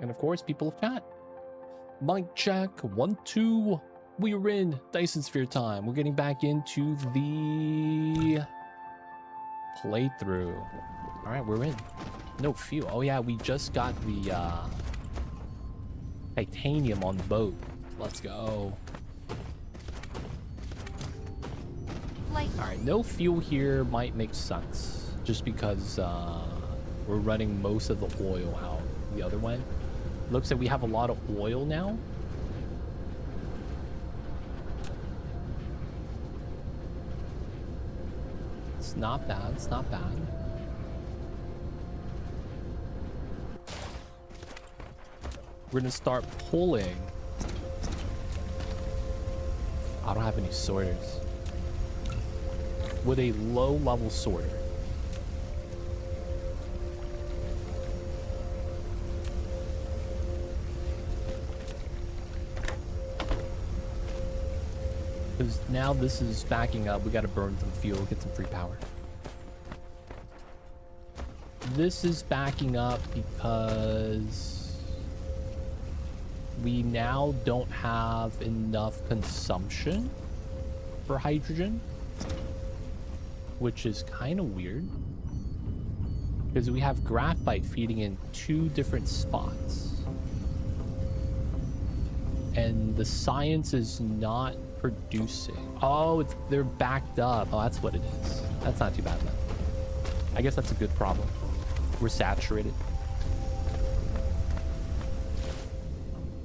And of course, people of chat. Mic check, 1, 2. We are in Dyson Sphere time. We're getting back into the playthrough. All right, we're in. No fuel. Oh yeah, we just got the titanium on the boat. Let's go. All right, no fuel here might make sense just because we're running most of the oil out the other way. Looks like we have a lot of oil now. It's not bad, it's not bad. We're gonna start pulling. I don't have any sorters. With a low level sorter. Because now this is backing up. We got to burn some fuel, get some free power. This is backing up because we now don't have enough consumption for hydrogen, which is kind of weird because we have graphite feeding in 2 different spots and the science is not producing. Oh, they're backed up. Oh, that's what it is. That's not too bad then. I guess that's a good problem. We're saturated.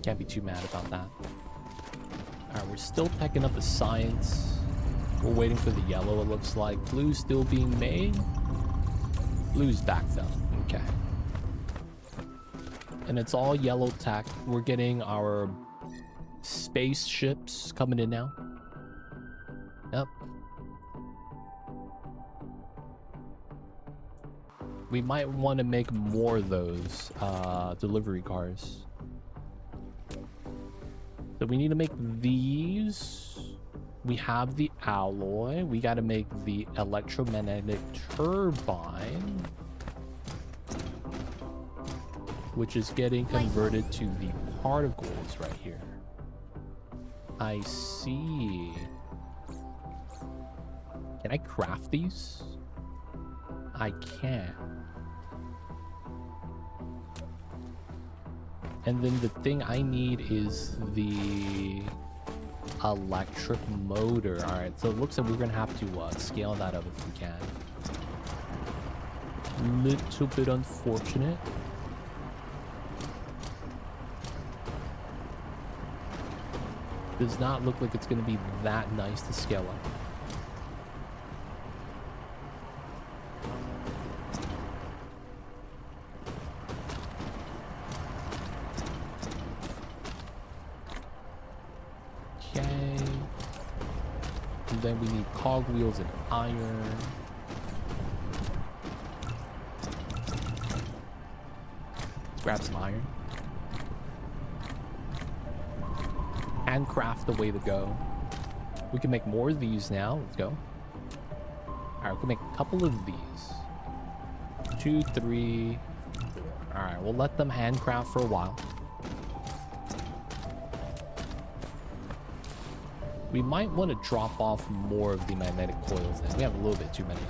Can't be too mad about that. All right, we're still picking up the science. We're waiting for the yellow, it looks like. Blue's still being made. Blue's backed up. Okay. And it's all yellow tech. We're getting our spaceships coming in now. Yep. We might want to make more of those delivery cars. So we need to make these. We have the alloy. We got to make the electromagnetic turbine, which is getting converted to the particles right here. I see. Can I craft these? I can. And then the thing I need is the electric motor. All right, so it looks like we're gonna have to scale that up if we can. Little bit unfortunate. Does not look like it's gonna be that nice to scale up. Then we need cogwheels and iron. Let's grab some iron. Handcraft the way to go. We can make more of these now. Let's go. Alright, we can make a couple of these. 2, 3. Alright, we'll let them handcraft for a while. We might want to drop off more of the magnetic coils then. We have a little bit too many.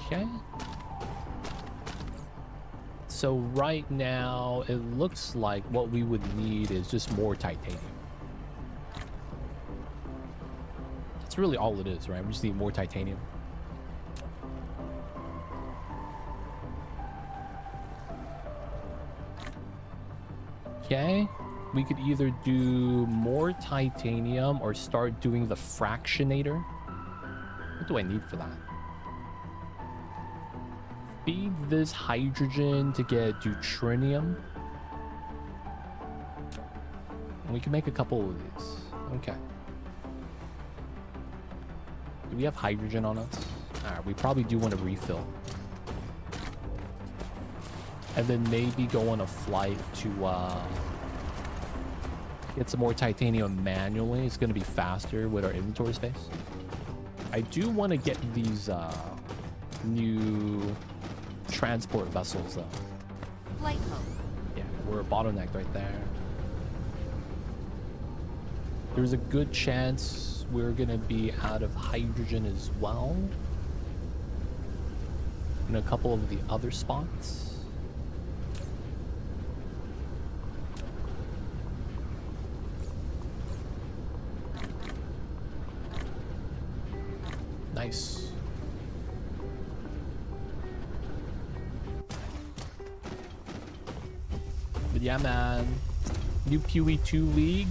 Okay. So right now, it looks like what we would need is just more titanium. That's really all it is, right? We just need more titanium. Okay, we could either do more titanium or start doing the fractionator. What do I need for that? Feed this hydrogen to get deuterium. And we can make a couple of these. Okay. Do we have hydrogen on us? Alright, we probably do want to refill. And then maybe go on a flight to get some more titanium manually. It's going to be faster with our inventory space. I do want to get these new transport vessels though. Flight mode. Yeah, we're bottlenecked right there. There's a good chance we're going to be out of hydrogen as well in a couple of the other spots. Nice. But yeah, man. New PoE 2 League.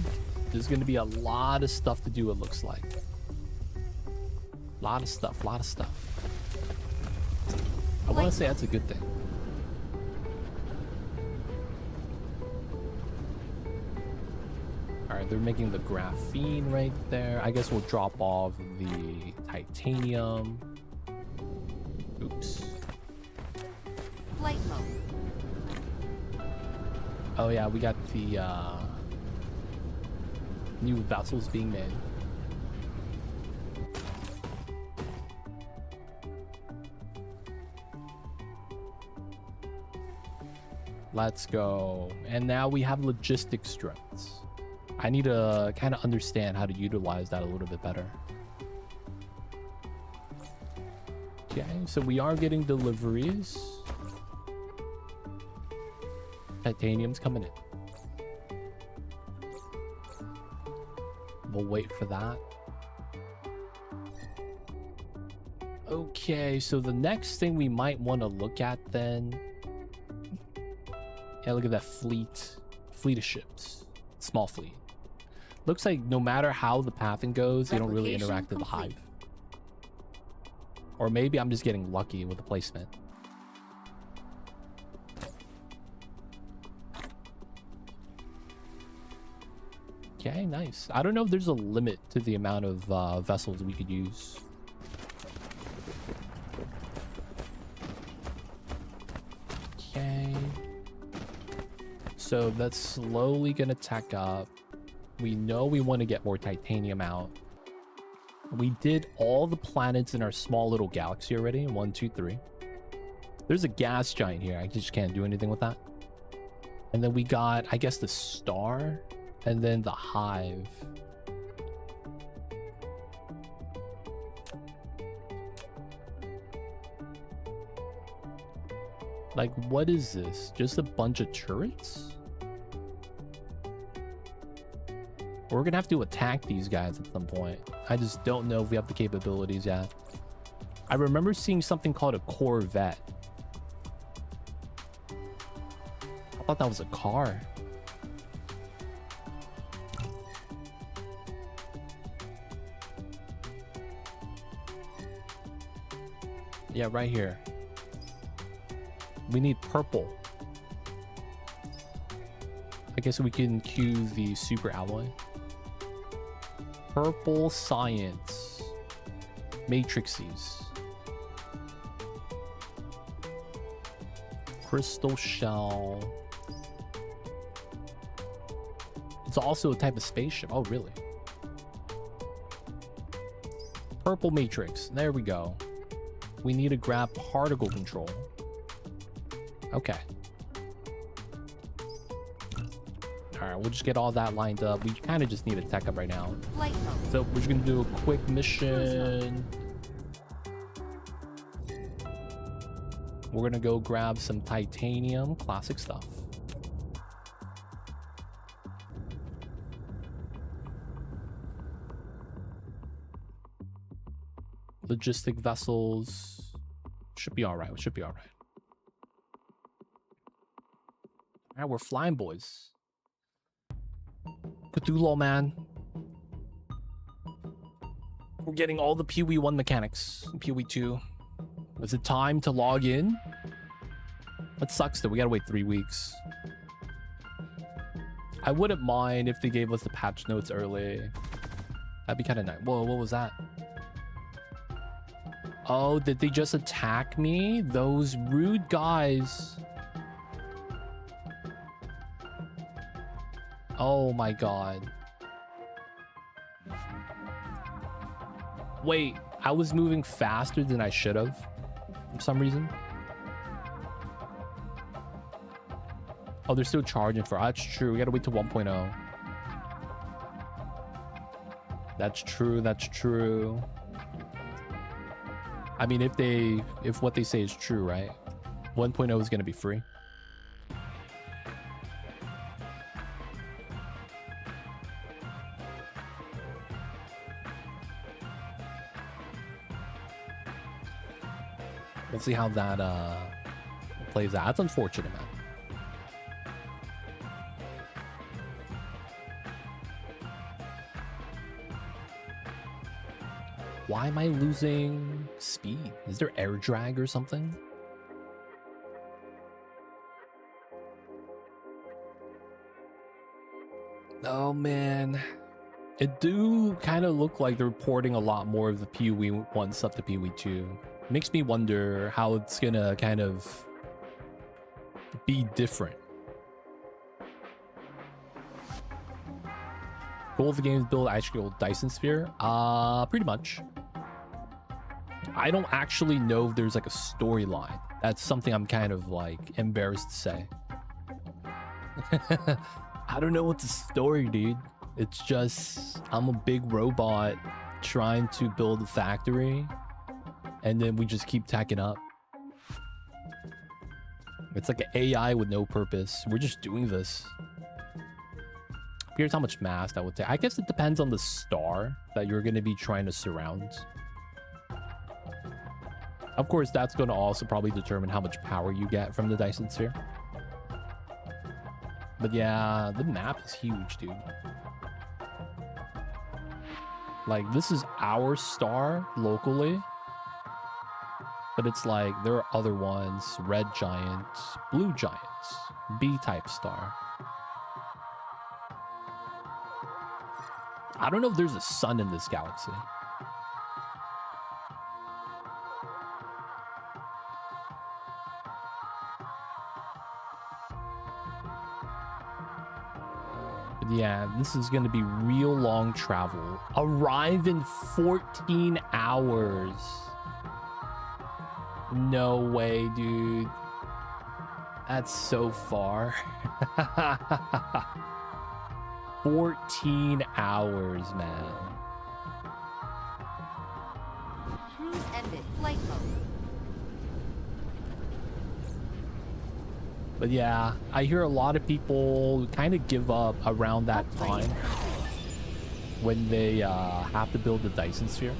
There's going to be a lot of stuff to do, it looks like. Lot of stuff, lot of stuff. I want to say that's a good thing. Alright, they're making the graphene right there. I guess we'll drop off the titanium. Oops. Flight mode. Oh yeah, we got the new vessels being made. Let's go. And now we have logistics strengths. I need to kind of understand how to utilize that a little bit better. Okay, so we are getting deliveries. Titanium's coming in. We'll wait for that. Okay, so the next thing we might want to look at then... Yeah, look at that fleet. Fleet of ships. Small fleet. Looks like no matter how the pathing goes, they don't really interact with the Hive. Or maybe I'm just getting lucky with the placement. Okay, nice. I don't know if there's a limit to the amount of vessels we could use. Okay. So that's slowly gonna tack up. We know we want to get more titanium out. We did all the planets in our small little galaxy already. 1, 2, 3. There's a gas giant here. I just can't do anything with that. And then we got, I guess, the star. And then the Hive. Like, what is this? Just a bunch of turrets? We're gonna have to attack these guys at some point. I just don't know if we have the capabilities yet. I remember seeing something called a Corvette. I thought that was a car. Yeah, right here. We need purple. I guess we can cue the super alloy. Purple science. Matrices. Crystal shell. It's also a type of spaceship. Oh, really? Purple matrix. There we go. We need to grab particle control. Okay. Alright, we'll just get all that lined up. We kind of just need a tech up right now. So we're just going to do a quick mission. We're going to go grab some titanium. Classic stuff. Logistic vessels. Should be alright. Should be alright. Alright, we're flying, boys. Cthulhu, man. We're getting all the PoE 1 mechanics. PoE 2. Is it time to log in? That sucks though. We gotta wait 3 weeks. I wouldn't mind if they gave us the patch notes early. That'd be kind of nice. Whoa, what was that? Oh, did they just attack me? Those rude guys. Oh my god. Wait, I was moving faster than I should have for some reason. Oh, they're still charging for. That's true. We gotta wait till 1.0. That's true. That's true. I mean, if what they say is true, right? 1.0 is gonna be free. We'll see how that plays out. That's unfortunate, man. Why am I losing speed? Is there air drag or something? Oh man, it do kind of look like they're porting a lot more of the PoE 1 stuff to PoE 2. Makes me wonder how it's gonna kind of be different. Goal of the game is build actual Dyson Sphere. Pretty much. I don't actually know if there's like a storyline. That's something I'm kind of like embarrassed to say. I don't know what's the story, dude. It's just I'm a big robot trying to build a factory, and then we just keep tacking up. It's like an AI with no purpose. We're just doing this. Here's how much mass that would take. I guess it depends on the star that you're going to be trying to surround. Of course, that's going to also probably determine how much power you get from the Dyson Sphere. But yeah, the map is huge, dude. Like, this is our star locally. But it's like, there are other ones. Red giant, blue giants, B-type star. I don't know if there's a sun in this galaxy. But yeah, this is going to be real long travel. Arrive in 14 hours. No way, dude. That's so far. 14 hours, man. Cruise ended. Flight mode. But yeah, I hear a lot of people kind of give up around that time when they have to build the Dyson Sphere.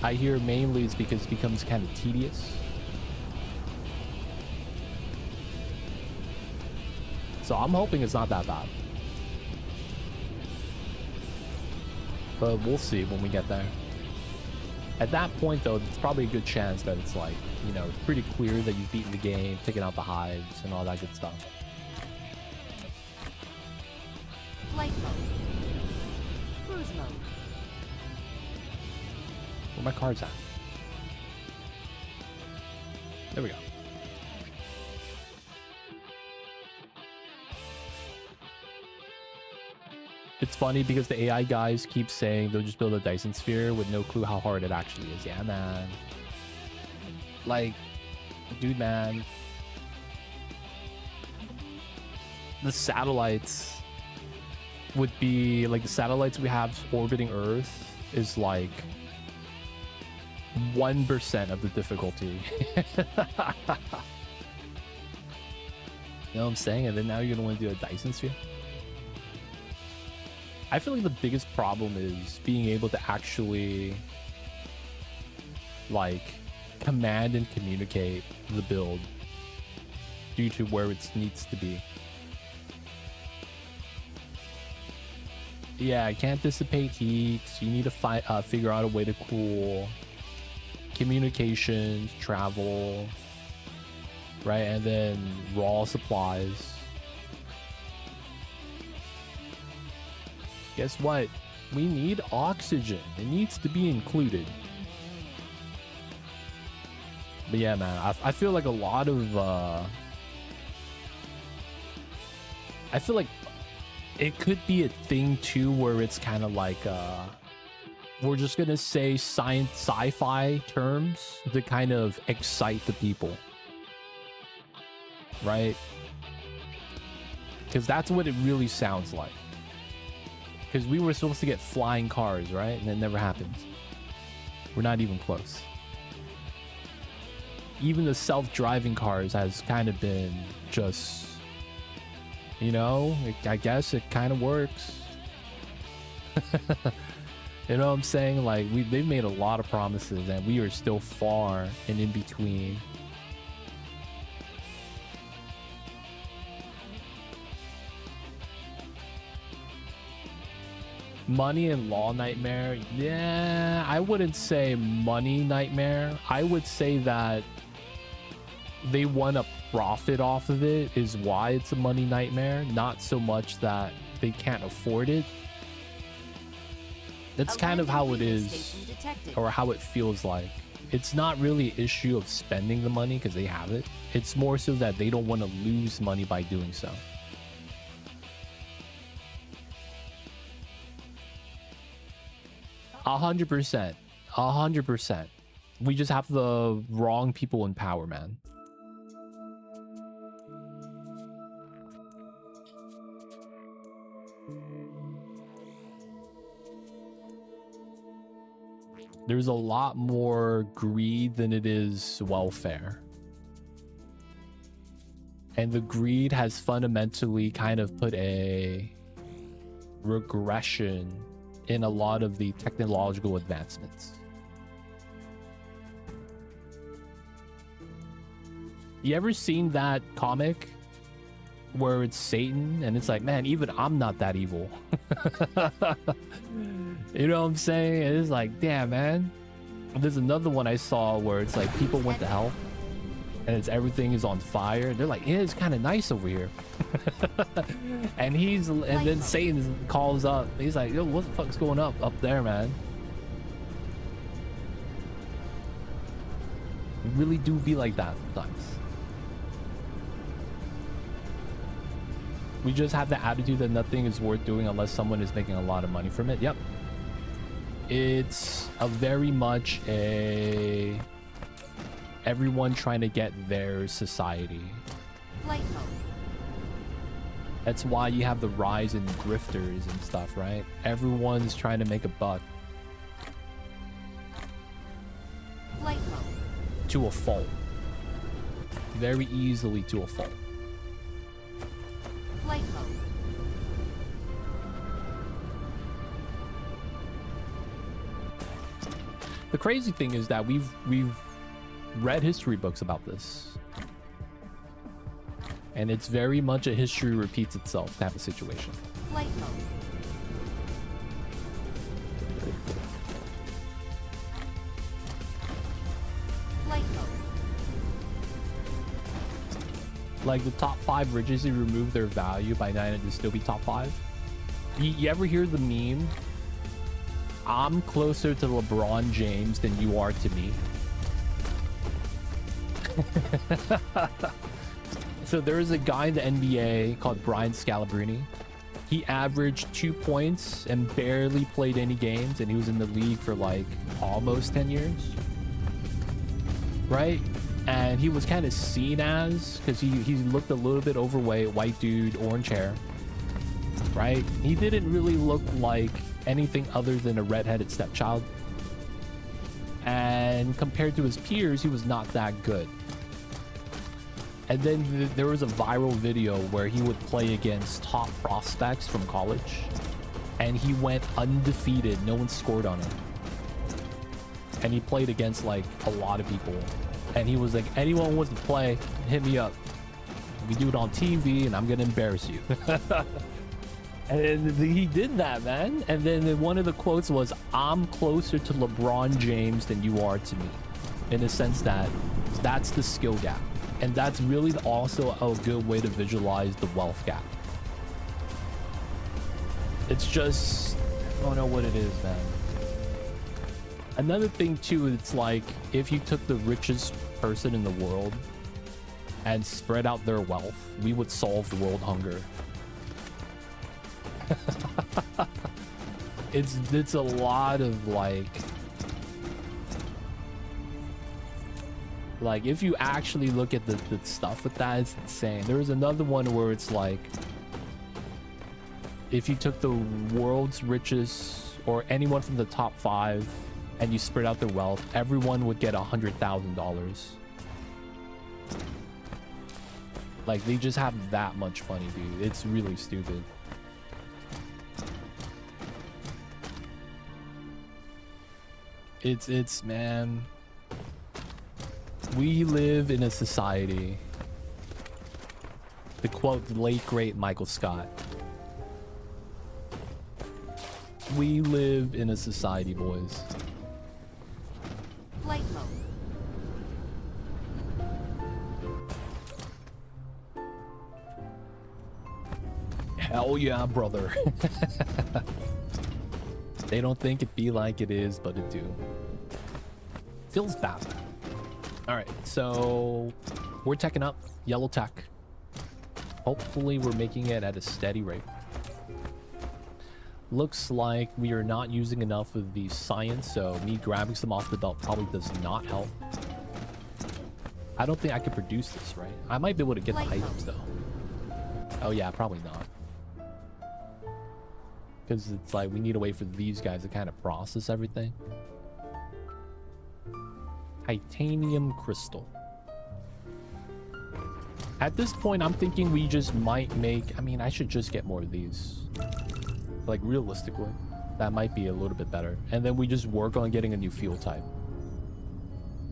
I hear mainly it's because it becomes kind of tedious. So I'm hoping it's not that bad. But we'll see when we get there. At that point, though, it's probably a good chance that it's like, you know, it's pretty clear that you've beaten the game, taken out the hives, and all that good stuff. Flight mode. Cruise mode. Where my cards at? There we go. It's funny because the AI guys keep saying they'll just build a Dyson Sphere with no clue how hard it actually is. Yeah, man. Like, dude, man. The satellites would be like the satellites we have orbiting Earth is like 1% of the difficulty. You know what I'm saying? And then now you're gonna want to do a Dyson Sphere. I feel like the biggest problem is being able to actually like command and communicate the build due to where it needs to be. Yeah, it can't dissipate heat. You need to figure out a way to cool. Communications, travel, right? And then raw supplies. Guess what? We need oxygen. It needs to be included. But yeah, man, I feel like a lot of I feel like it could be a thing too where it's kind of like we're just gonna say sci-fi terms to kind of excite the people, right? Because that's what it really sounds like. Because we were supposed to get flying cars, right? And it never happened. We're not even close. Even the self-driving cars has kind of been just, you know, I guess it kind of works. You know what I'm saying? Like, they've made a lot of promises and we are still far and in between. Money and law nightmare. Yeah, I wouldn't say money nightmare. I would say that they want to profit off of it is why it's a money nightmare, not so much that they can't afford it. That's kind of how it is, or how it feels like. It's not really an issue of spending the money because they have it. It's more so that they don't want to lose money by doing so. A 100%. 100%. We just have the wrong people in power, man. There's a lot more greed than it is welfare. And the greed has fundamentally kind of put a regression in a lot of the technological advancements. You ever seen that comic where it's Satan and it's like, man, even I'm not that evil? You know what I'm saying? It's like, damn, man. There's another one I saw where it's like people went to hell and it's everything is on fire. They're like, yeah, it's kind of nice over here. and then Satan calls up. He's like, yo, what the fuck's going up there, man? We really do be like that sometimes. We just have the attitude that nothing is worth doing unless someone is making a lot of money from it. Yep. It's a very much a everyone trying to get their society. Flight mode. That's why you have the rise in grifters and stuff, right? Everyone's trying to make a buck. Flight mode. To a fault. Very easily to a fault. Flight mode. The crazy thing is that we've read history books about this. And it's very much a history repeats itself type of situation. Flight mode. Flight mode. Like the top 5 richest, you remove their value by 9 and to still be top 5. You ever hear the meme? I'm closer to LeBron James than you are to me. So there is a guy in the NBA called Brian Scalabrine. He averaged 2 points and barely played any games, and he was in the league for like almost 10 years. Right? And he was kind of seen as, because he looked a little bit overweight, white dude, orange hair. Right? He didn't really look like anything other than a redheaded stepchild. And compared to his peers, he was not that good. And then there was a viral video where he would play against top prospects from college. And he went undefeated. No one scored on him. And he played against like a lot of people. And he was like, anyone who wants to play, hit me up. We do it on TV and I'm going to embarrass you. And he did that, man. And then one of the quotes was, I'm closer to LeBron James than you are to me. In the sense that that's the skill gap. And that's really also a good way to visualize the wealth gap. It's just, I don't know what it is, man. Another thing too, it's like if you took the richest person in the world and spread out their wealth, we would solve world hunger. It's a lot of like if you actually look at the stuff with that, it's insane. There was another one where it's like if you took the world's richest or anyone from the top 5 and you spread out their wealth, everyone would get $100,000. Like they just have that much money, dude. It's really stupid. It's man, we live in a society, to quote the late great Michael Scott, we live in a society, boys. Flight mode. Hell yeah, brother. They don't think it be like it is, but it do. Feels bad. All right, so we're teching up yellow tech. Hopefully we're making it at a steady rate. Looks like we are not using enough of the science, so me grabbing some off the belt probably does not help. I don't think I can produce this, right? I might be able to get the items though. Oh yeah, probably not. Because it's like we need to wait for these guys to kind of process everything. Titanium crystal. At this point, I'm thinking we just might make... I mean, I should just get more of these. Like, realistically, that might be a little bit better. And then we just work on getting a new fuel type.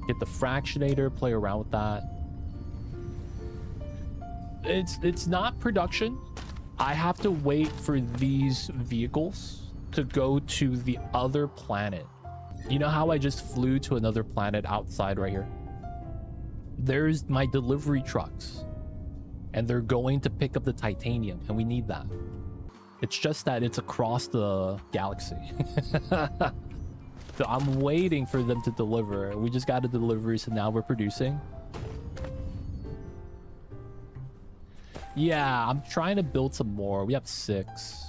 Get the fractionator, play around with that. It's not production. I have to wait for these vehicles to go to the other planet. You know how I just flew to another planet outside right here? There's my delivery trucks. And they're going to pick up the titanium, and we need that. It's just that it's across the galaxy. So I'm waiting for them to deliver. We just got a delivery, so now we're producing. Yeah, I'm trying to build some more. We have 6.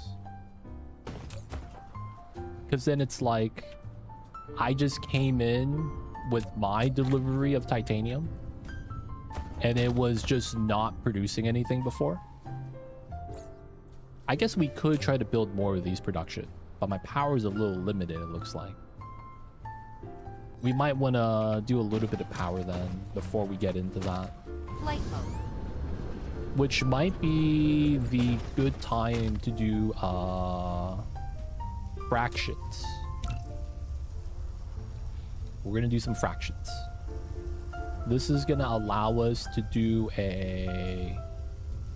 Because then it's like, I just came in with my delivery of titanium, and it was just not producing anything before. I guess we could try to build more of these production, but my power is a little limited, it looks like. We might want to do a little bit of power then before we get into that. Flight mode. Which might be the good time to do fractions. We're going to do some fractions. This is going to allow us to do a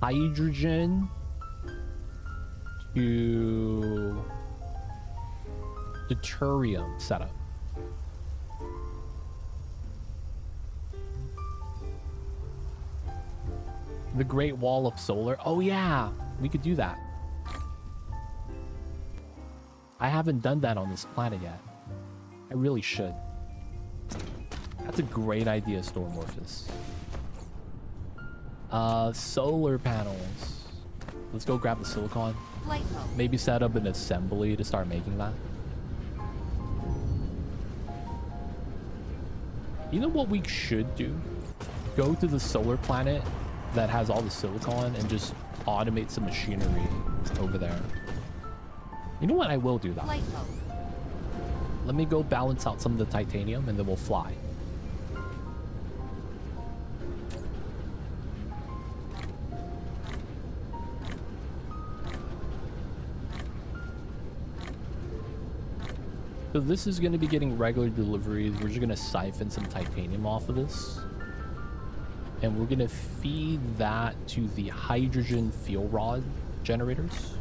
hydrogen to deuterium setup. The Great Wall of Solar. Oh yeah, we could do that. I haven't done that on this planet yet. I really should. That's a great idea, Stormorphous. Solar panels. Let's go grab the silicon. Flight mode. Maybe set up an assembly to start making that. You know what we should do? Go to the solar planet that has all the silicon and just automate some machinery over there. You know what? I will do that. Flight mode. Let me go balance out some of the titanium and then we'll fly. So this is going to be getting regular deliveries. We're just going to siphon some titanium off of this. And we're going to feed that to the hydrogen fuel rod generators.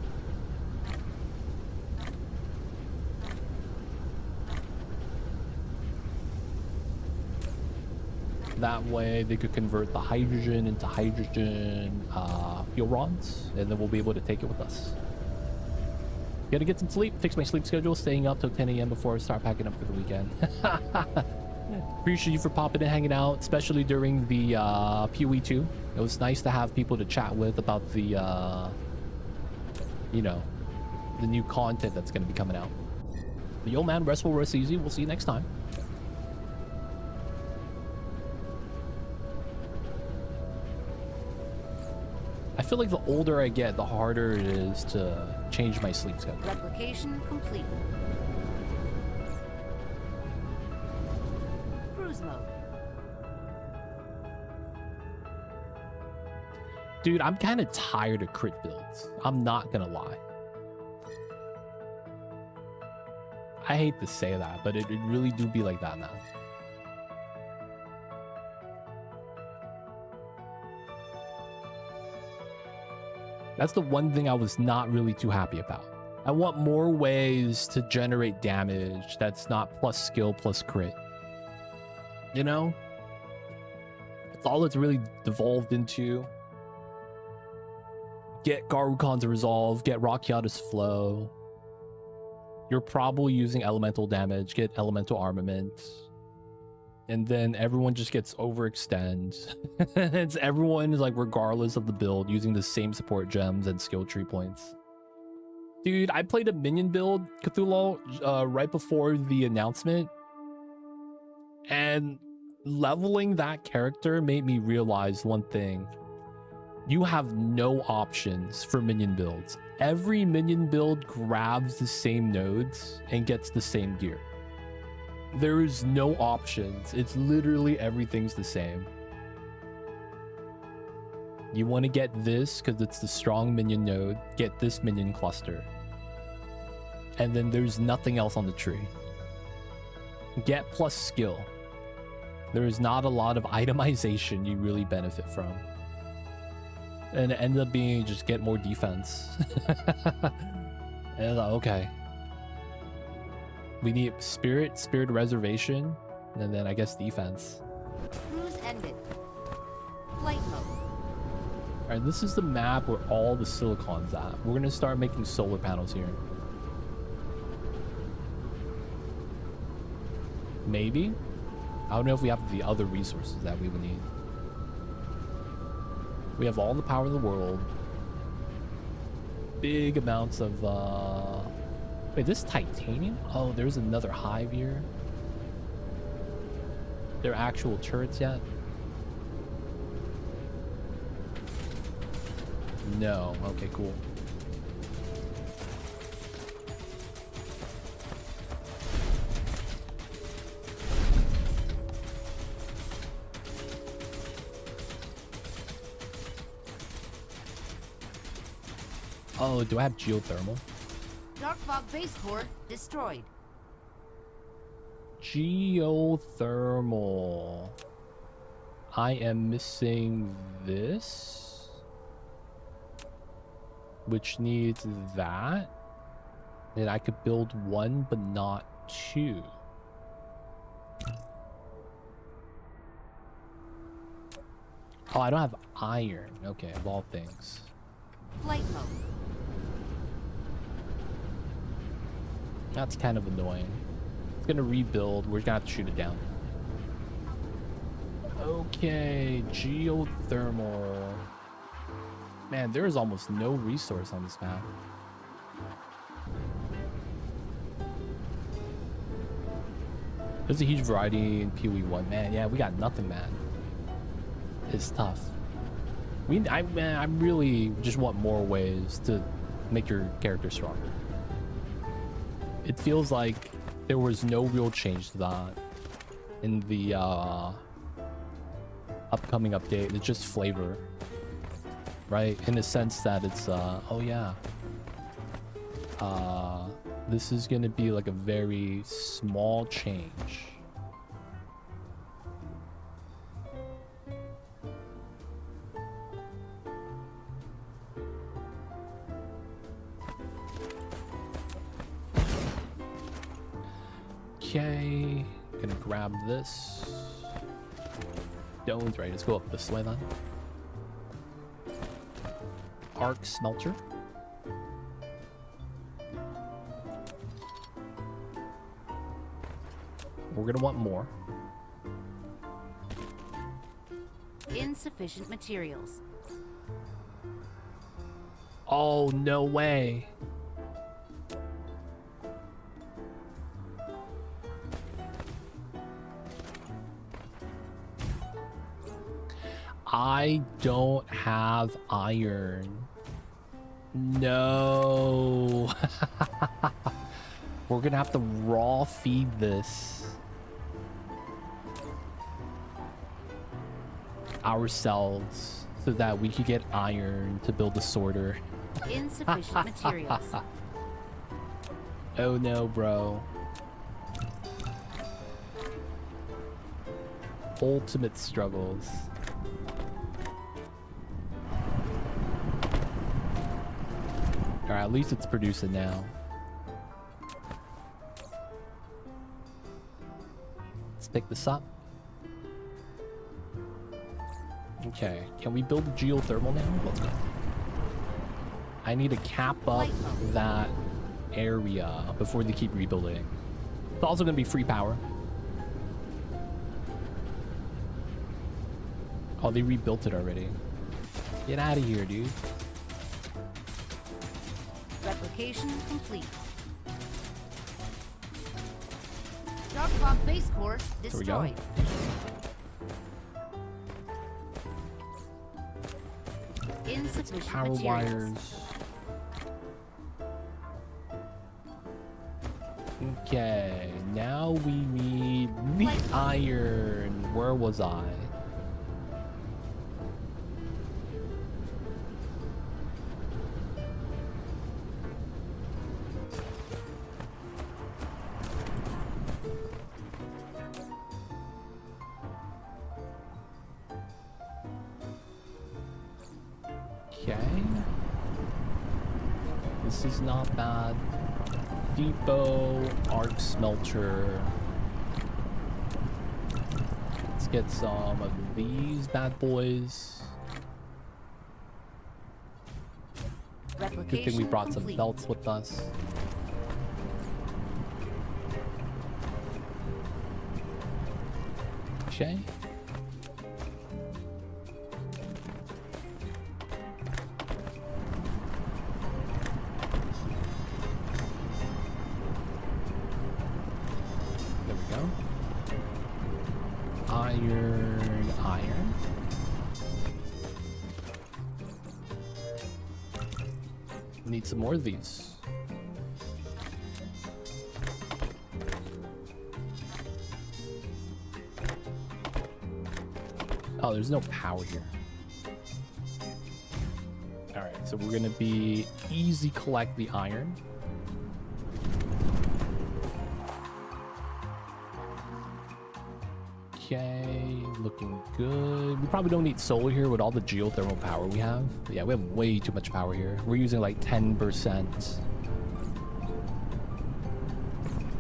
That way they could convert the hydrogen into hydrogen fuel rods, and then we'll be able to take it with us. Gotta get some sleep, fix my sleep schedule, staying up till 10 a.m. before I start packing up for the weekend. Appreciate you for popping and hanging out, especially during the PoE 2. It was nice to have people to chat with about the, you know, the new content that's going to be coming out. But yo, man, rest will rest easy. We'll see you next time. I feel like the older I get, the harder it is to change my sleep schedule. Replication complete. Cruise mode. Dude, I'm kind of tired of crit builds. I'm not gonna lie. I hate to say that, but it really do be like that now. That's the one thing I was not really too happy about. I want more ways to generate damage that's not plus skill plus crit. You know? It's all it's really devolved into. Get Garukan to resolve, get Rakiata's flow. You're probably using elemental damage, get elemental armament. And then everyone just gets overextend. Everyone is like, regardless of the build, using the same support gems and skill tree points. Dude, I played a minion build, Cthulhu, right before the announcement. And leveling that character made me realize one thing. You have no options for minion builds. Every minion build grabs the same nodes and gets the same gear. There is no options. It's literally everything's the same. You want to get this because it's the strong minion node, get this minion cluster. And then there's nothing else on the tree. Get plus skill. There is not a lot of itemization you really benefit from. And it ended up being just get more defense. And like, okay. We need spirit reservation, and then I guess defense. Cruise ended. Flight mode. Alright, this is the map where all the silicon's at. We're gonna start making solar panels here. Maybe? I don't know if we have the other resources that we would need. We have all the power in the world. Big amounts of, Wait, this titanium? Oh, there's another hive here. They're actual turrets yet? No. Okay, cool. Oh, do I have geothermal? Dark fog base core destroyed. Geothermal. I am missing this, which needs that. And I could build one, but not two. Oh, I don't have iron. Okay, of all things. Flight mode. That's kind of annoying. It's gonna rebuild. We're gonna have to shoot it down. Okay, geothermal. Man, there is almost no resource on this map. There's a huge variety in PoE1. Man, yeah, we got nothing, man. It's tough. I really just want more ways to make your character stronger. It feels like there was no real change to that in the upcoming update. It's just flavor, right? In the sense that it's oh yeah, this is gonna be like a very small change. Okay, gonna grab this. Stone's right. Let's go up this way then. Arc smelter. We're gonna want more. Insufficient materials. Oh, no way. I don't have iron. No. We're gonna have to raw feed this ourselves so that we could get iron to build a sorter. Insufficient materials. Oh no, bro. Ultimate struggles. Alright, at least it's producing now. Let's pick this up. Okay, can we build a geothermal now? Let's go. I need to cap up that area before they keep rebuilding. It's also going to be free power. Oh, they rebuilt it already. Get out of here, dude. Replication complete. Dark fog base core destroyed. Insufficient Power materials. wires. Okay, now we need the iron. Where was I? Okay. This is not bad. Depot, arc smelter. Let's get some of these bad boys. Good thing we brought some belts with us. Okay. Iron. Need some more of these. Oh, there's no power here. All right, so we're gonna be easy collect the iron. Okay, looking good. We probably don't need solar here with all the geothermal power we have. Yeah, we have way too much power here. We're using like 10%.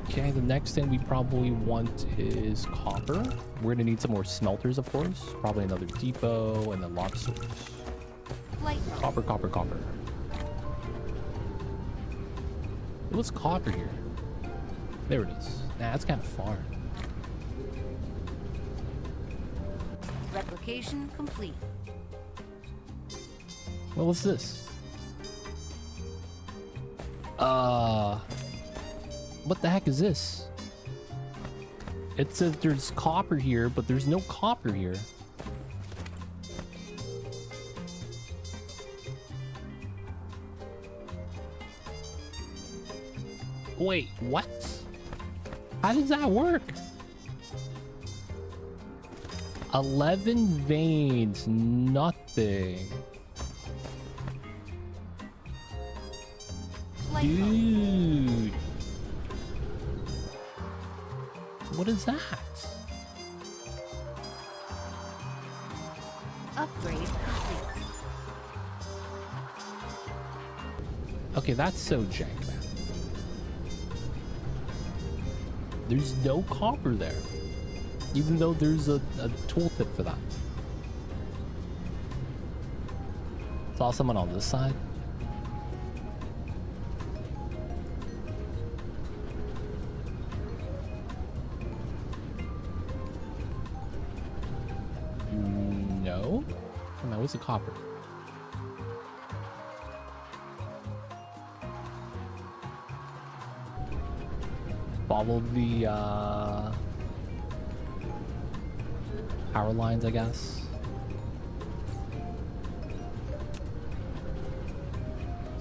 Okay, the next thing we probably want is copper. We're gonna need some more smelters, of course. Probably another depot and then lava source. Copper, copper, copper. What's copper here? There it is. Nah, that's kind of far. Replication complete. Well, what's this? What the heck is this? It says there's copper here, but there's no copper here. Wait, what? How does that work? 11 veins, nothing. Dude. What is that? Upgrade complete. Okay, that's so jank, man. There's no copper there. Even though there's a tooltip for that. Saw someone on this side. No? Oh, no, what's the copper? Follow the power lines, I guess.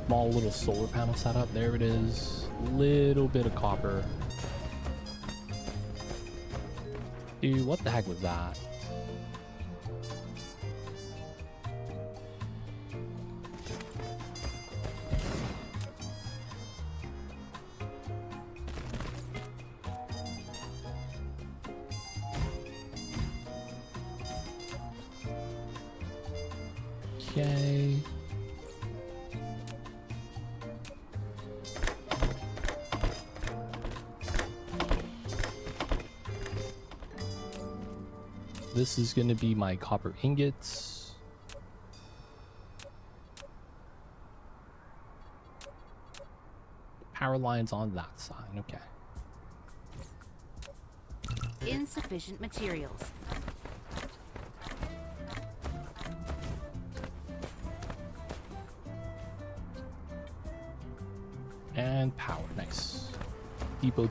small little solar panel setup. There it is. Little bit of copper. Dude, what the heck was that? Okay. This is going to be my copper ingots. Power lines on that side. Okay. Insufficient materials. And power. Nice. Depot.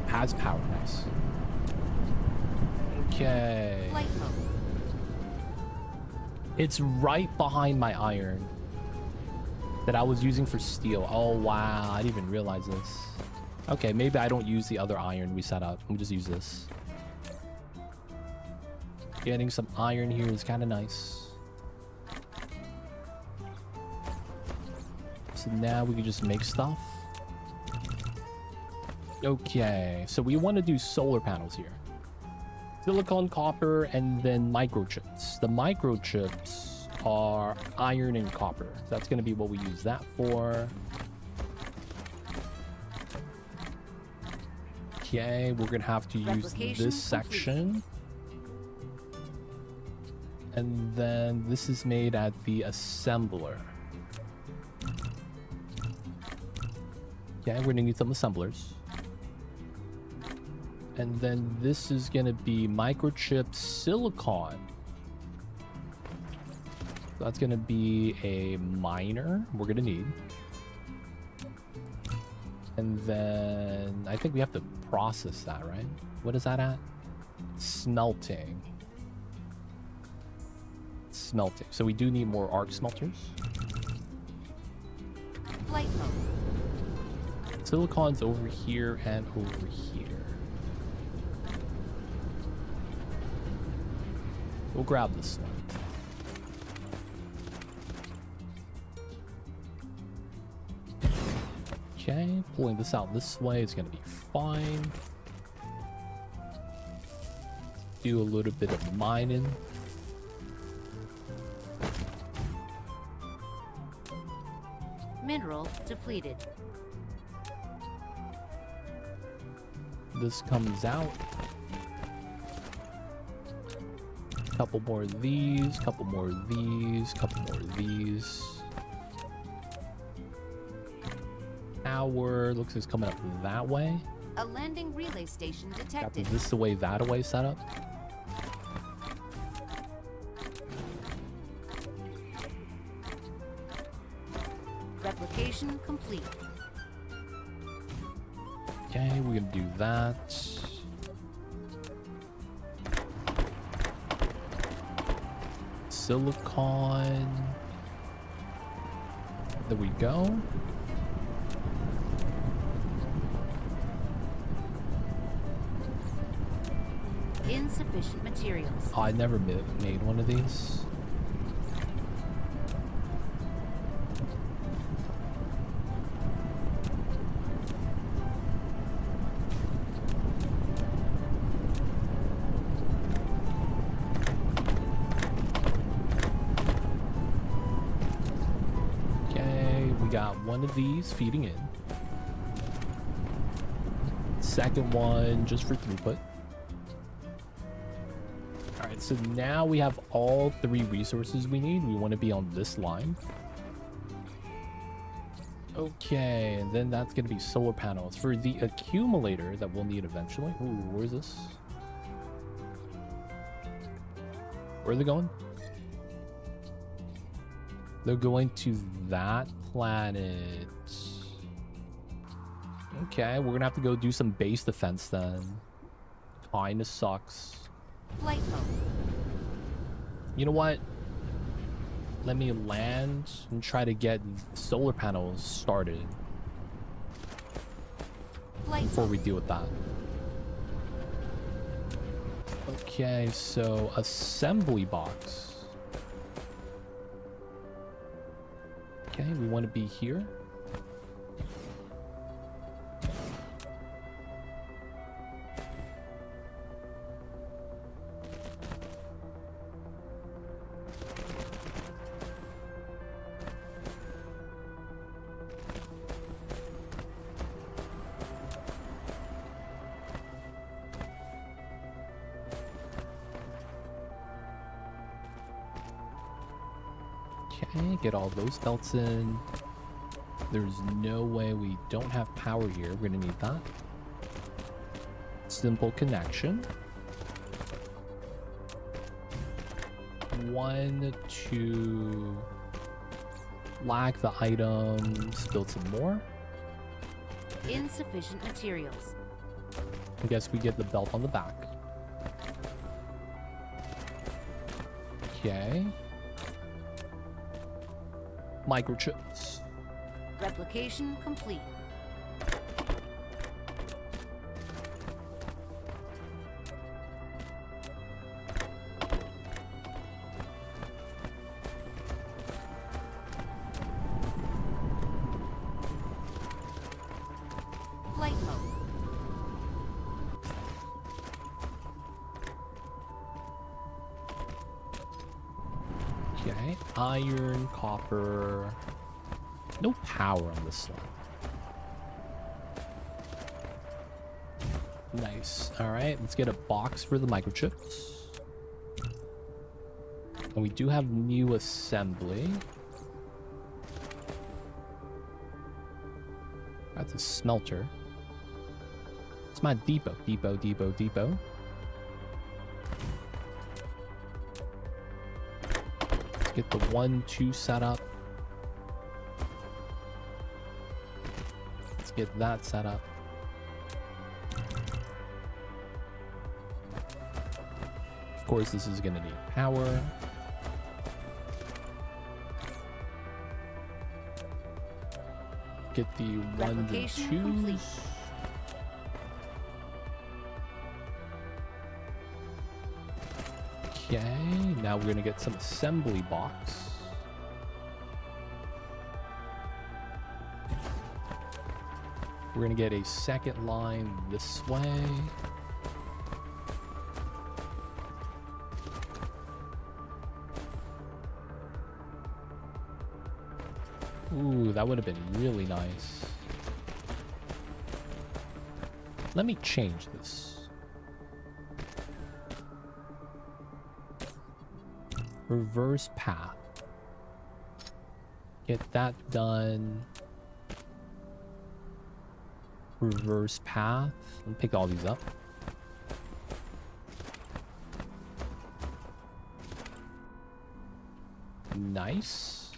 Has power. Nice. Okay. Light mode. It's right behind my iron that I was using for steel. Oh, wow. I didn't even realize this. Okay, maybe I don't use the other iron we set up. We'll just use this. Getting some iron here is kind of nice. So now we can just make stuff. Okay, so we want to do solar panels here. Silicon, copper, and then microchips. The microchips are iron and copper. So that's going to be what we use that for. Okay, we're going to have to use this section. And then this is made at the assembler. Okay, we're going to need some assemblers. And then this is going to be microchip silicon. So that's going to be a miner we're going to need. And then I think we have to process that, right? What is that at? Smelting. Smelting. So we do need more arc smelters. Flight mode. Silicon's over here and over here. We'll grab this one. Okay, pulling this out this way is going to be fine. Do a little bit of mining. Mineral depleted. This comes out. Couple more of these, couple more of these, couple more of these. Power looks like it's coming up that way. A landing relay station detected. Got this the way that way set up. Replication complete. Okay, we're gonna do that. Silicon. There we go. Insufficient materials. Oh, I never made one of these. One of these feeding in. Second one just for throughput. All right, so now we have all 3 resources we need. We want to be on this line. Okay, and then that's going to be solar panels for the accumulator that we'll need eventually. Ooh, where's this? Where are they going? They're going to that planet. Okay, we're gonna have to go do some base defense then. Kinda sucks. Flight mode. You know what? Let me land and try to get solar panels started Flight before mode. we deal with that. Okay, so assembly box. Okay, we want to be here. Okay, get all those belts in. There's no way we don't have power here. We're gonna need that. Simple connection. 1, 2. Lag the items. Build some more. Insufficient materials. I guess we get the belt on the back. Okay. Microchips. Replication complete. Flight mode. Okay. Iron, copper. No power on this one. Nice. All right, let's get a box for the microchips. And we do have new assembly. That's a smelter. It's my depot. Depot. Let's get the 1, 2 set up. Let's get that set up. Of course, this is going to need power. Get the 1 to Replication 2s. complete. Okay, now we're gonna get some assembly box. We're gonna get a second line this way. Ooh, that would have been really nice. Let me change this. Reverse path. Get that done. Reverse path. Let me pick all these up. Nice.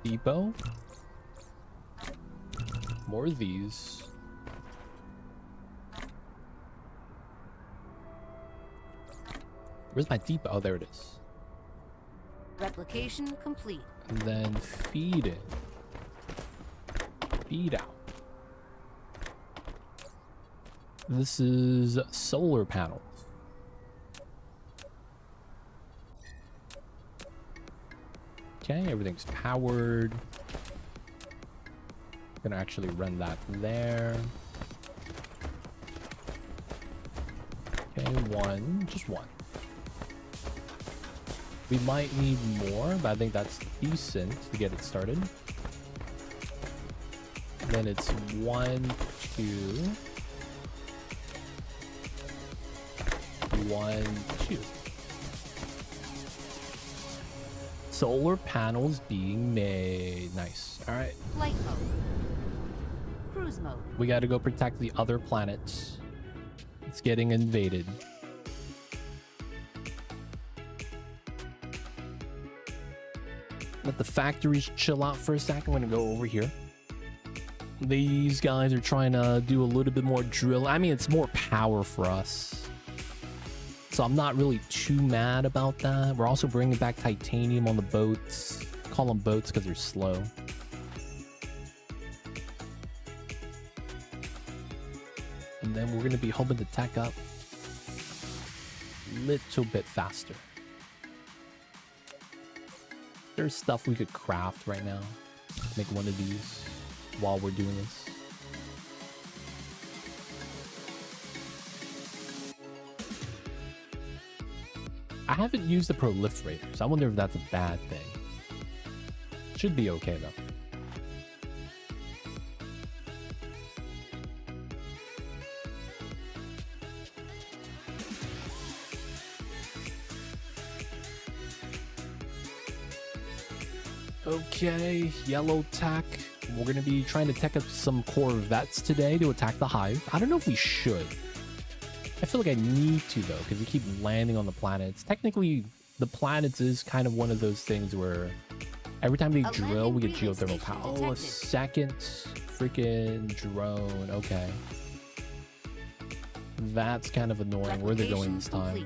Depot. More of these. Where's my depot? Oh, there it is. Replication complete. And then feed in. Feed out. This is solar panels. Okay, everything's powered. Gonna actually run that there. Okay, just one. We might need more, but I think that's decent to get it started. Then it's 1, 2. 1, 2. Solar panels being made. Nice. All right. Flight mode. Cruise mode. We got to go protect the other planets. It's getting invaded. the factories chill out for a second. I'm gonna go over here. These guys are trying to do a little bit more drill. I mean, it's more power for us, so I'm not really too mad about that. We're also bringing back titanium on the boats. Call them boats because they're slow. And then we're going to be hoping to tech up a little bit faster. There's stuff we could craft right now. Make one of these while we're doing this. I haven't used the proliferators. I wonder if that's a bad thing. Should be okay though. Okay, yellow tech. We're going to be trying to tech up some corvettes today to attack the Hive. I don't know if we should. I feel like I need to, though, because we keep landing on the planets. Technically, the planets is kind of one of those things where every time they drill, we get geothermal power. Oh, a second freaking drone. Okay. That's kind of annoying. Where they're going this time.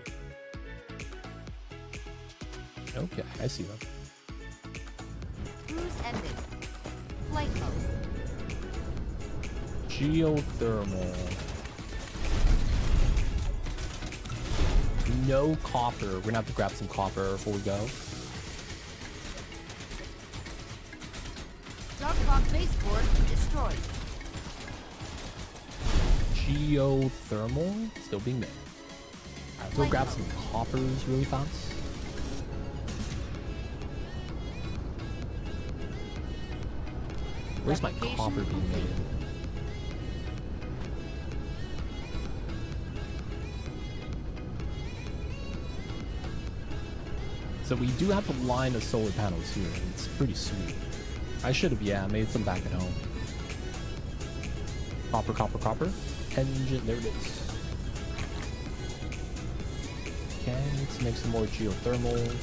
Okay, I see them. Cruise ended. Flight mode. Geothermal. No copper. We're gonna have to grab some copper before we go. Dark Rock base core destroyed. Geothermal still being made. Alright, go grab some coppers really fast. Where's my copper being made? So we do have a line of solar panels here. It's pretty sweet. I should have, yeah, made some back at home. Copper, copper, copper. Engine, there it is. Okay, let's make some more geothermal.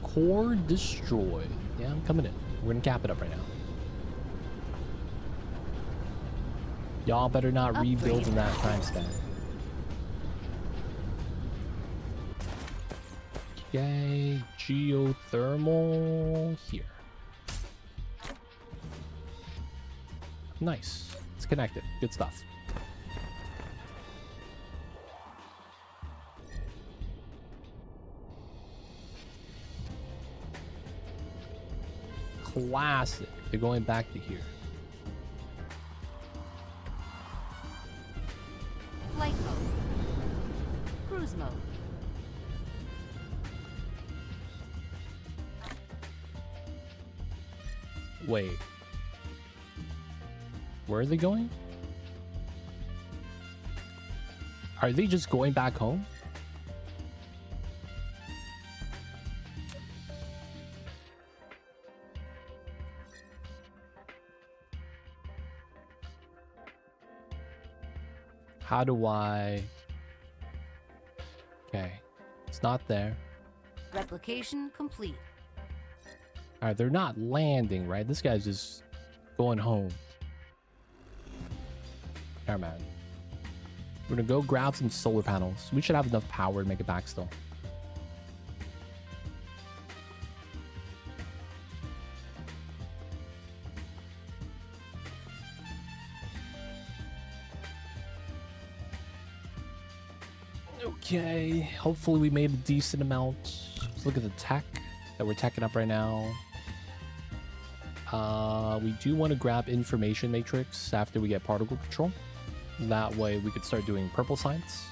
Core destroyed. Yeah, I'm coming in. We're gonna cap it up right now. Y'all better not rebuild in that time span. Okay, geothermal here. Nice. It's connected. Good stuff. Classic. They're going back to here. Flight mode. Cruise mode. Wait. Where are they going? Are they just going back home? How do I... Okay. It's not there. Replication complete. Alright, they're not landing, right? This guy's just going home. There, man. We're gonna go grab some solar panels. We should have enough power to make it back still. Okay, hopefully we made a decent amount. Let's look at the tech that we're teching up right now. We do want to grab information matrix after we get particle control. That way we could start doing purple science.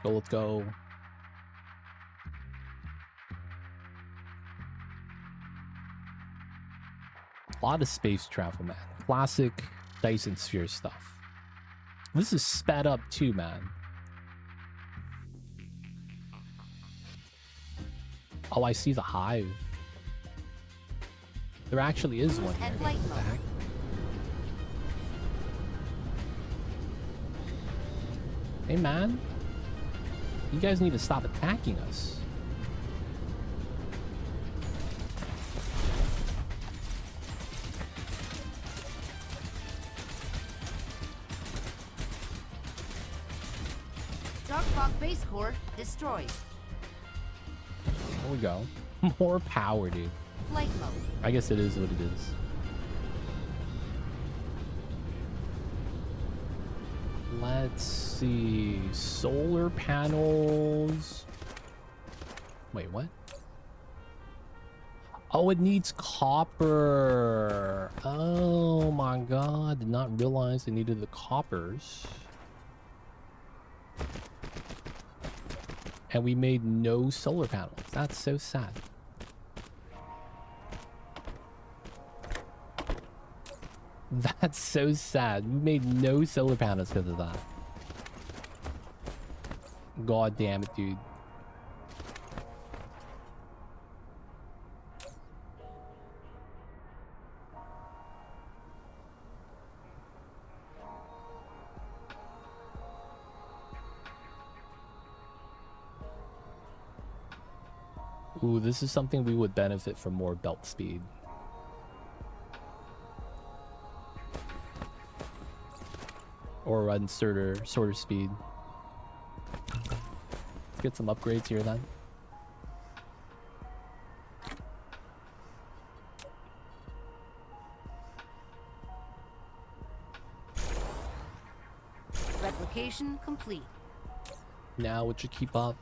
So let's go. A lot of space travel, man. Classic Dyson Sphere stuff. This is sped up too, man. Oh, I see the hive. There actually is one here. And light What the mode. heck? Hey, man. You guys need to stop attacking us. Dark fog base core destroyed. There we go. More power, dude. Flight mode. I guess it is what it is. Let's see. Solar panels. Wait, what? Oh, it needs copper. Oh my god. Did not realize it needed the coppers. And we made no solar panels. That's so sad. That's so sad. We made no solar panels because of that. God damn it, dude. Ooh, this is something we would benefit from more belt speed. Or run shorter speed. Let's get some upgrades here then. Replication complete. Now it should keep up.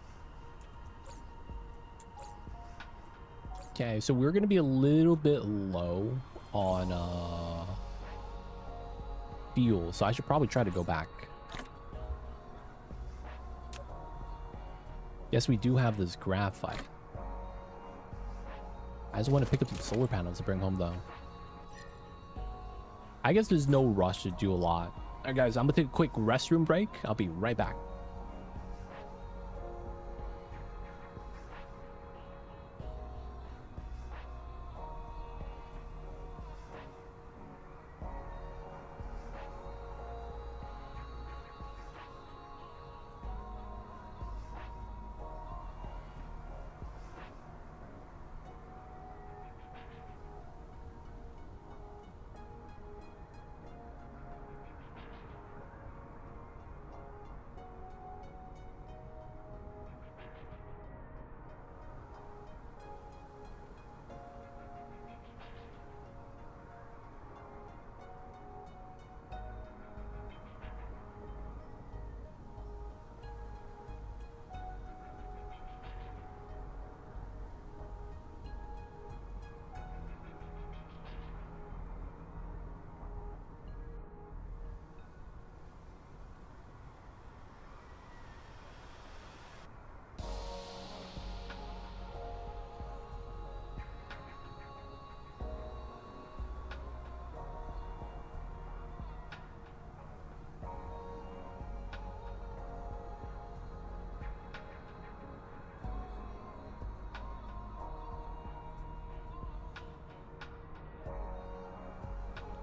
Okay, so we're gonna be a little bit low on fuel, so I should probably try to go back. Yes, we do have this graphite. I just want to pick up some solar panels to bring home though. I guess there's no rush to do a lot. Alright guys, I'm gonna take a quick restroom break. I'll be right back.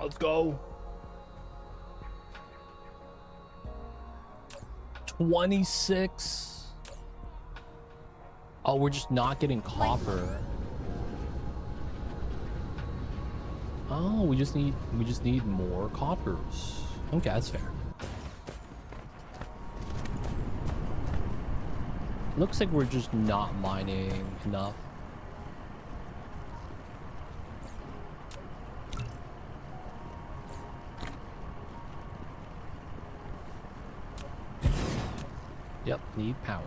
Let's go. 26. Oh, we're just not getting copper. Oh, we just need more coppers. Okay, that's fair. Looks like we're just not mining enough. Yep, need power.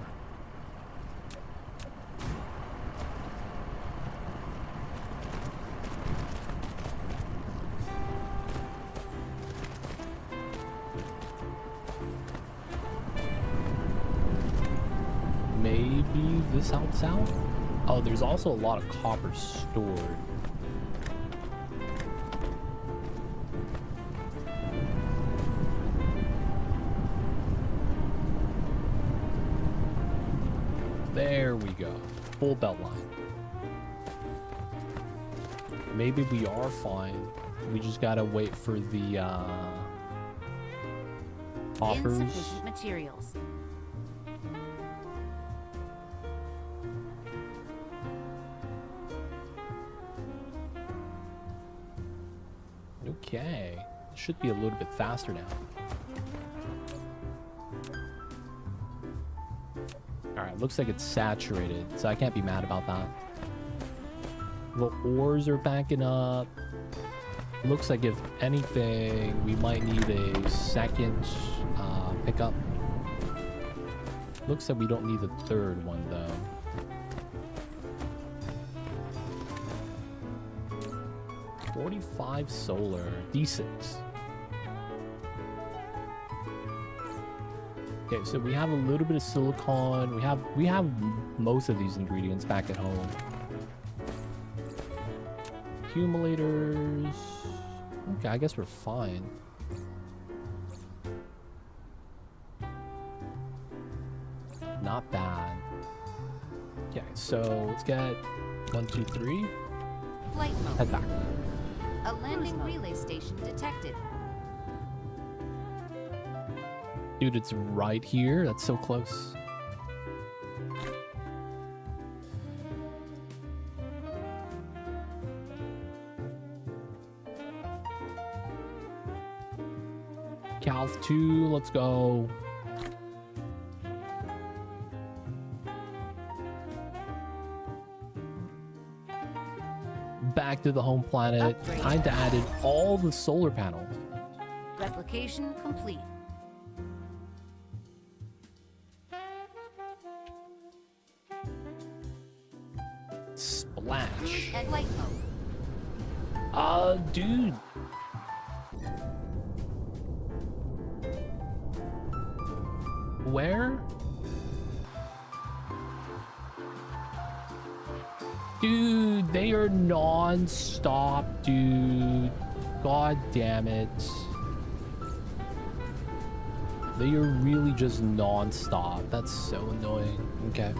Maybe this helps out? Oh, there's also a lot of copper stored. There we go. full belt line. Maybe we are fine. We just gotta wait for the hoppers. Insufficient materials. Okay. It should be a little bit faster now. Alright, looks like it's saturated, so I can't be mad about that. The ores are backing up. Looks like if anything, we might need a second pickup. Looks like we don't need the third one though. $45 solar, decent. Okay, so we have a little bit of silicon. We have most of these ingredients back at home. Accumulators. Okay, I guess we're fine. Not bad. Okay, so let's get 1, 2, 3. Flight mode. Head back. A landing relay station detected. Dude, it's right here. That's so close. Calf 2, let's go. Back to the home planet. Upgrade. Time to add in all the solar panels. Replication complete. Splash. Cruise and flight mode. Dude. Where? Dude, they are non-stop, dude. God damn it. They are really just non-stop. That's so annoying. Okay.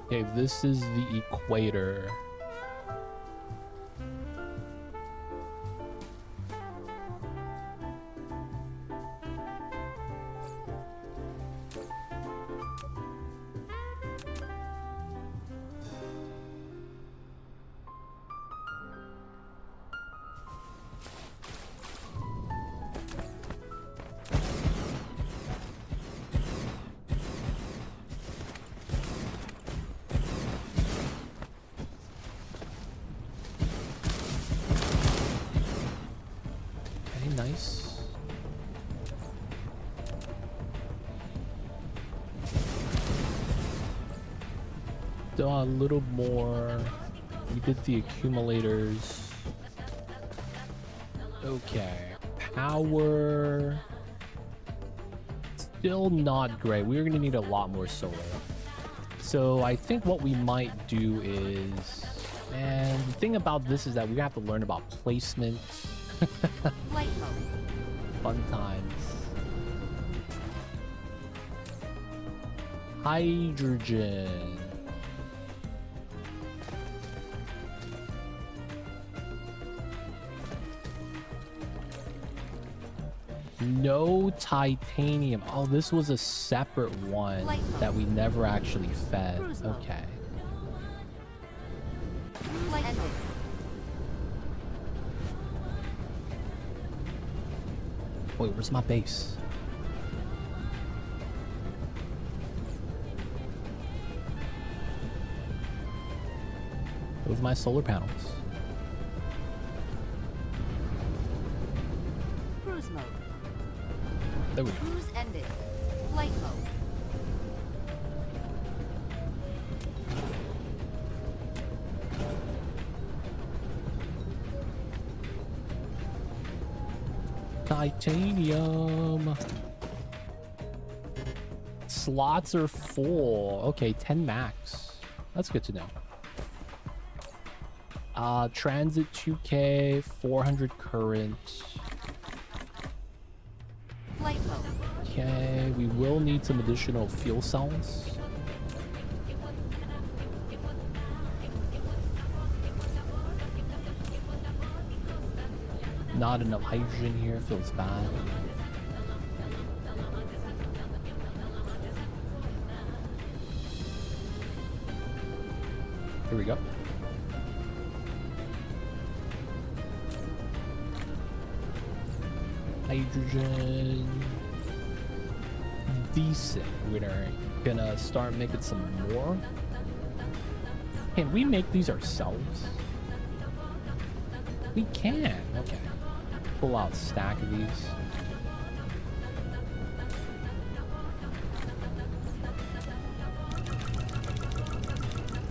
Okay, this is the equator. Nice. A little more. We did the accumulators. Okay. Power. Still not great. We're going to need a lot more solar. So I think what we might do is... And the thing about this is that we have to learn about placement. Flight mode. Fun times. Hydrogen. No titanium. Oh, this was a separate one that we never actually fed. Okay. Flight ended. Wait, where's my base? With my solar panels. Cruise mode. There we go. Cruise ended. Flight mode. Titanium. slots are full. Okay, 10 max. That's good to know. Transit 2K, 400 current. Flight mode. Okay, we will need some additional fuel cells. Not enough hydrogen here, feels bad. Here we go. Hydrogen. Decent. We're gonna start making some more. Can we make these ourselves? We can. Okay. Pull out a stack of these.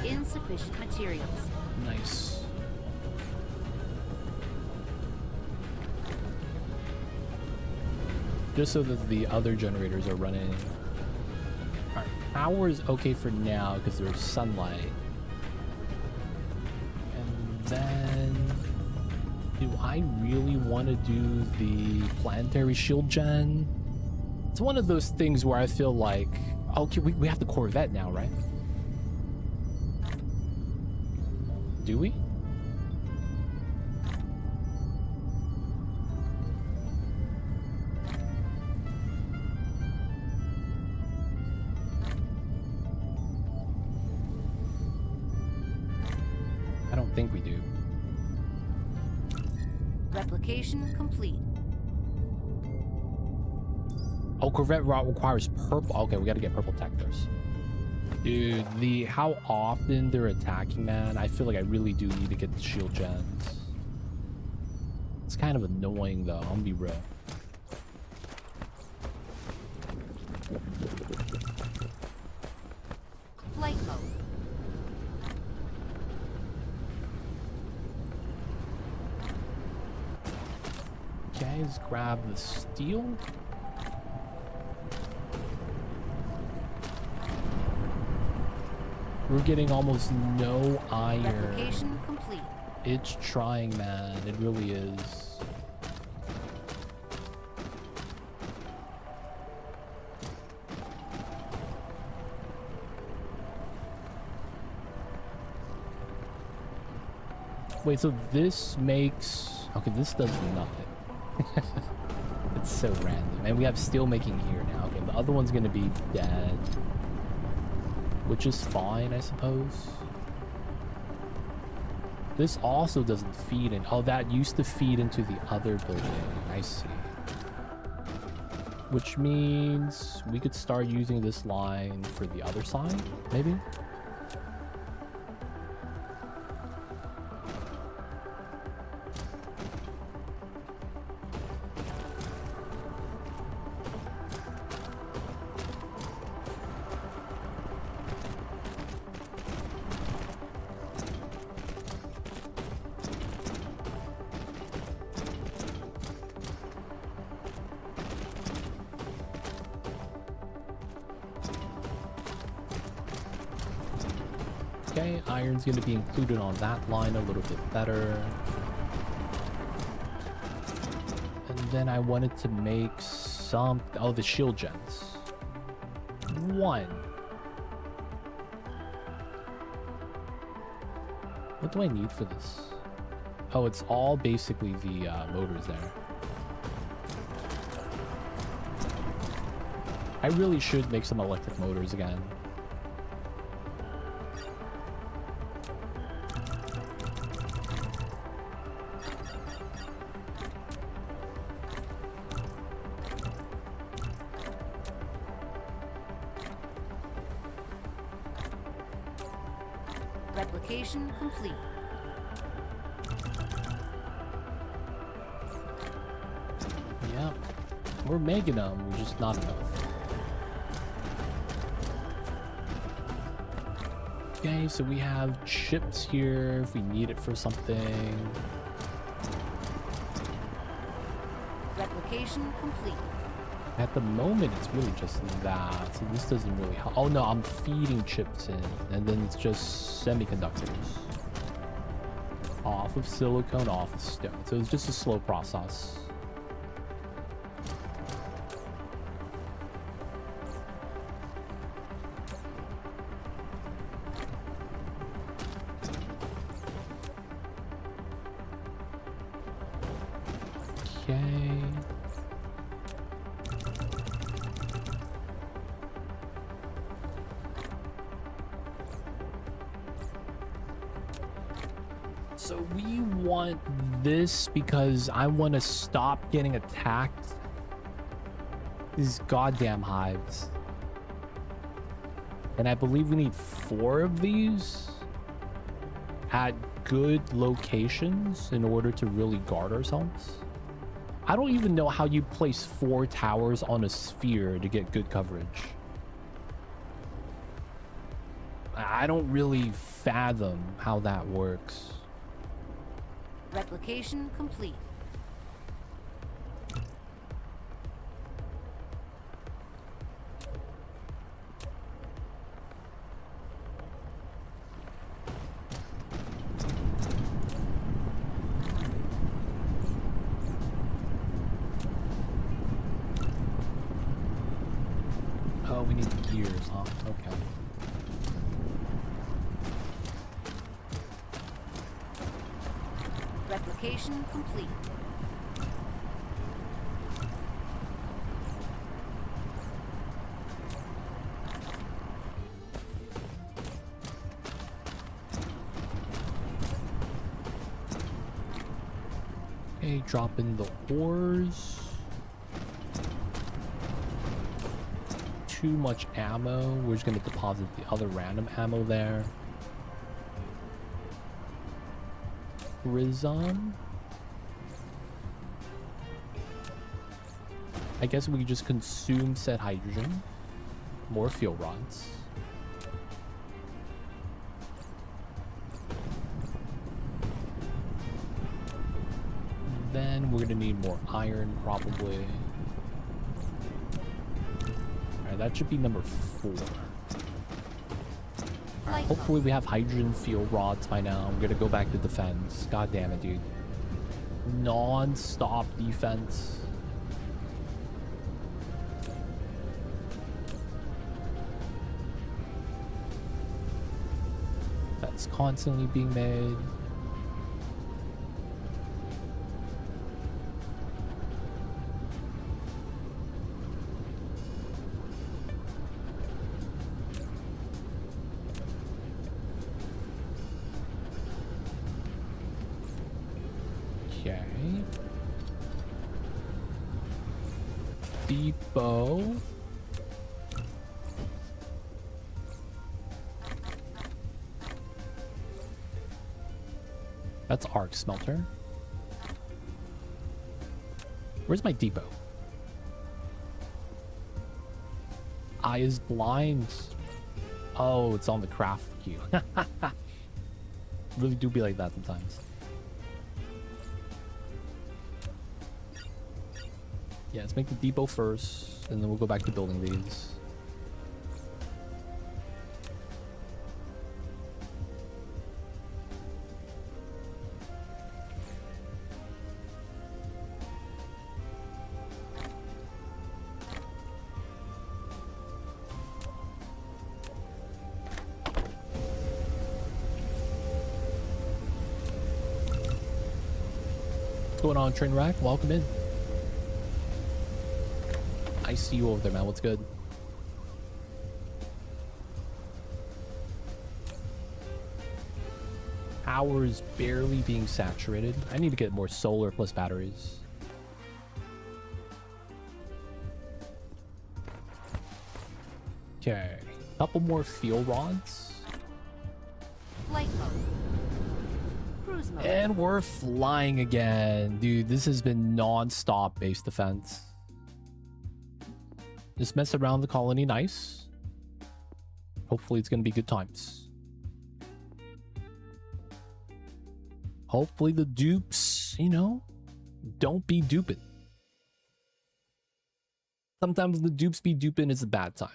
Insufficient materials. Nice. Just so that the other generators are running. Alright, power is okay for now because there's sunlight. And then... do I really want to do the planetary shield gen? It's one of those things where I feel like... okay, we have the Corvette now, right? Do we? I don't think we do. Replication complete. Oh, Corvette route requires purple. Okay, we gotta get purple tech first. Dude, how often they're attacking, man. I feel like I really do need to get the shield gens. It's kind of annoying, though. I'm gonna be real. Flight mode. Okay, let's grab the steel. We're getting almost no iron. Replication complete. It's trying, man. It really is. Wait, so this makes... okay, this does nothing. It's so random. And we have steel making here now. Okay, the other one's gonna be dead. Which is fine, I suppose. This also doesn't feed in. Oh, that used to feed into the other building. I see. Which means we could start using this line for the other side, maybe? Okay, iron's going to be included on that line a little bit better. And then I wanted to make some... oh, the shield gens. One. What do I need for this? Oh, it's all basically the motors there. I really should make some electric motors again. Replication complete. Yep. We're making them, we're just not enough. Okay, so we have chips here if we need it for something. Replication complete. At the moment, it's really just that. So this doesn't really help. Oh no, I'm feeding chips in, and then it's just semiconductors. Off of silicone, off of stone. So it's just a slow process. Okay. So we want this because I want to stop getting attacked. These goddamn hives. And I believe we need 4 of these at good locations in order to really guard ourselves. I don't even know how you place 4 towers on a sphere to get good coverage. I don't really fathom how that works. Replication complete. Oh, we need the gears, huh? Okay. Replication complete. Okay, drop in the ores. Too much ammo. We're just gonna deposit the other random ammo there. Prison. I guess we could just consume said hydrogen. More fuel rods. Then we're gonna need more iron probably. Alright, that should be number 4. Hopefully we have hydrogen fuel rods by now. I'm gonna go back to defense. God damn it, dude. Non-stop defense. That's constantly being made. Okay. Depot. That's arc smelter. Where's my depot? Eye is blind. Oh, it's on the craft queue. Really do be like that sometimes. Yeah, let's make the depot first, and then we'll go back to building these. What's going on, Trainwreck? Welcome in. I see you over there, man. What's good? Power is barely being saturated. I need to get more solar plus batteries. Okay. Couple more fuel rods. Flight mode. Cruise mode. And we're flying again. Dude, this has been non-stop base defense. Just mess around the colony nice. Hopefully it's going to be good times. Hopefully the dupes, you know, don't be duping. Sometimes the dupes be duping is a bad time.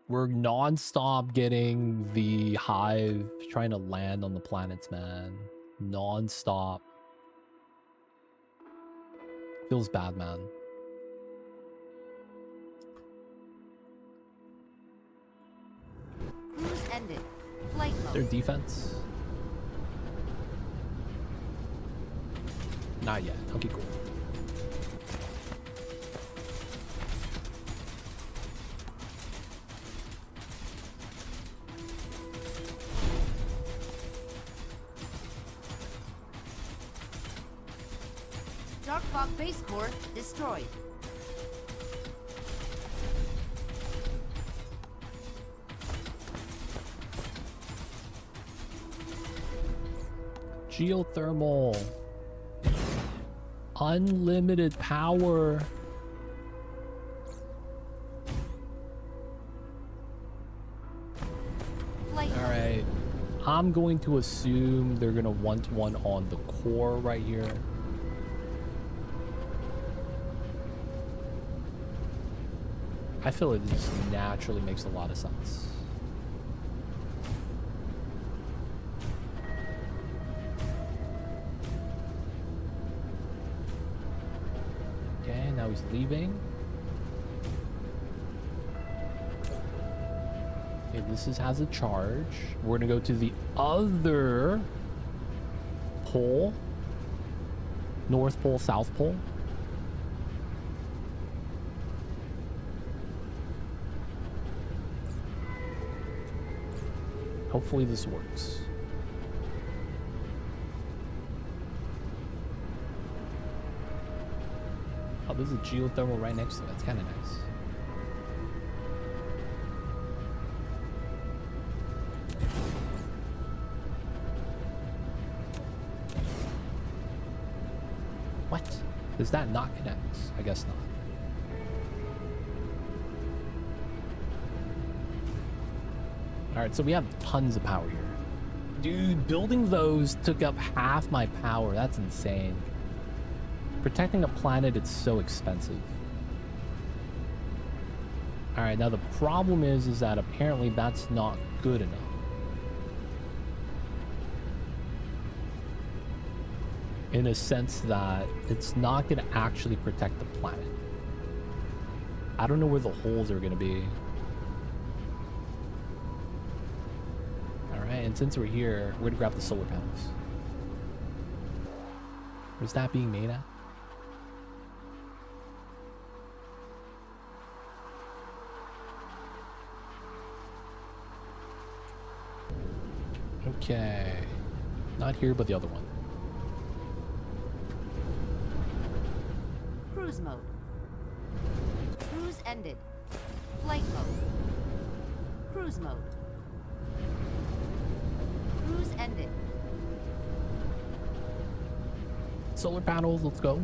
We're non-stop getting the Hive trying to land on the planets, man. Non-stop. Feels bad, man. Cruise ended. Flight mode. Their defense? Not yet. Okay, cool. Dark Fog base core destroyed. Geothermal. Unlimited power. Alright. I'm going to assume they're going to want one on the core right here. I feel like this naturally makes a lot of sense. Okay, now he's leaving. Okay, this has a charge. We're gonna go to the other pole. North Pole, South Pole. Hopefully this works. Oh, there's a geothermal right next to it. That's kind of nice. What? Does that not connect? I guess not. Alright, so we have tons of power here. Dude, building those took up half my power. That's insane. Protecting a planet, it's so expensive. Alright, now the problem is that apparently that's not good enough. In a sense that it's not going to actually protect the planet. I don't know where the holes are going to be. Alright, and since we're here, we're going to grab the solar panels. Where's that being made at? Okay. Not here, but the other one. Cruise mode. Cruise ended. Flight mode. Cruise mode. Cruise ended. Solar panels, let's go.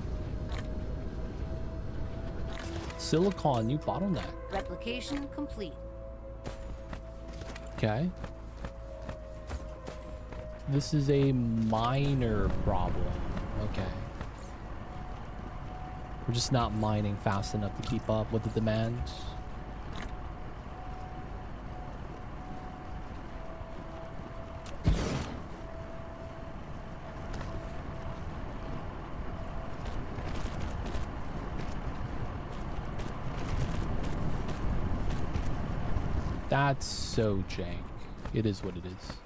Silicon, new bottleneck. Replication complete. Okay. This is a minor problem. Okay. We're just not mining fast enough to keep up with the demand. That's so jank. It is what it is.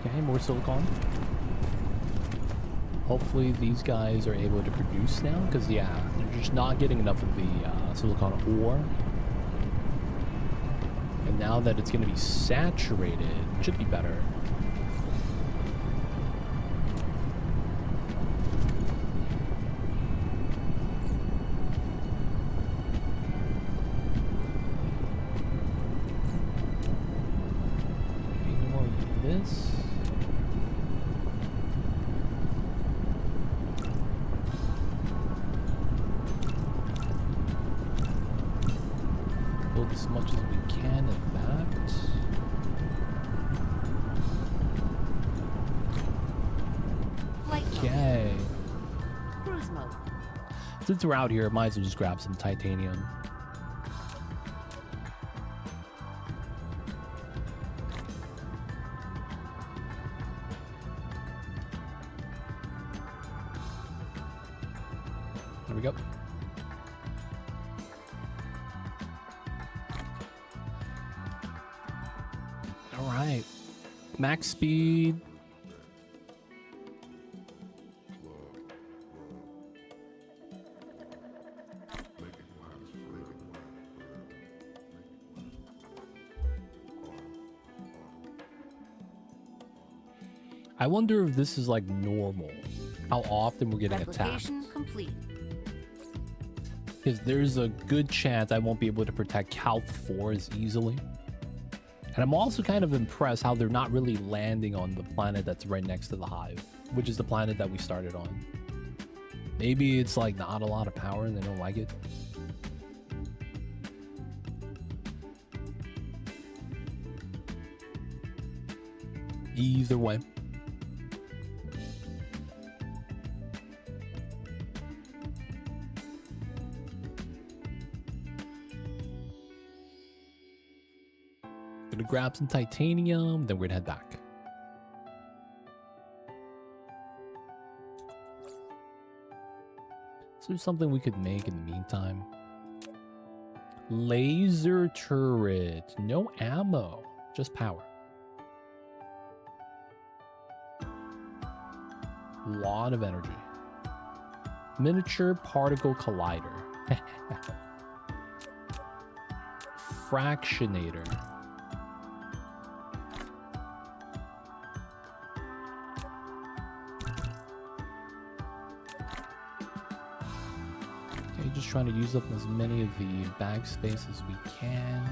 Okay, more silicon. Hopefully these guys are able to produce now, because yeah, they're just not getting enough of the silicon ore. And now that it's going to be saturated, it should be better. Okay, more of this. Cruise mode. Since we're out here, might as well just grab some titanium. There we go. All right. Max speed. I wonder if this is like normal. How often we're getting attacked. Replication complete. Because there's a good chance I won't be able to protect Calth 4 as easily. And I'm also kind of impressed how they're not really landing on the planet that's right next to the Hive, which is the planet that we started on. Maybe it's like not a lot of power and they don't like it. Either way. Gonna grab some titanium, then we're gonna head back. So there's something we could make in the meantime. Laser turret. No ammo, just power. Lot of energy. Miniature particle collider. Fractionator. Okay, just trying to use up as many of the bag space as we can.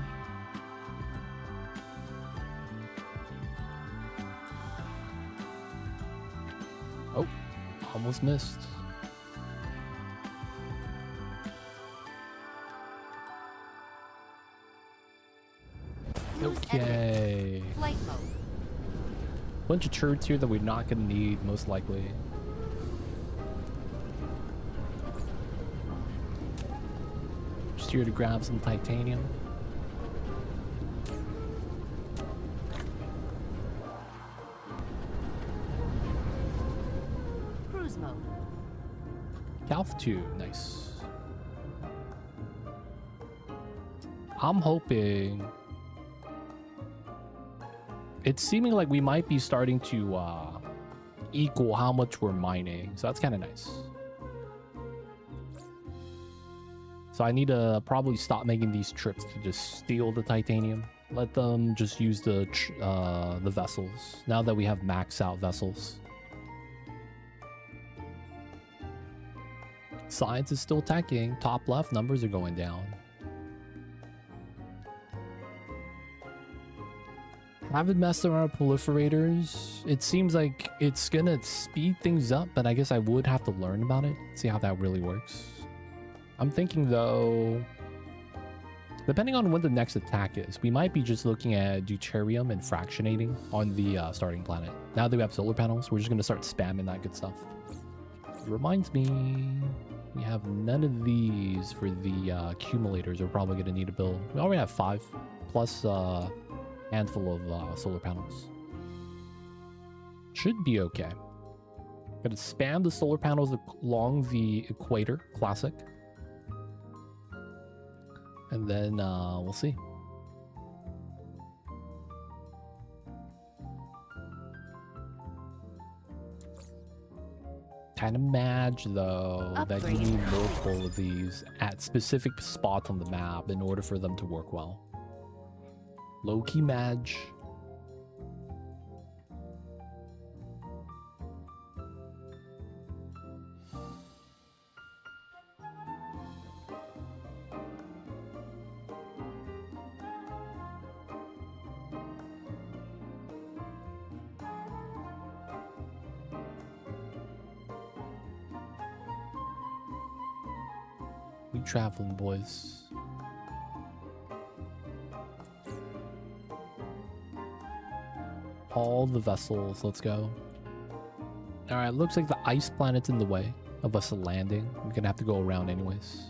Oh, almost missed. Okay. Flight mode. Bunch of turrets here that we're not gonna need, most likely. Just here to grab some titanium. Cruise mode. Calth 2, nice. I'm hoping... It's seeming like we might be starting to equal how much we're mining, so that's kind of nice. So I need to probably stop making these trips to just steal the titanium. Let them just use the vessels, now that we have max out vessels. Science is still teching. Top left, numbers are going down. Haven't messed around with proliferators. It seems like it's gonna speed things up, but I guess I would have to learn about it, see how that really works. I'm thinking though, depending on when the next attack is, we might be just looking at deuterium and fractionating on the starting planet. Now that we have solar panels, we're just gonna start spamming that good stuff. It reminds me, we have none of these for the accumulators we're probably gonna need to build. We already have 5, plus handful of solar panels. Should be okay. Gonna spam the solar panels along the equator, classic. And then we'll see. Kind of mad though that you need multiple of these at specific spots on the map in order for them to work well. Low-key Madge. We traveling, boys. All the vessels, let's go. All right, looks like the ice planet's in the way. of us landing. We're gonna have to go around anyways.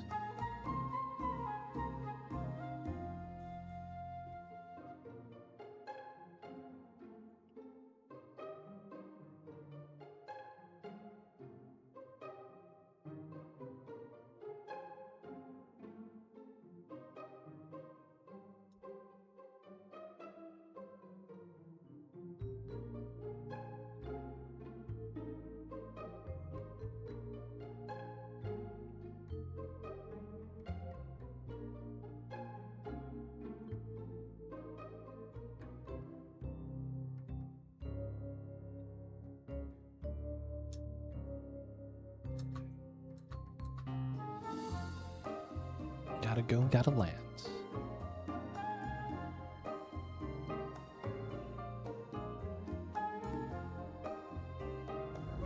Gotta go, gotta land.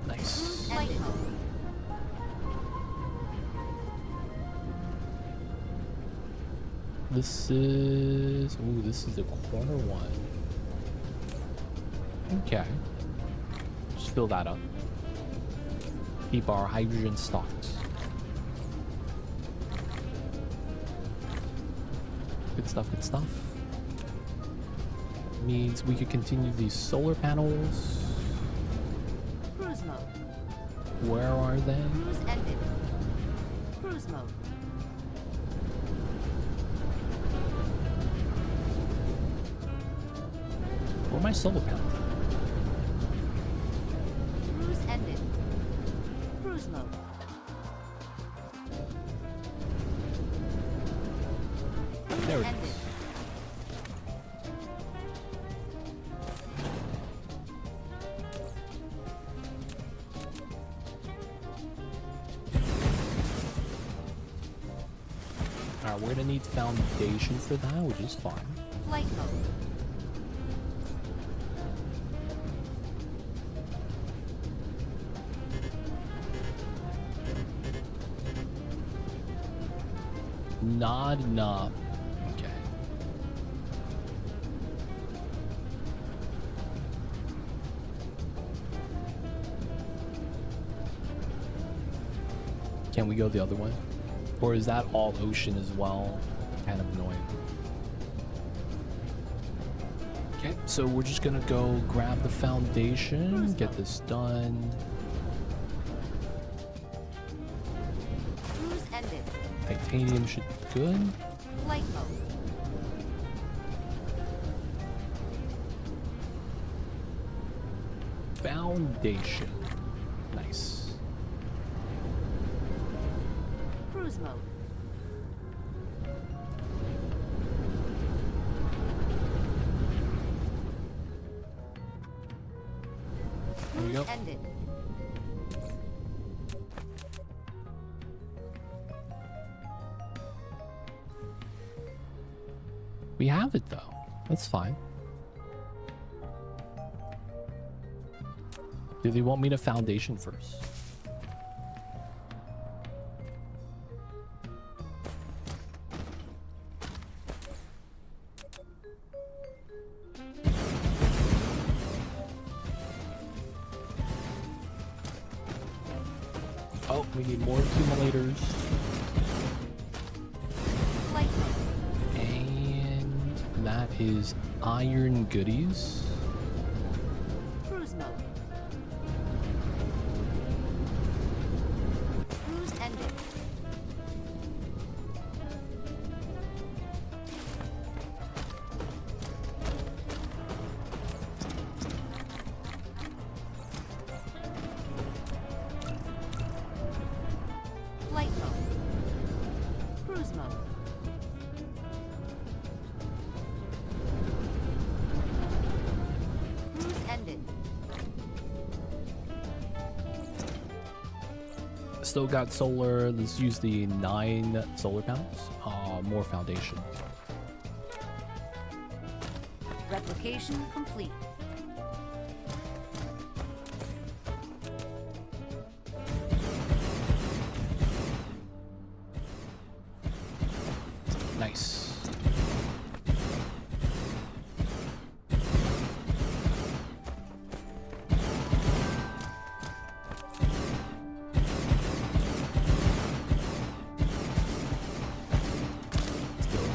Nice. This is... Ooh, this is the corner one. Okay. Just fill that up. Keep our hydrogen stocked. Good stuff, good stuff. Means we could continue these solar panels. Cruise mode. Where are they? Cruise ended. Cruise mode. Where are my solar panels? Cruise ended. Cruise mode. There it Ended. is. Alright, we're gonna need foundation for that, which is fine. Flight mode. Not enough. Okay. Can we go the other way? Or is that all ocean as well? Kind of annoying. Okay, so we're just gonna go grab the foundation, get this done. Cruise ended. Titanium should be good. Flight mode. Foundation. Nice. Cruise mode. There we go. Ended. We have it though. That's fine. Do they want me to foundation first? Oh, we need more accumulators. Flight mode. And that is iron goodies. Cruise mode. Cruise ended. Flight mode. Cruise mode. Cruise ended. Still got solar. Let's use the 9 solar panels. More foundation. Replication complete. Nice.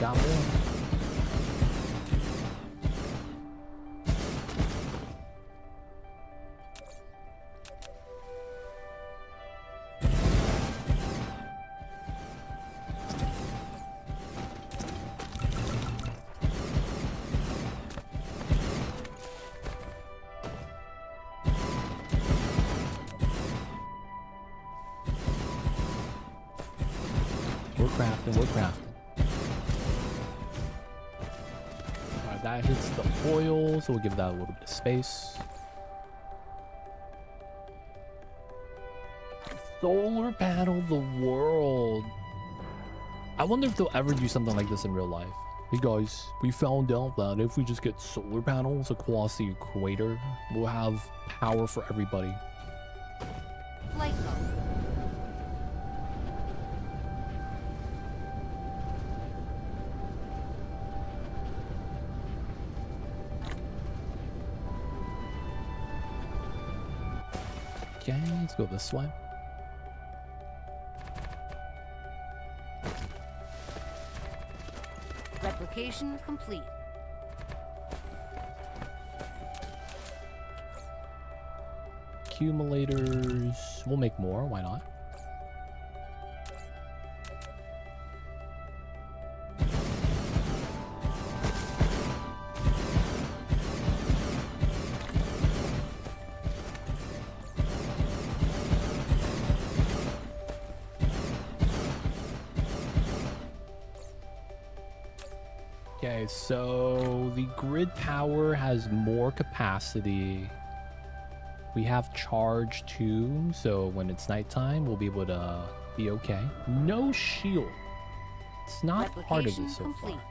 got more. We're crafting. Alright, that hits the foil, so we'll give that a little bit of space. Solar panel the world. I wonder if they'll ever do something like this in real life. Hey guys, we found out that if we just get solar panels across the equator, we'll have power for everybody. Flight mode. Okay, let's go this way. Replication complete. Accumulators. We'll make more. Why not? Okay, so the grid power has more capacity. We have charge too, so when it's nighttime, we'll be able to be okay. No shield. It's not part of this so complete. far.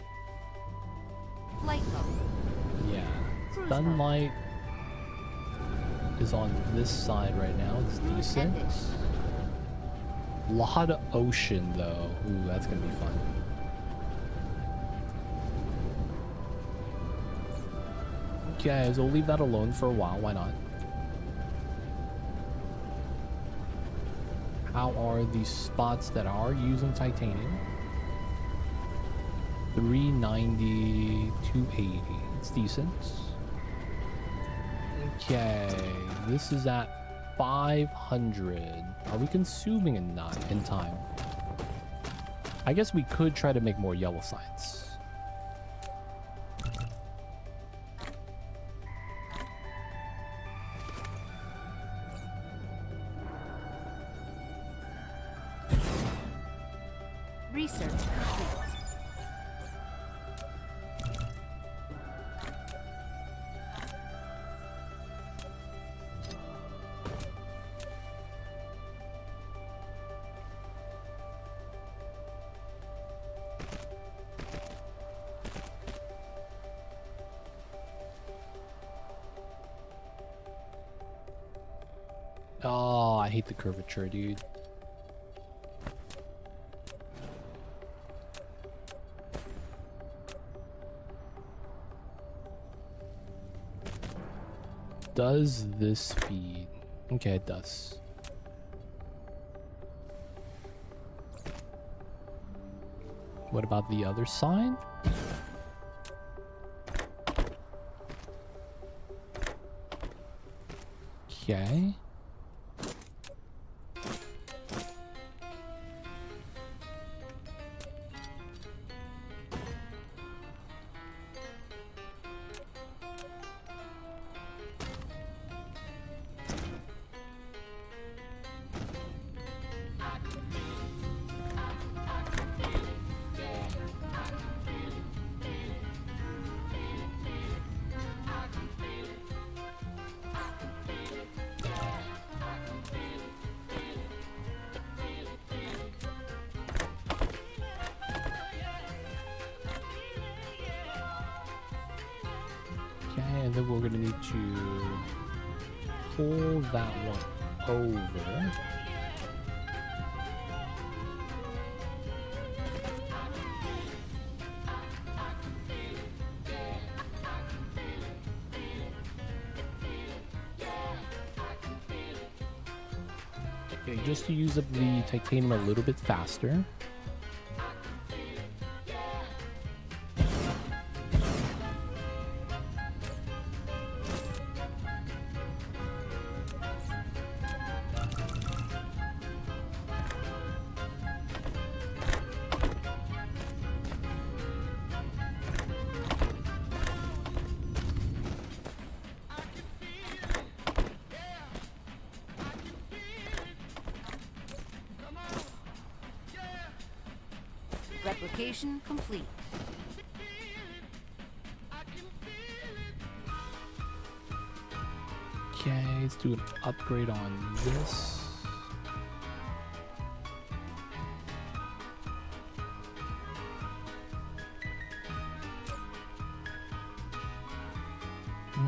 Flight mode. Yeah. Cruise Sunlight is on this side right now. It's decent. Ended. Lot of ocean though. Ooh, that's gonna be fun. Okay, so we'll leave that alone for a while. Why not? How are these spots that are using titanium? 390, 280. It's decent. Okay, this is at 500. Are we consuming in time? I guess we could try to make more yellow signs. Research complete. Oh, I hate the curvature, dude. Does this feed? Okay, it does. What about the other side? Okay. And then we're gonna need to pull that one over. Okay, just to use up the titanium a little bit faster. Duplication complete. Okay, let's do an upgrade on this.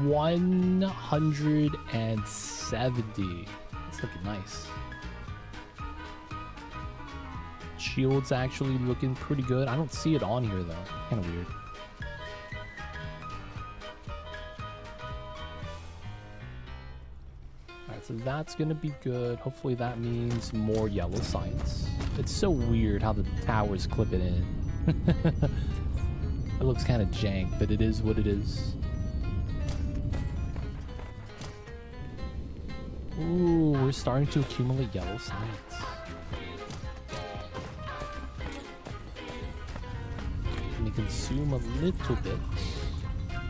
$170. That's looking nice. Shield's actually looking pretty good. I don't see it on here though. Kind of weird. Alright, so that's gonna be good. Hopefully that means more yellow science. It's so weird how the towers clip it in. It looks kind of jank, but it is what it is. Ooh, we're starting to accumulate yellow science. We consume a little bit.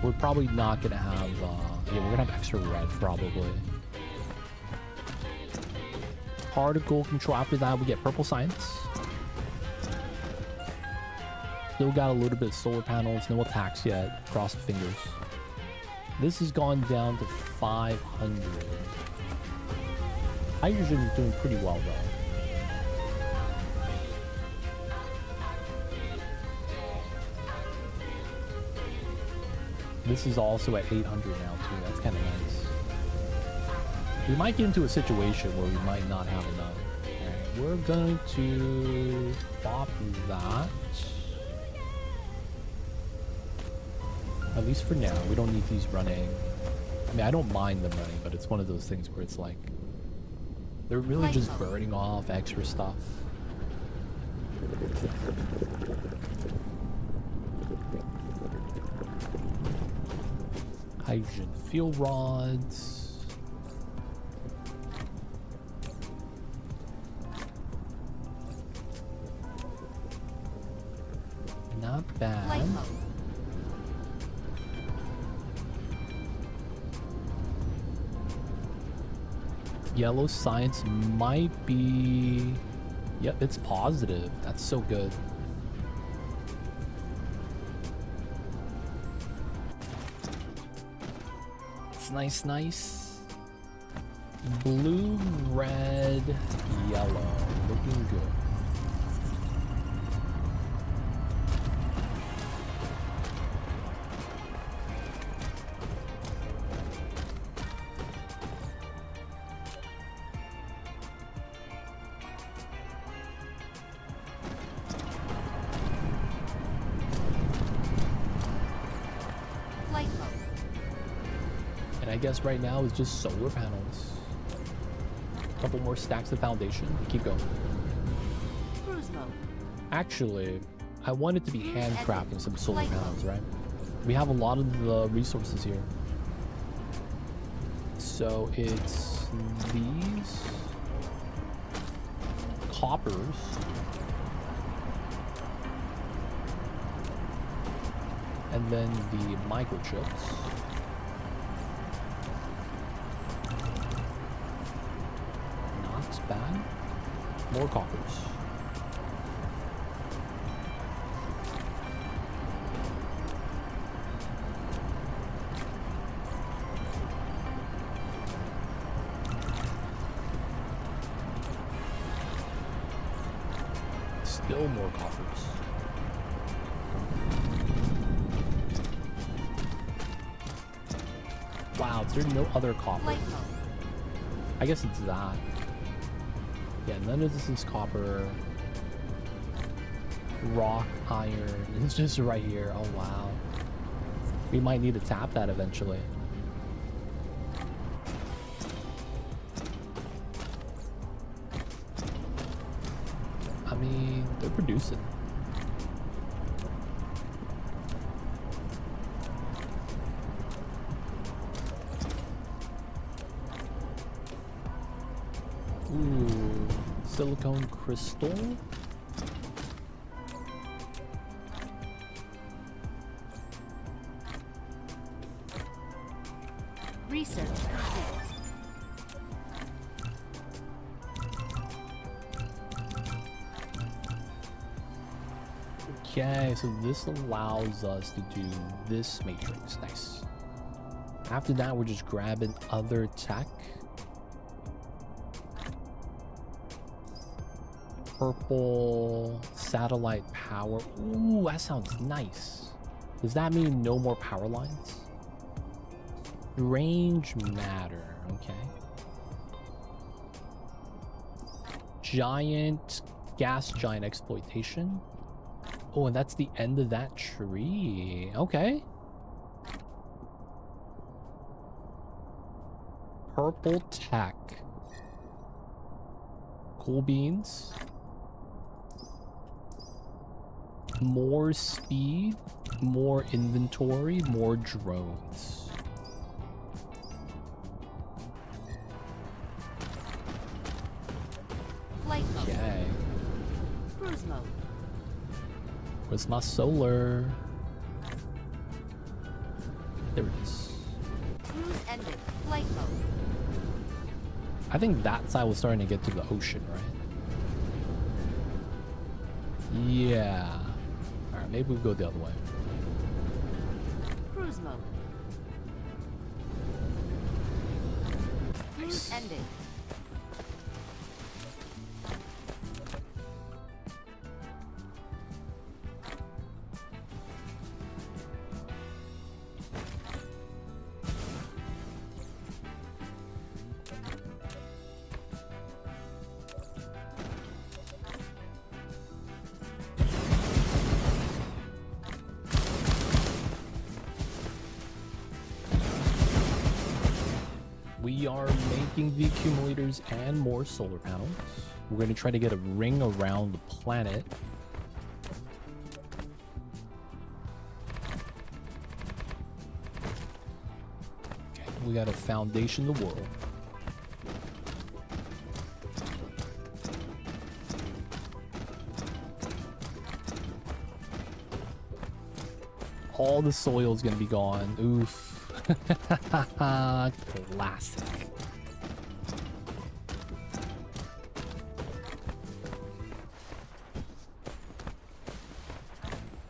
We're probably not gonna have, yeah, we're gonna have extra red probably. Particle control. After that, we get purple science. Still got a little bit of solar panels. No attacks yet. Cross the fingers. This has gone down to 500. Hydrogen is doing pretty well though. This is also at 800 now too. That's kind of nice. We might get into a situation where we might not have enough. Alright, we're going to pop that. At least for now. We don't need these running. I mean, I don't mind them running, but it's one of those things where it's like they're really just burning off extra stuff. Hydrogen fuel rods. Not bad. Yellow science might be... Yep, it's positive. That's so good. It's nice, nice. Blue, red, yellow. Looking good. I guess right now is just solar panels. A couple more stacks of foundation. Keep going. Cruise mode. Actually, I wanted to be handcrafting some solar panels, right? We have a lot of the resources here. So it's these coppers. And then the microchips. Bad. More coppers. Still more coppers. Wow, is there no other copper? I guess it's that. Yeah, none of this is copper. Rock, iron. It's just right here. Oh, wow. We might need to tap that eventually. I mean, they're producing. Ooh, silicone crystal. Research complete. Okay, so this allows us to do this matrix. Nice. After that, we're just grabbing other tech. Purple satellite power. Ooh, that sounds nice. Does that mean no more power lines? Strange matter. Okay. Giant gas giant exploitation. Oh, and that's the end of that tree. Okay. Purple tech. Cool beans. More speed, more inventory, more drones. Flight mode. Okay. Cruise mode. Where's my solar? There it is. Cruise ended. Flight mode. I think that side was starting to get to the ocean, right? Yeah. Alright, maybe we go the other way. Cruise mode. Cruise ended. We are making the accumulators and more solar panels. We're going to try to get a ring around the planet. Okay, we got to foundation the world. All the soil is going to be gone. Oof. Classic.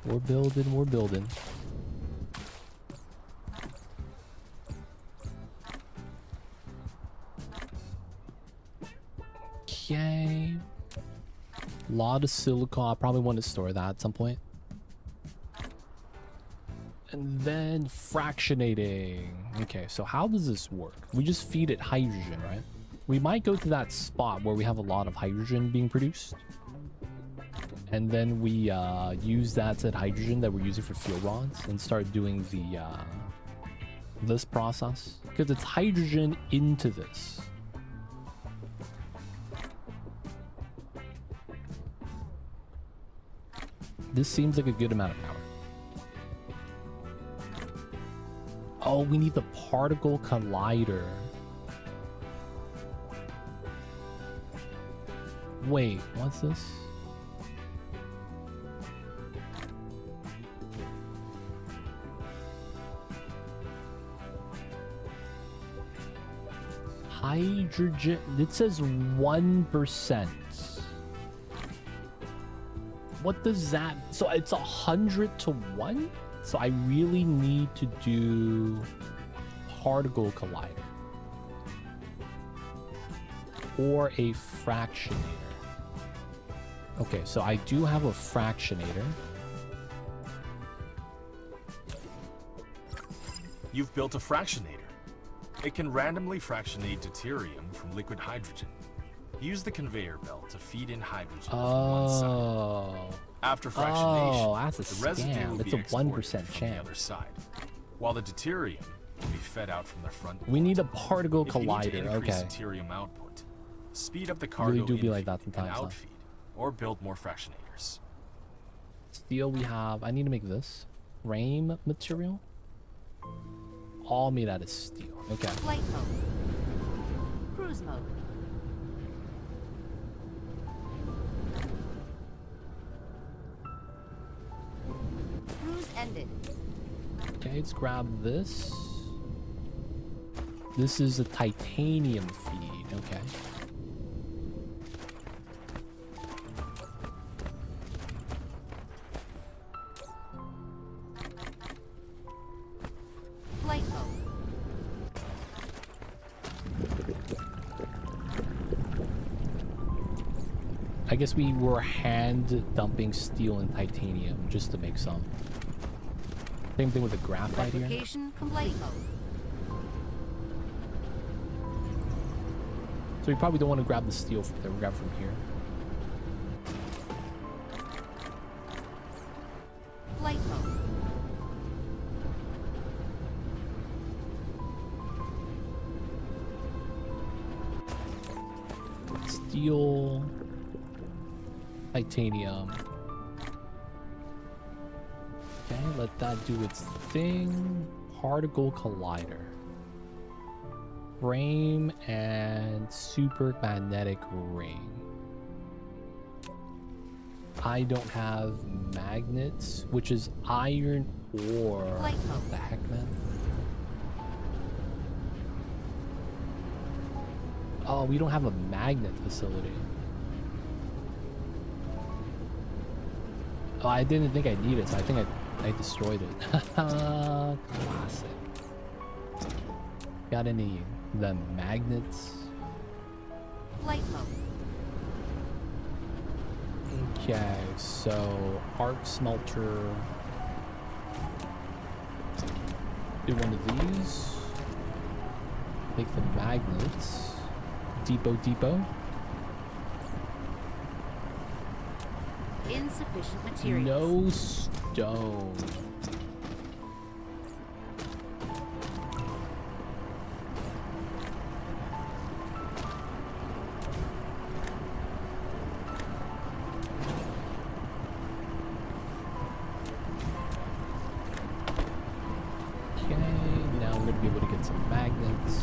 We're building, we're building. Okay. A lot of silica. I probably want to store that at some point. And then fractionating. Okay, so how does this work? We just feed it hydrogen, right? We might go to that spot where we have a lot of hydrogen being produced. And then we use that said hydrogen that we're using for fuel rods and start doing the this process. Because it's hydrogen into this. This seems like a good amount of power. Oh, we need the particle collider. Wait, what's this? Hydrogen. It says 1%. What does that? So it's 100 to 1? So I really need to do particle collider or a fractionator. Okay, so I do have a fractionator. You've built a fractionator. It can randomly fractionate deuterium from liquid hydrogen. Use the conveyor belt to feed in hydrogen from one side. After fractionation, that's a the residue scam. will It's be a 1% exported from the other chance. side, while the deuterium will be fed out from the front. We need a particle If you need to collider. increase Okay. deuterium output, speed up the cargo Really do be like infeed that and sometimes, huh? outfeed, or build more fractionators. Steel we have. I need to make this frame material. All made out of steel. Okay. Flight mode. Cruise mode. Cruise ended. Okay, let's grab this. This is a titanium feed. Okay. I guess we were hand dumping steel and titanium just to make some. Same thing with the graphite here. Replication complete. So we probably don't want to grab the steel from there. We'll grab from here. Flight mode. Steel, titanium. Okay, let that do its thing. Particle collider. Frame and super magnetic ring. I don't have magnets, which is iron ore. What the heck, man? Oh, we don't have a magnet facility. Oh, I didn't think I needed it, so I think I destroyed it. Classic. Got any the magnets? Flight mode. Okay, so arc smelter. Do one of these. Make the magnets. Depot. Insufficient materials. No stone. Okay, now we're gonna be able to get some magnets.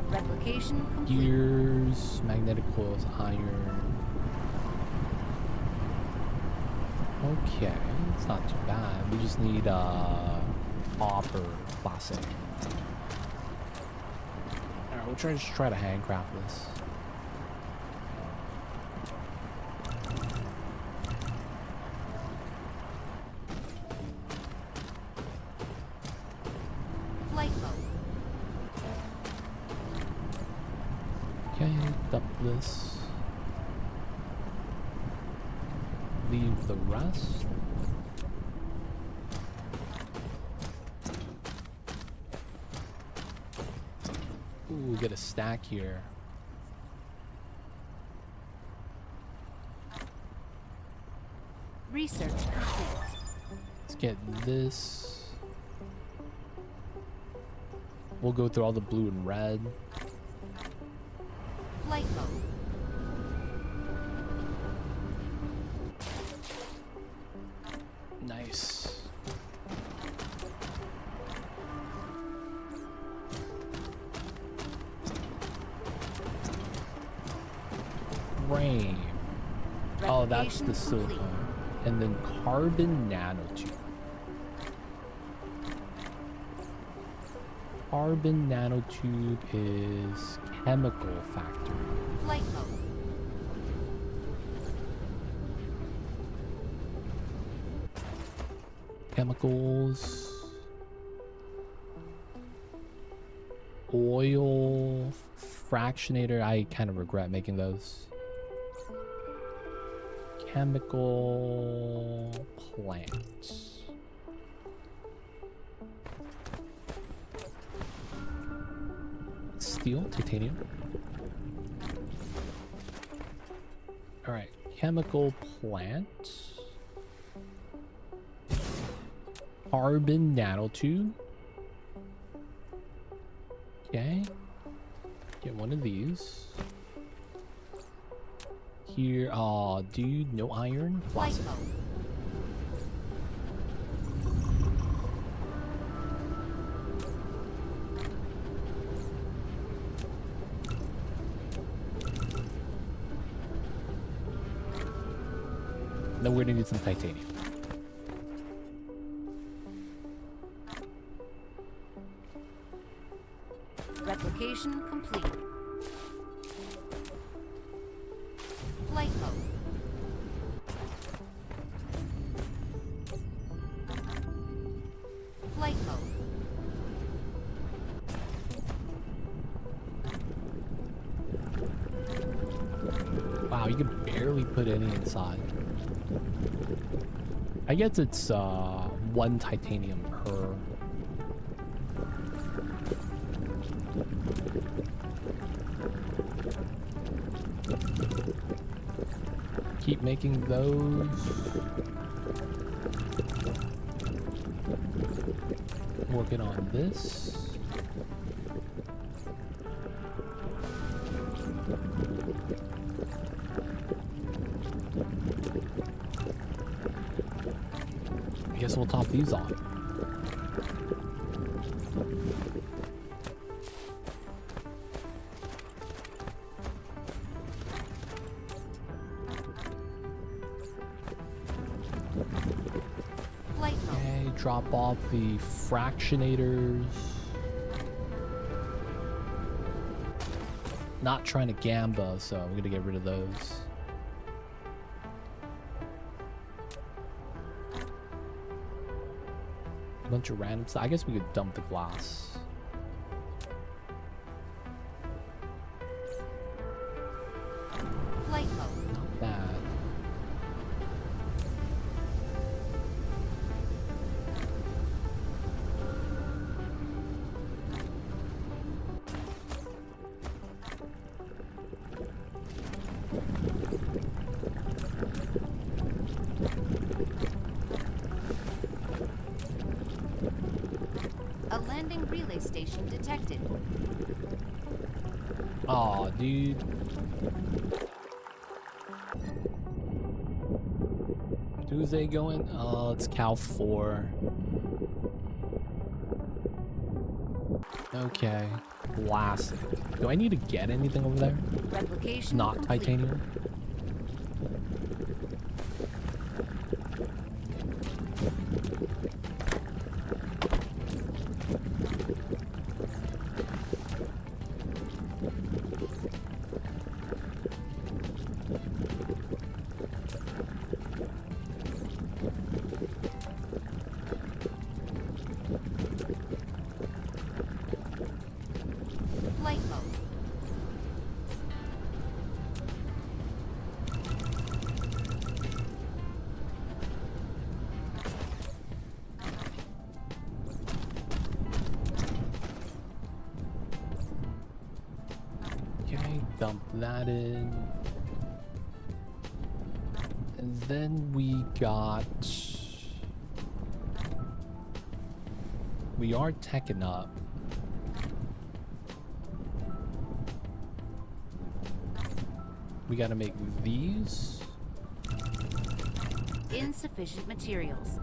Replication complete. Gears, magnetic coils, iron. Okay, it's not too bad. We just need copper, plastic. Alright, we'll just try to handcraft this. Flight mode. Okay, dump this. Leave the rest. Ooh, get a stack here. Research complete. Let's get this. We'll go through all the blue and red. Flight mode. Nice. Frame. Oh, that's the silicone. And then carbon nanotube. Carbon nanotube is chemical factory. Flight mode. Chemicals. Oil. Fractionator. I kind of regret making those. Chemical plants. Steel, titanium. All right, chemical plant. Carbon nanotube. Okay. Get one of these. Here, aw, dude, no iron. Flight Plastic. mode. Then we're gonna need some titanium. Replication complete. Wow, you can barely put any inside. I guess it's 1 titanium per. Keep making those. Working on this. I guess we'll top these off. Okay, drop off the fractionators. Not trying to gamba, so we're gonna get rid of those. Bunch of random stuff. I guess we could dump the glass. Flight mode. Not bad. A landing relay station detected. Aw, dude. Tuesday going? Oh, it's Cal 4. Okay. Plastic. Do I need to get anything over there? Replication Not complete. titanium? Flight mode. Okay, dump that in. And then we got... We are teching up. We gotta make these. Insufficient materials.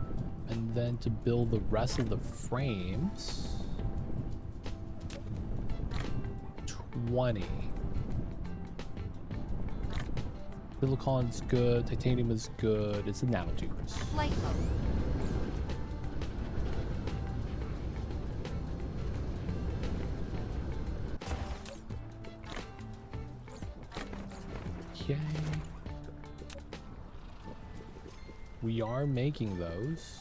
And then to build the rest of the frames... 20. Silicon's good, titanium is good, it's the nanotubers. Flight mode. Okay. We are making those.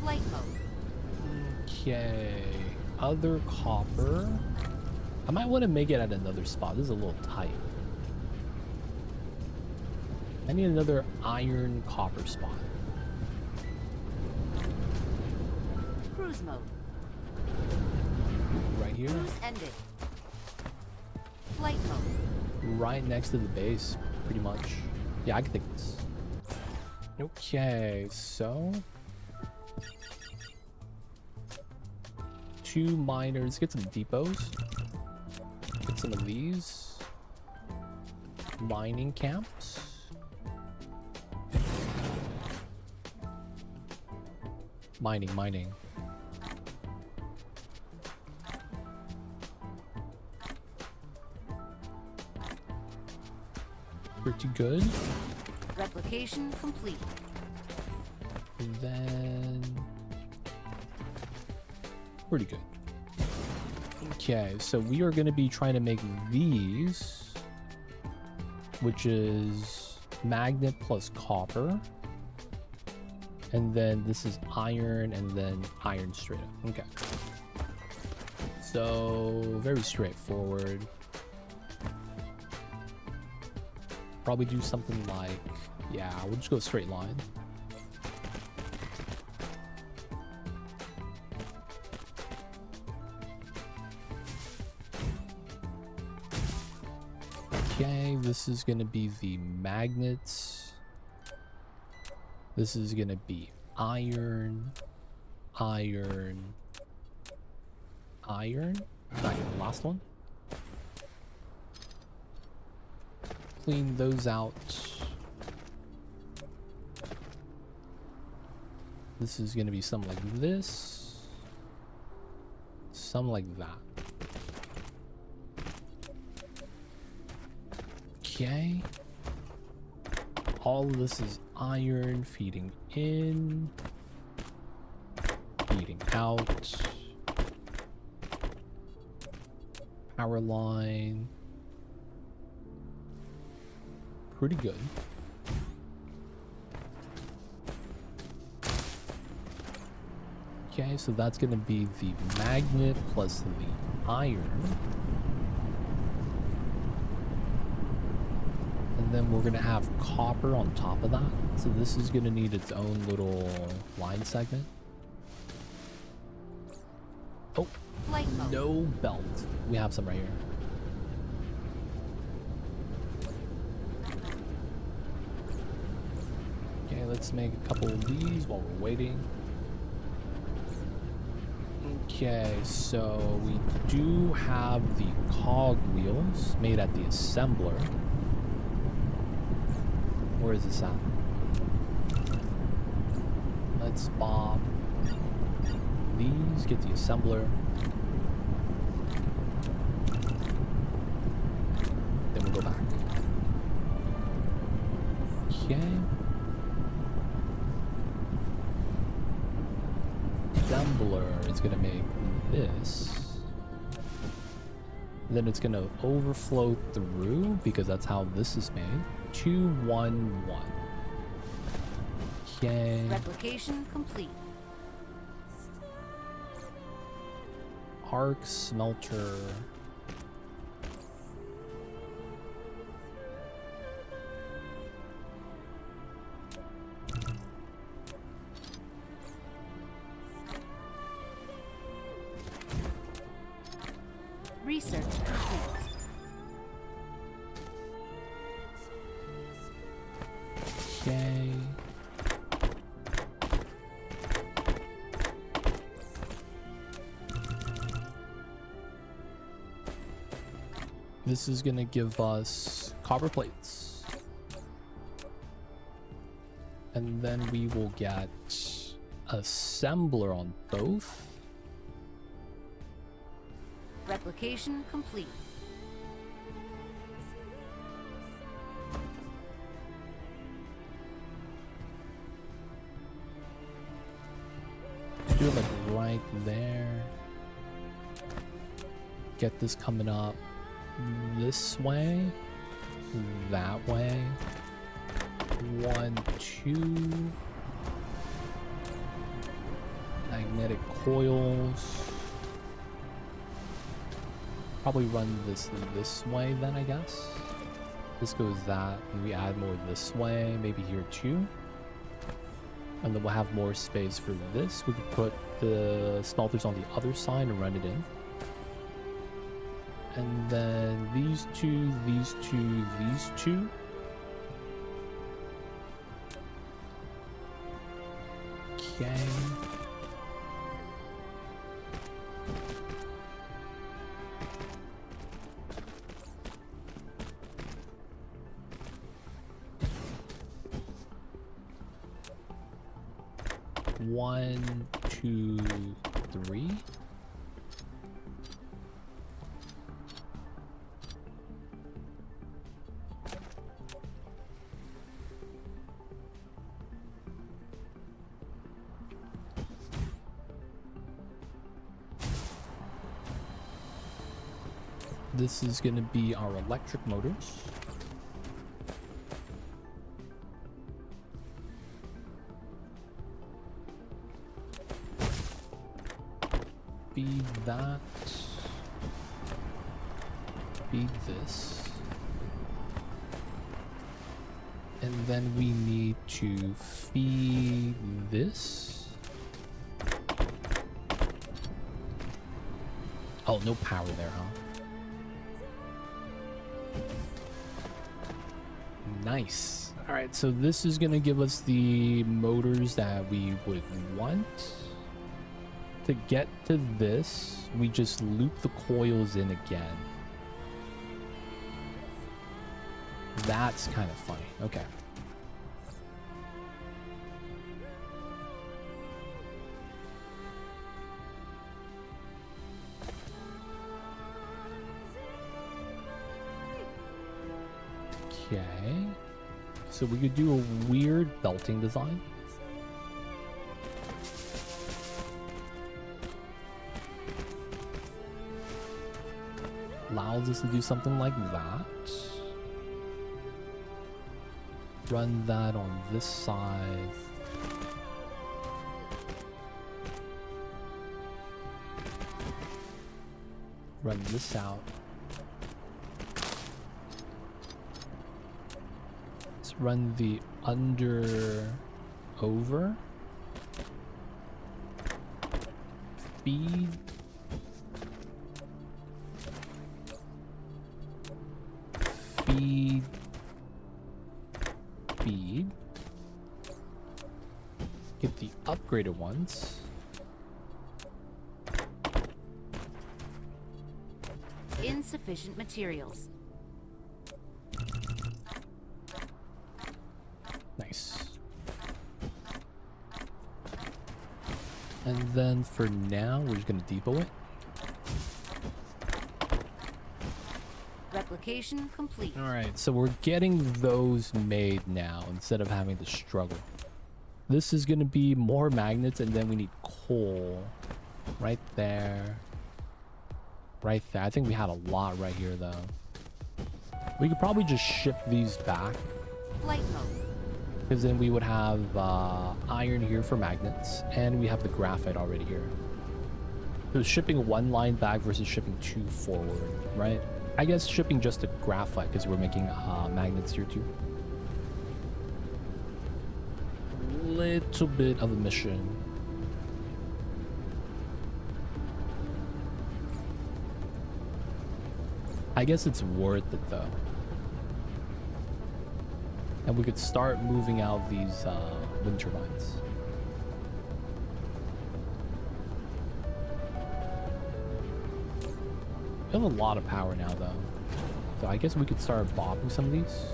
Flight mode. Okay. Other copper. I might want to make it at another spot. This is a little tight. I need another iron copper spot. Cruise mode. Right here. Cruise ended. Flight mode. Right next to the base, pretty much. Yeah, I can take this. Okay, so... 2 miners. Get some depots. Get some of these. Mining camps. Mining. Pretty good. Replication complete. And then... Pretty good. Okay, so we are going to be trying to make these, which is magnet plus copper. And then this is iron, and then iron straight up. Okay. So, very straightforward. Probably do something like, yeah, we'll just go straight line. Okay, this is going to be the magnets. This is going to be iron, iron, iron. Not the last one. Clean those out. This is going to be something like this. Something like that. Okay. All of this is iron feeding in, feeding out. Power line. Pretty good. Okay, so that's going to be the magnet plus the iron. And then we're going to have copper on top of that. So this is going to need its own little line segment. Oh, no belt. We have some right here. Okay, let's make a couple of these while we're waiting. Okay, so we do have the cog wheels made at the assembler. Where is this at? Let's bob these, get the assembler. Then we'll go back. Okay. Assembler is gonna make this. Then it's gonna overflow through because that's how this is made. 2, 1, 1. Okay. Replication complete. Arc smelter. Research complete. Okay. This is gonna give us copper plates. And then we will get assembler on both. Replication complete. Do it like right there. Get this coming up this way, that way. 1, 2. Magnetic coils. Probably run this way then, I guess. This goes that, and we add more this way, maybe here too. And then we'll have more space for this. We could put the smelters on the other side and run it in. And then these two, these two, these two. Okay. One, 2, 3. This is going to be our electric motors. feed that. Feed this. And then we need to feed this. Oh, no power there, huh? Nice. All right, so this is gonna give us the motors that we would want. To get to this, we just loop the coils in again. That's kind of funny. Okay. Okay. So we could do a weird belting design. Allows us to do something like that. Run that on this side. Run this out. Let's run the under over. Feed. Feed. Feed. Get the upgraded ones. Insufficient materials. Nice. And then for now, we're just gonna depot it. Replication complete. All right, so we're getting those made now instead of having to struggle. This is gonna be more magnets, and then we need coal right there. Right there. I think we had a lot right here, though. We could probably just ship these back. Flight mode. Because then we would have iron here for magnets, and we have the graphite already here. So shipping one line back versus shipping two forward, right? I guess shipping just the graphite because we're making magnets here too. Little bit of a mission. I guess it's worth it though. And we could start moving out these wind turbines. We have a lot of power now though. So I guess we could start bopping some of these.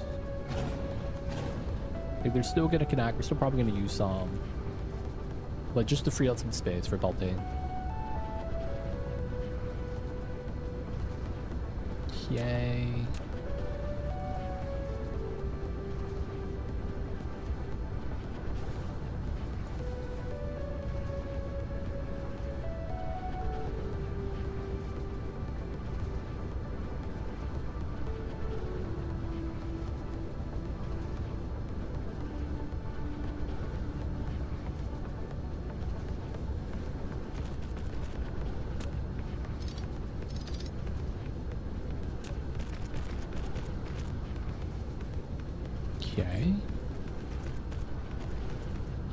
Like they're still gonna connect, we're still probably gonna use some. But just to free out some space for belting. Yay. Okay.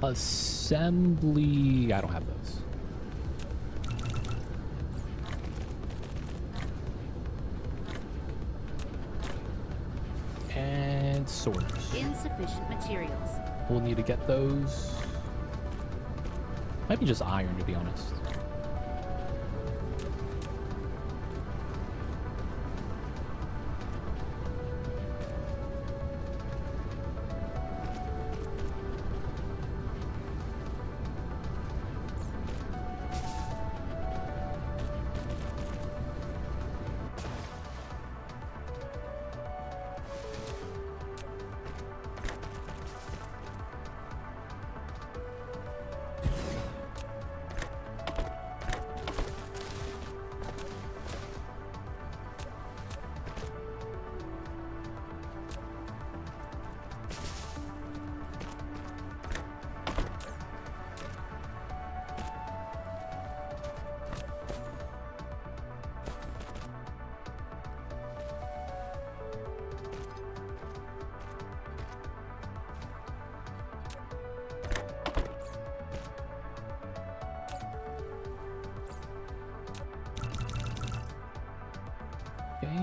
Assembly. I don't have those. And sorters. Insufficient materials. We'll need to get those. Might be just iron, to be honest.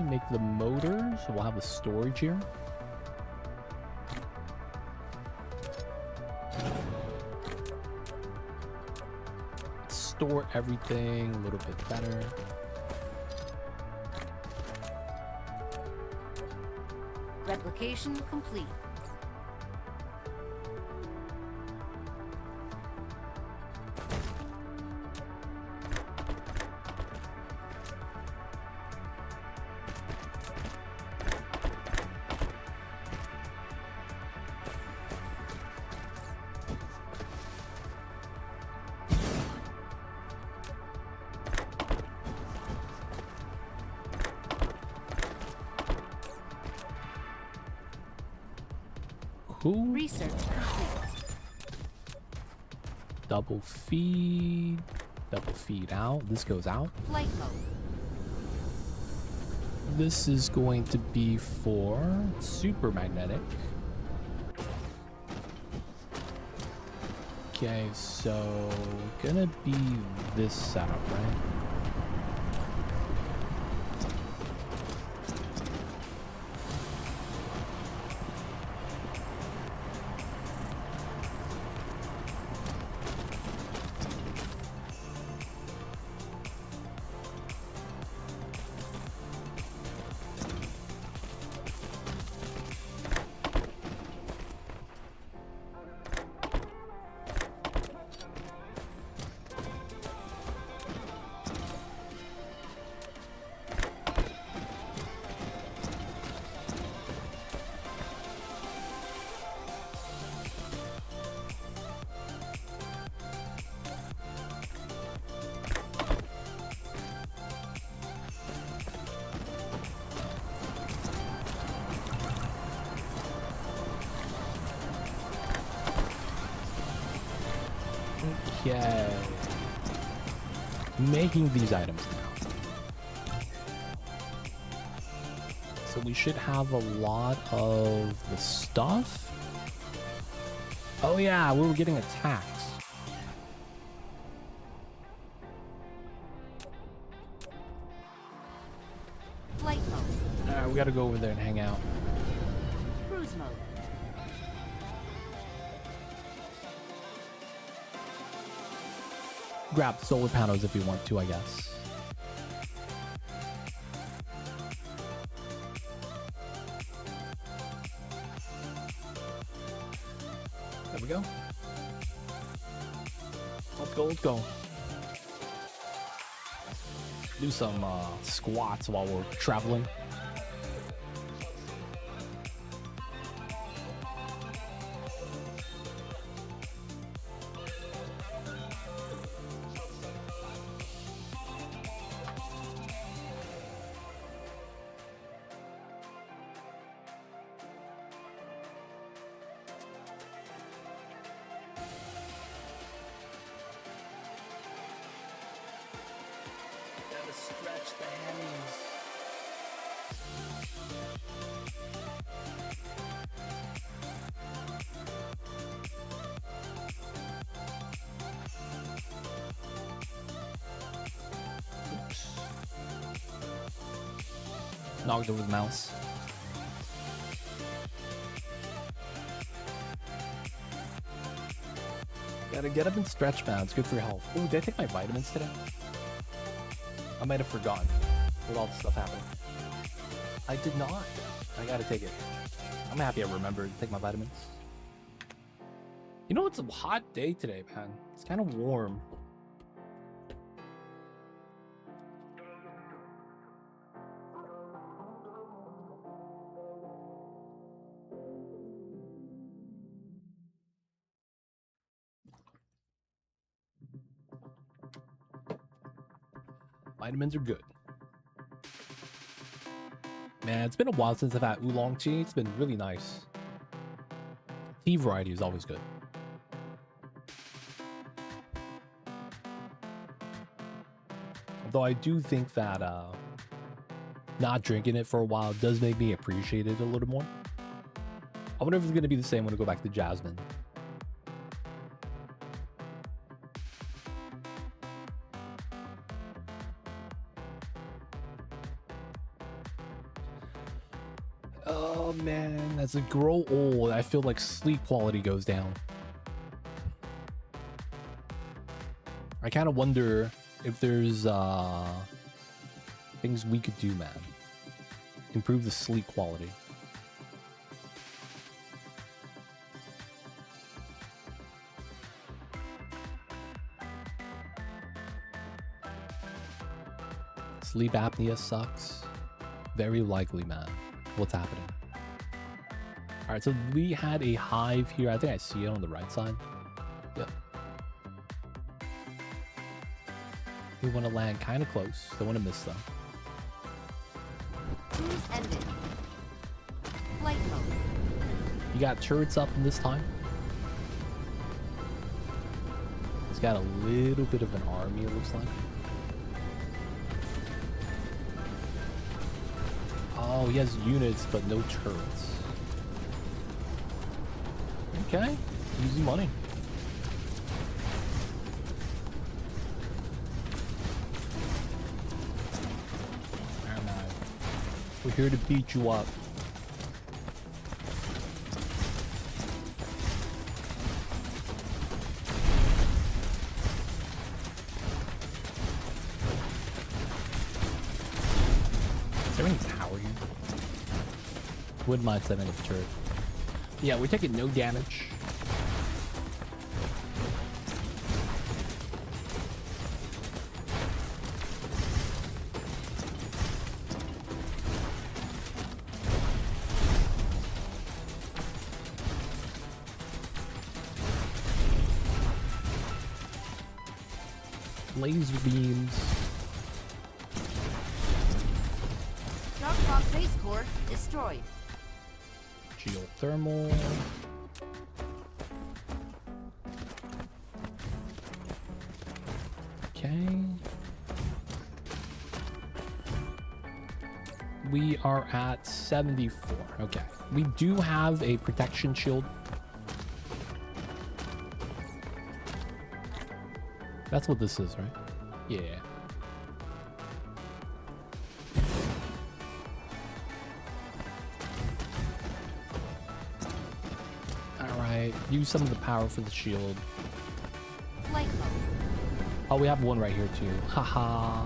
make the motors. We'll have the storage here. Store everything a little bit better. Replication complete. Research complete. Double feed out. This goes out. Flight mode. This is going to be for super magnetic. Okay, so gonna be this setup, right? Okay. Making these items now. So we should have a lot of the stuff. Oh yeah, we were getting attacked. Flight mode. Alright, we gotta go over there and hang out. Cruise mode. Grab solar panels if you want to, I guess. There we go. Let's go. Do some squats while we're traveling. Stretch the hammies. Oops. Knocked over the mouse. Gotta get up and stretch, man. It's good for your health. Oh, did I take my vitamins today? I might have forgotten with all the stuff happening. I did not. I gotta take it. I'm happy I remembered to take my vitamins. You know, it's a hot day today, man. It's kind of warm. Vitamins are good. Man, it's been a while since I've had oolong tea. It's been really nice. Tea variety is always good. Although I do think that not drinking it for a while does make me appreciate it a little more. I wonder if it's going to be the same when I go back to Jasmine. Oh man, as I grow old, I feel like sleep quality goes down. I kind of wonder if there's things we could do, man. Improve the sleep quality. Sleep apnea sucks. Very likely, man. What's happening? All right, so we had a hive here. I think I see it on the right side. Yep. We want to land kind of close. Don't want to miss though. Cruise ended. Flight mode. You got turrets up in this time. He's got a little bit of an army, it looks like. Oh, he has units, but no turrets. Okay, easy money. We're here to beat you up. Is there any tower here? Wouldn't mind setting up a turret. Yeah, we're taking no damage. Laser beams. Dark base core destroyed. Geothermal. Okay. We are at 74. Okay. We do have a protection shield. That's what this is, right? Yeah. Alright, use some of the power for the shield. Flight mode. Oh, we have one right here too. Haha.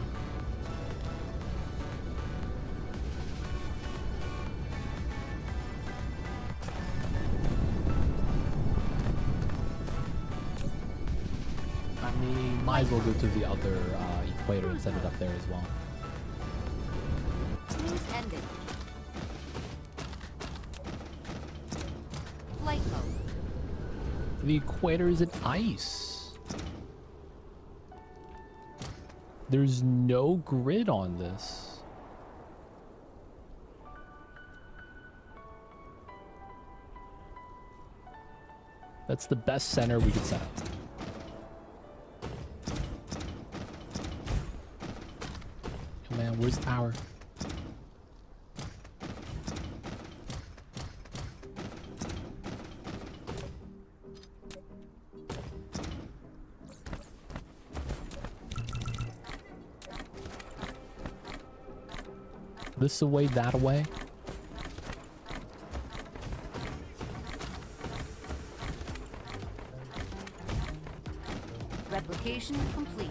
Might as well go to the other equator and set it up there as well. Cruise ended. Flight mode. The equator is in ice. There's no grid on this. That's the best center we could set up. Man, where's the power? This away, that away. Replication complete.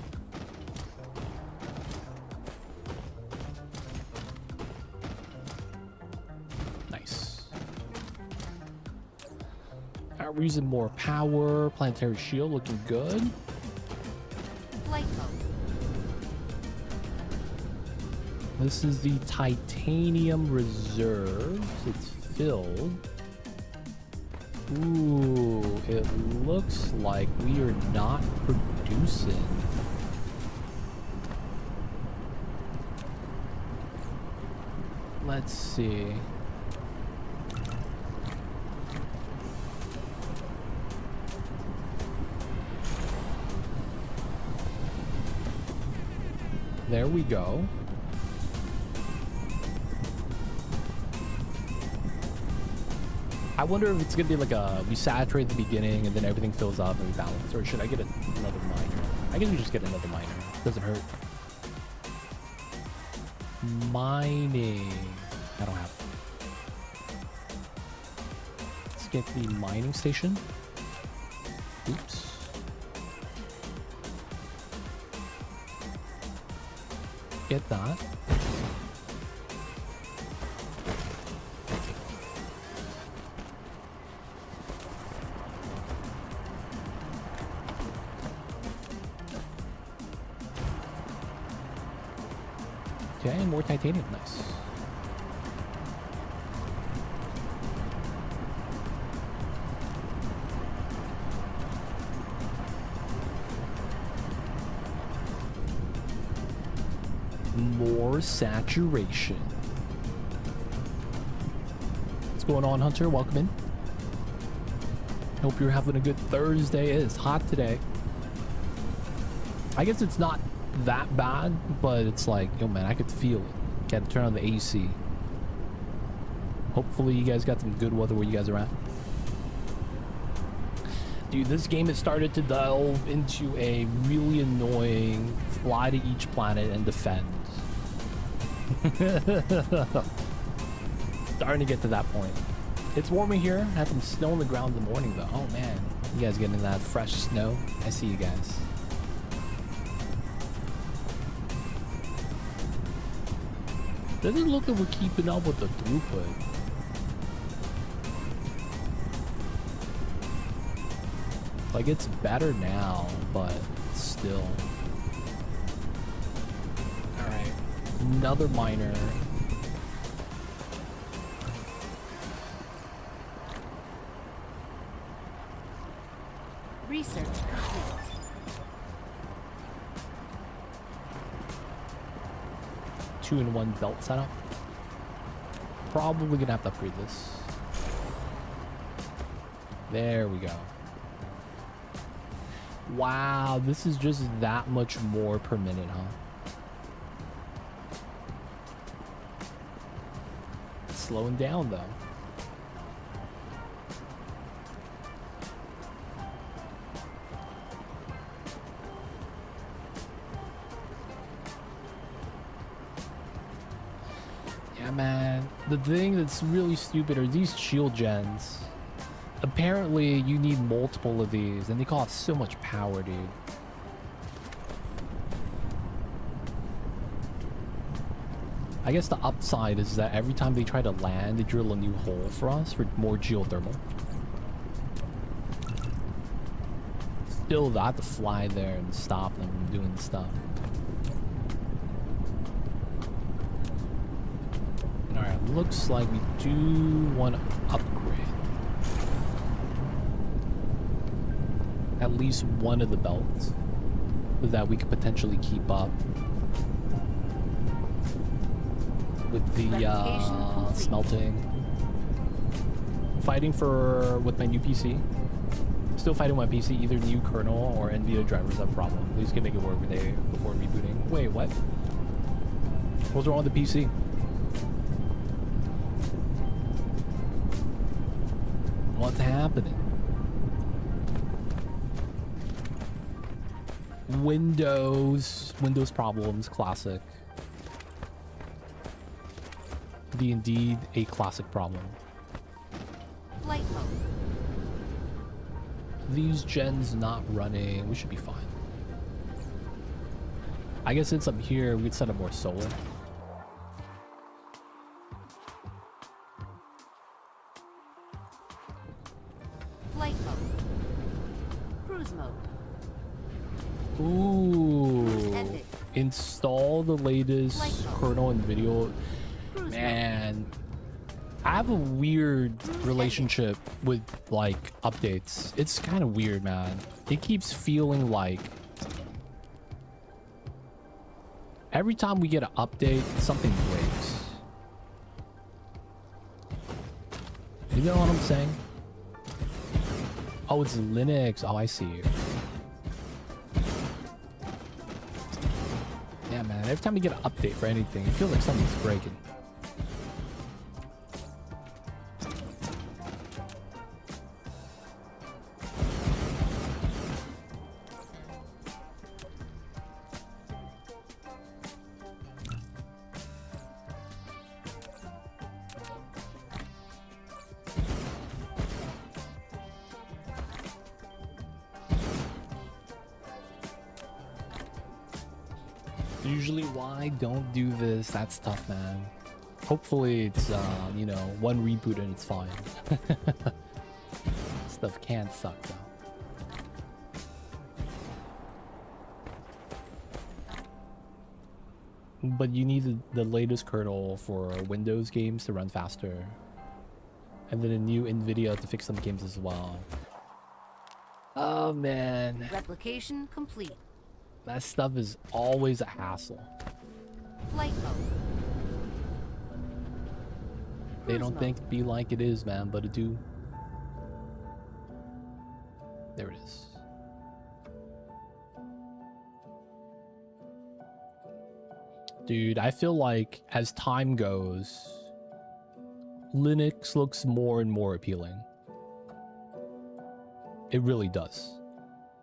We're using more power. Planetary shield looking good. Flight mode. This is the titanium reserves. It's filled. Ooh, it looks like we are not producing. Let's see. There we go. I wonder if it's gonna be like we saturate at the beginning and then everything fills up and we balance, or should I get another miner? I guess we just get another miner. Doesn't hurt. Mining. I don't have. get the mining station. Oops. Get that. Okay, more titanium, nice. More saturation. What's going on, Hunter? Welcome in. Hope you're having a good Thursday. It is hot today. I guess it's not that bad, but it's like, yo man, I could feel it. Gotta turn on the AC. Hopefully you guys got some good weather where you guys are at. Dude, this game has started to delve into a really annoying fly to each planet and defend. Starting to get to that point. It's warming here. Had some snow on the ground in the morning though. Oh man, you guys getting that fresh snow? I see you guys. Doesn't look like we're keeping up with the throughput. Like it's better now, but still. Alright. Another miner. Research complete. Two-in-one belt setup. Probably gonna have to upgrade this. There we go. Wow, this is just that much more per minute, huh? It's slowing down though. Yeah, man. The thing that's really stupid are these shield gens. Apparently, you need multiple of these, and they cost so much power, dude. I guess the upside is that every time they try to land, they drill a new hole for us for more geothermal. Still, I have to fly there and stop them from doing stuff. Alright, looks like we do want to upgrade at least one of the belts so that we could potentially keep up with the smelting. Fighting with my new PC. Still fighting my PC, either new kernel or NVIDIA drivers have a problem. Please can make it work before rebooting. Wait, what? What's wrong with the PC? What's happening? Windows problems, classic. Indeed a classic problem. Flight mode. These gens not running, we should be fine. I guess since I'm here, we could set up more solar. Flight mode. Cruise mode. Ooh. Install the latest kernel and video. Man, I have a weird relationship with like updates. It's kind of weird, man. It keeps feeling like every time we get an update, something breaks. You know what I'm saying? Oh, it's Linux. Oh, I see. Yeah, man. Every time we get an update for anything, it feels like something's breaking. Usually why don't do this? That's tough, man. Hopefully it's, you know, one reboot and it's fine. Stuff can suck, though. But you need the latest kernel for Windows games to run faster. And then a new NVIDIA to fix some games as well. Oh, man. Replication complete. That stuff is always a hassle. Flight mode. They don't think it be like it is, man, but it do. There it is. Dude, I feel like as time goes, Linux looks more and more appealing. It really does.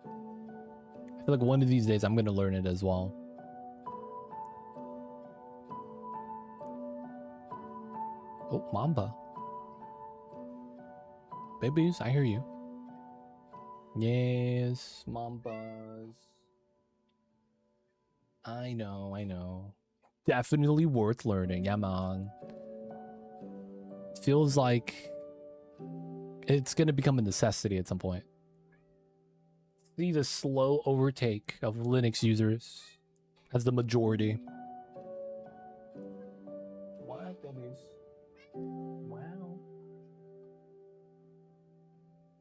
I feel like one of these days I'm gonna learn it as well. Oh, Mamba. Babies, I hear you. Yes, Mambas. I know, I know. Definitely worth learning, yeah, man. Feels like it's gonna become a necessity at some point. See the slow overtake of Linux users as the majority. What, babies? Wow.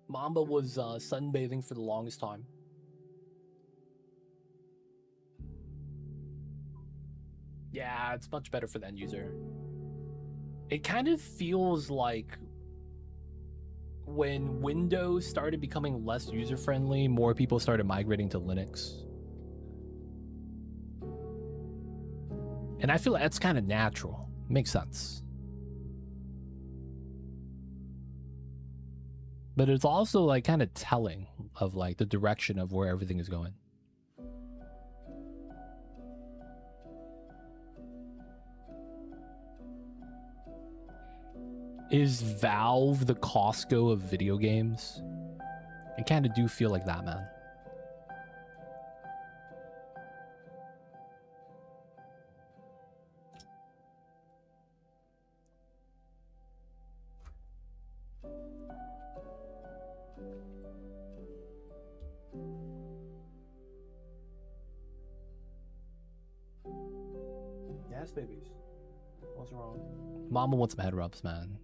Mamba was sunbathing for the longest time. Yeah, it's much better for the end user. It kind of feels like when Windows started becoming less user-friendly, more people started migrating to Linux. And I feel like that's kind of natural. Makes sense. But it's also like kind of telling of like the direction of where everything is going. Is Valve the Costco of video games? I kind of do feel like that, man. Yes, babies. What's wrong? Mama wants some head rubs, man.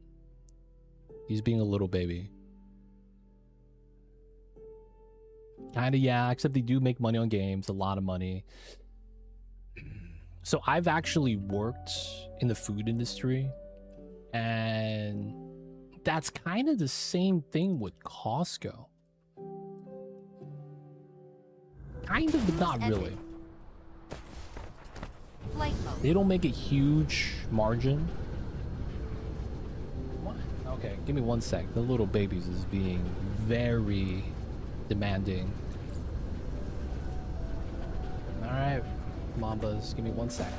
He's being a little baby. Kinda, yeah, except they do make money on games, a lot of money. So I've actually worked in the food industry, and that's kind of the same thing with Costco. Kind of, but not really. Flight mode. They don't make a huge margin. What? Okay, give me one sec. The little babies is being very demanding. All right, Mambas, give me one sec.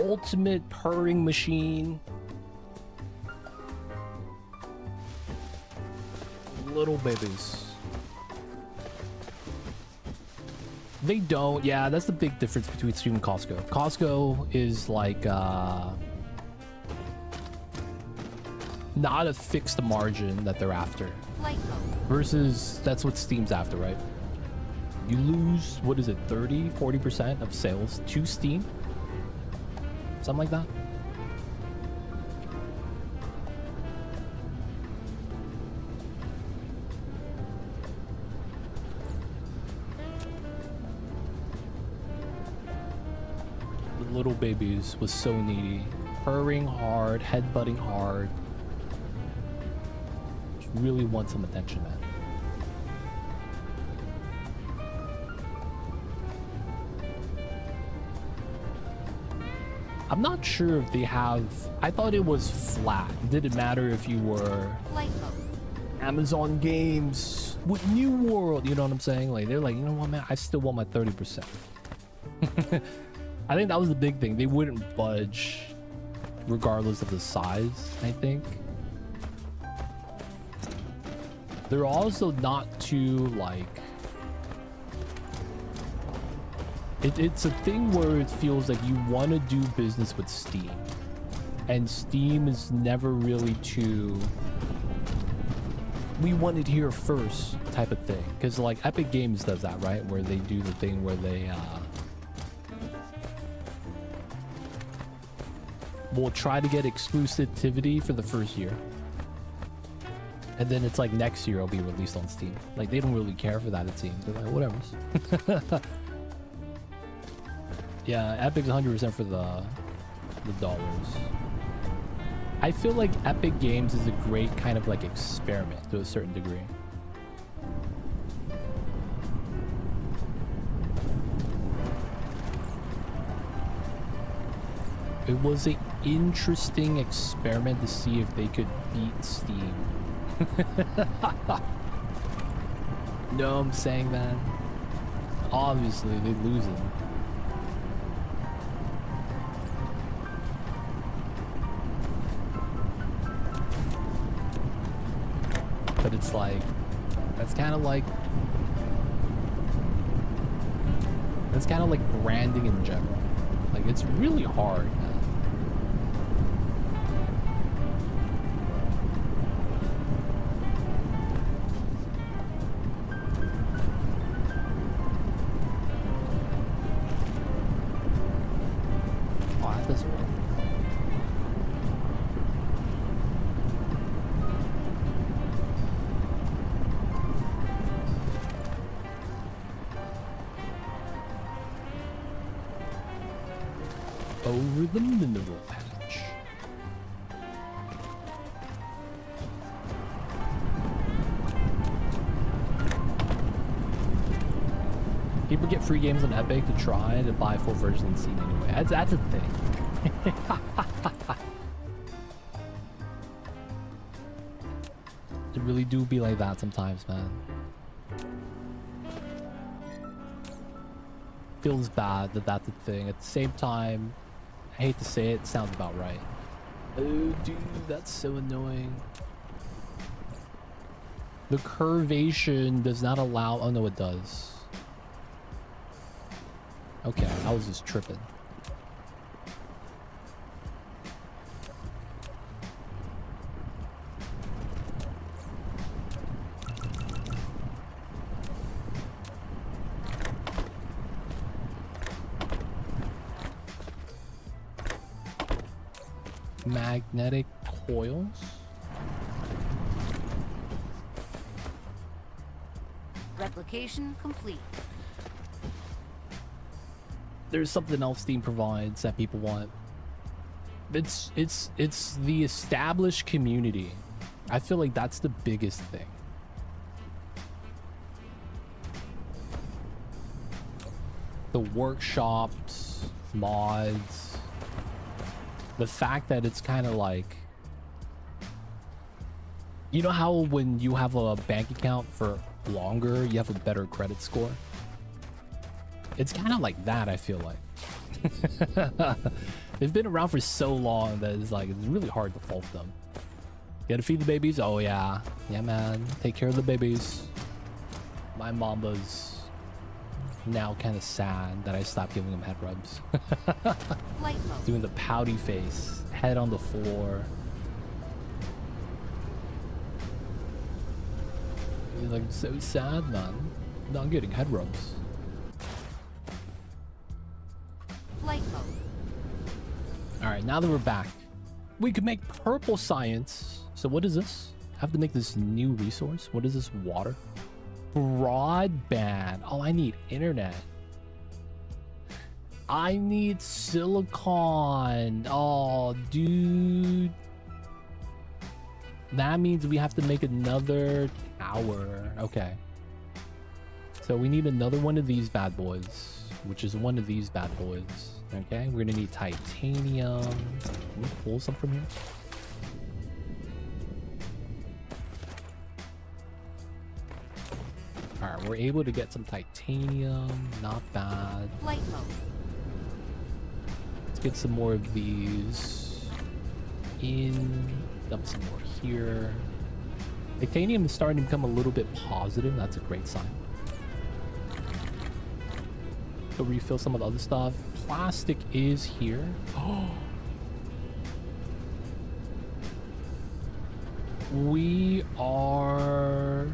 Ultimate purring machine. Little babies. They don't. Yeah, that's the big difference between Steam and Costco. Costco is like not a fixed margin that they're after. Flight mode. Versus that's what Steam's after, right? You lose, what is it, 30-40% of sales to Steam? Something like that. The little babies was so needy. Purring hard, headbutting hard. Just really want some attention, man. I'm not sure if they have... I thought it was flat. It didn't matter if you were Flight mode. Amazon Games with New World. You know what I'm saying? Like, they're like, you know what, man? I still want my 30%. I think that was the big thing. They wouldn't budge regardless of the size, I think. They're also not too, like... It's a thing where it feels like you want to do business with Steam. And Steam is never really too... we want it here first type of thing. Because, like, Epic Games does that, right? Where they do the thing where they... will try to get exclusivity for the first year. And then it's like next year it'll be released on Steam. Like, they don't really care for that, it seems. They're like, whatever. Yeah, Epic's 100% for the dollars. I feel like Epic Games is a great kind of like experiment to a certain degree. It was an interesting experiment to see if they could beat Steam. No, I'm saying, man. Obviously, they're losing. But it's like, that's kind of like branding in general. Like, it's really hard, man. Oh, that doesn't work. Over the mineral patch. People get free games on Epic to try to buy full version on Steam anyway. That's a thing. It really do be like that sometimes, man. Feels bad that that's a thing. At the same time, I hate to say it, sounds about right. Oh, dude, that's so annoying. The curvation does not allow... Oh, no, it does. Okay, I was just tripping. Magnetic coils. Replication complete. There's something else Steam provides that people want. It's the established community. I feel like that's the biggest thing. The workshops, mods, the fact that it's kind of like, you know how when you have a bank account for longer, you have a better credit score? It's kind of like that, I feel like. They've been around for so long that it's like, it's really hard to fault them. You gotta feed the babies? Oh yeah. Yeah, man. Take care of the babies. My mamba's now kind of sad that I stopped giving him head rubs. Flight mode. Doing the pouty face, head on the floor. Like, so sad, man. Not getting head rubs. Flight mode. Alright, now that we're back, we could make purple science. So what is this? I have to make this new resource. What is this? Water? Broadband. Oh, I need internet. I need silicon. Oh, dude. That means we have to make another tower. Okay. So we need another one of these bad boys, which is one of these bad boys. Okay, we're gonna need titanium. Can we pull some from here? Alright, we're able to get some titanium. Not bad. Flight mode. Let's get some more of these in. Dump some more here. Titanium is starting to become a little bit positive. That's a great sign. So refill some of the other stuff. Plastic is here. Oh. We are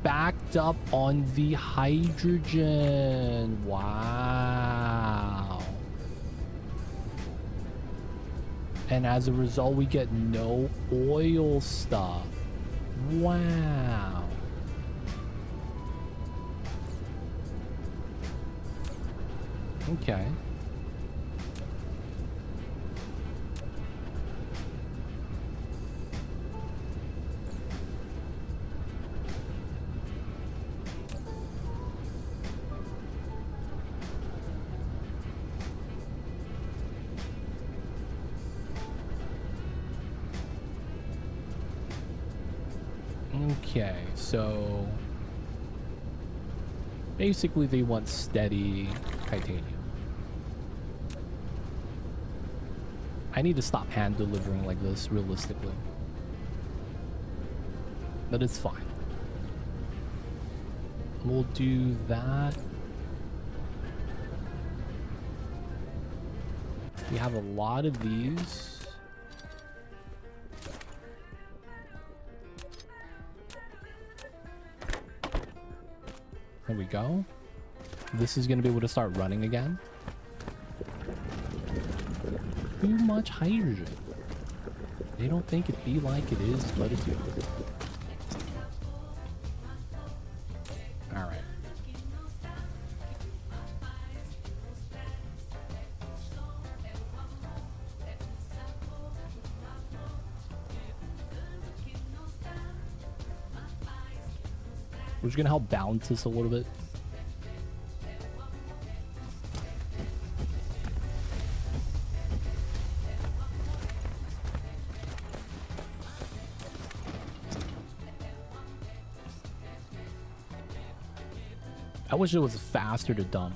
backed up on the hydrogen. Wow. And as a result, we get no oil stuff. Wow. Okay. Okay, so basically they want steady titanium. I need to stop hand delivering like this, realistically. But it's fine. We'll do that. We have a lot of these. There we go. This is going to be able to start running again. Too much hydrogen. They don't think it be like it is, but it's good. Alright. We're just gonna help balance this a little bit. I wish it was faster to dump.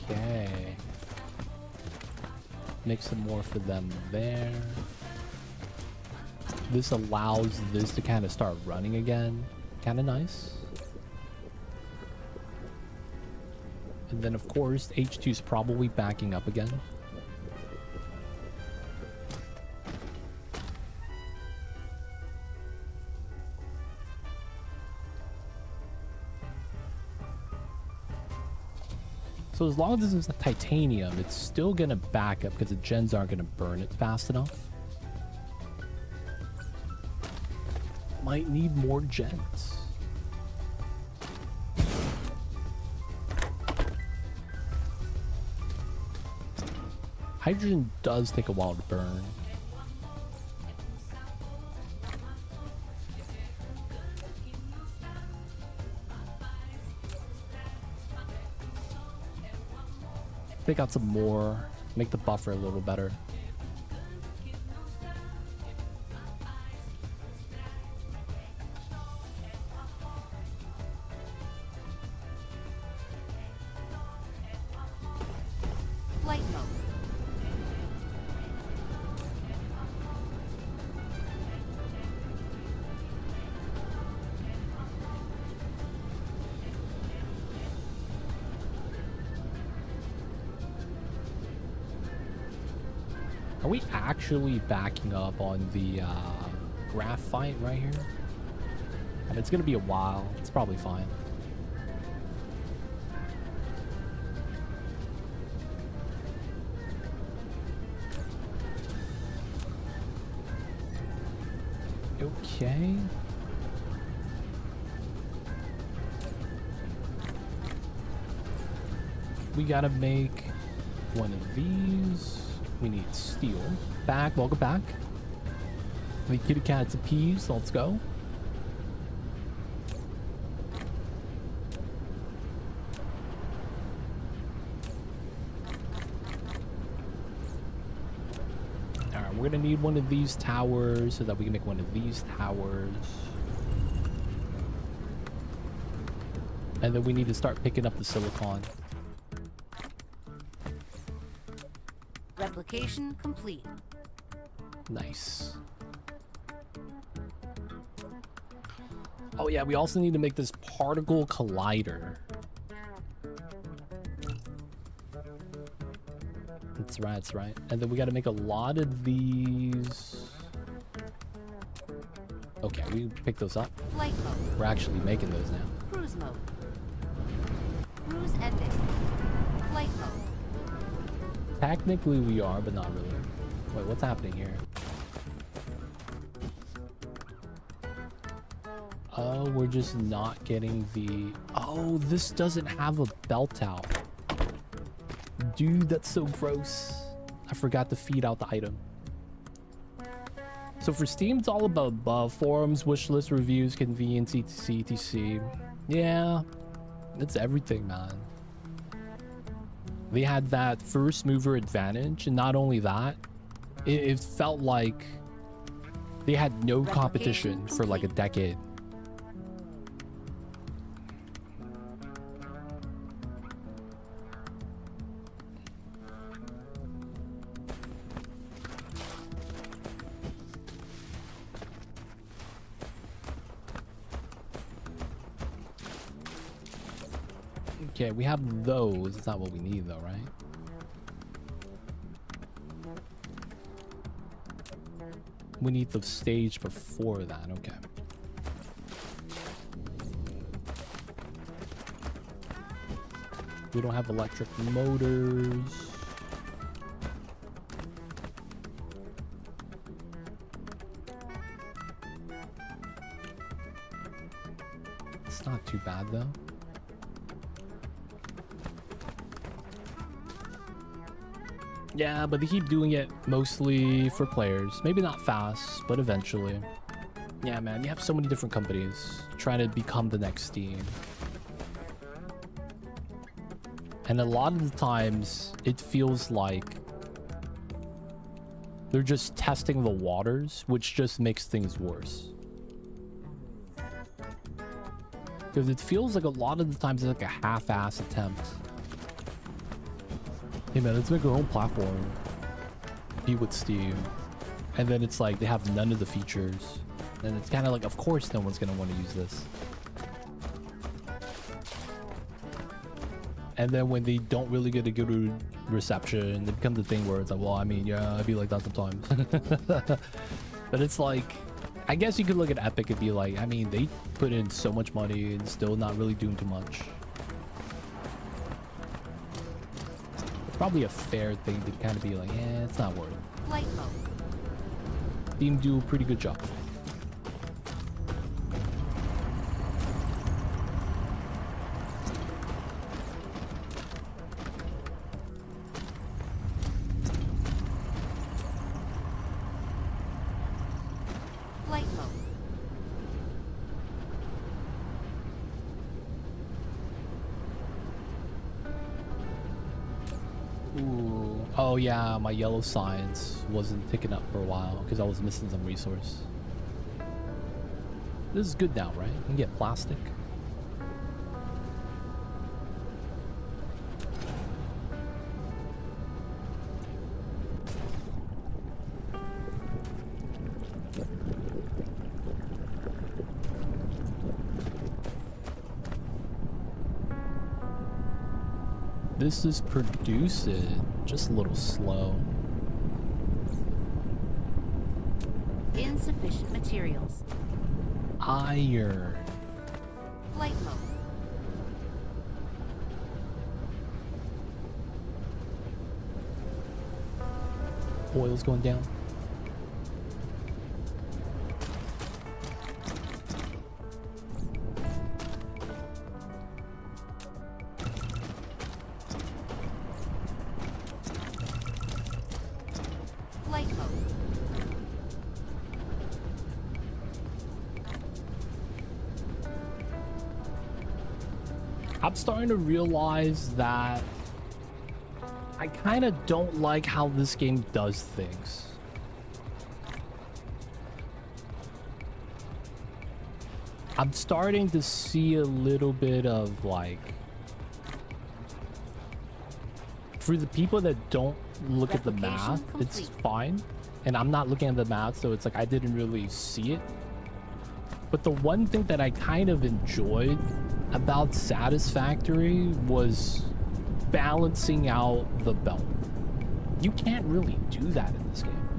Okay. Make some more for them there. This allows this to kind of start running again. Kind of nice. And then, of course, H2 is probably backing up again. So as long as this is a titanium, it's still going to back up because the gens aren't going to burn it fast enough. Might need more gens. Hydrogen does take a while to burn. Take out some more, make the buffer a little better. Flight mode. we actually backing up on the graphite right here? And it's gonna be a while. It's probably fine. Okay. We gotta make one of these. We need steel. Back, welcome back. The kitty cat's appeased. Let's go. Alright, we're gonna need one of these towers so that we can make one of these towers. And then we need to start picking up the silicon. Replication complete. Nice. Oh yeah, we also need to make this particle collider. That's right, that's right. And then we got to make a lot of these. Okay, we pick those up. Flight mode. We're actually making those now. Cruise mode. Cruise ending. Flight mode. Technically we are, but not really. Wait, what's happening here? Oh, we're just not getting the... Oh, this doesn't have a belt out. Dude, that's so gross. I forgot to feed out the item. So for Steam, it's all about forums, wishlist, reviews, convenience, etc, etc. Yeah, it's everything, man. They had that first mover advantage, and not only that, it felt like they had no competition for like a decade. Okay, we have those. It's not what we need though, right? We need the stage before that. Okay. We don't have electric motors. It's not too bad though. Yeah, but they keep doing it mostly for players. Maybe not fast, but eventually. Yeah, man, you have so many different companies trying to become the next Steam. And a lot of the times, it feels like they're just testing the waters, which just makes things worse. Because it feels like a lot of the times it's like a half-ass attempt. Hey man, let's make our own platform. Be with Steam. And then it's like they have none of the features. And it's kind of like, of course no one's going to want to use this. And then when they don't really get a good reception, it becomes the thing where it's like, well, I mean, yeah, I'd be like that sometimes. But it's like, I guess you could look at Epic and be like, I mean, they put in so much money and still not really doing too much. Probably a fair thing to kind of be like, eh, it's not worth it. Flight mode. Team do a pretty good job. Flight mode. Ooh. Oh yeah, my yellow science wasn't picking up for a while because I was missing some resource. This is good now, right? You can get plastic. This is producing just a little slow. Insufficient materials. Iron. Flight mode. Oil's going down. Flight mode. I'm starting to realize that I kind of don't like how this game does things. I'm starting to see a little bit of like, for the people that don't look at the math, it's fine. And I'm not looking at the math, so it's like I didn't really see it. But the one thing that I kind of enjoyed about Satisfactory was balancing out the belt. You can't really do that in this game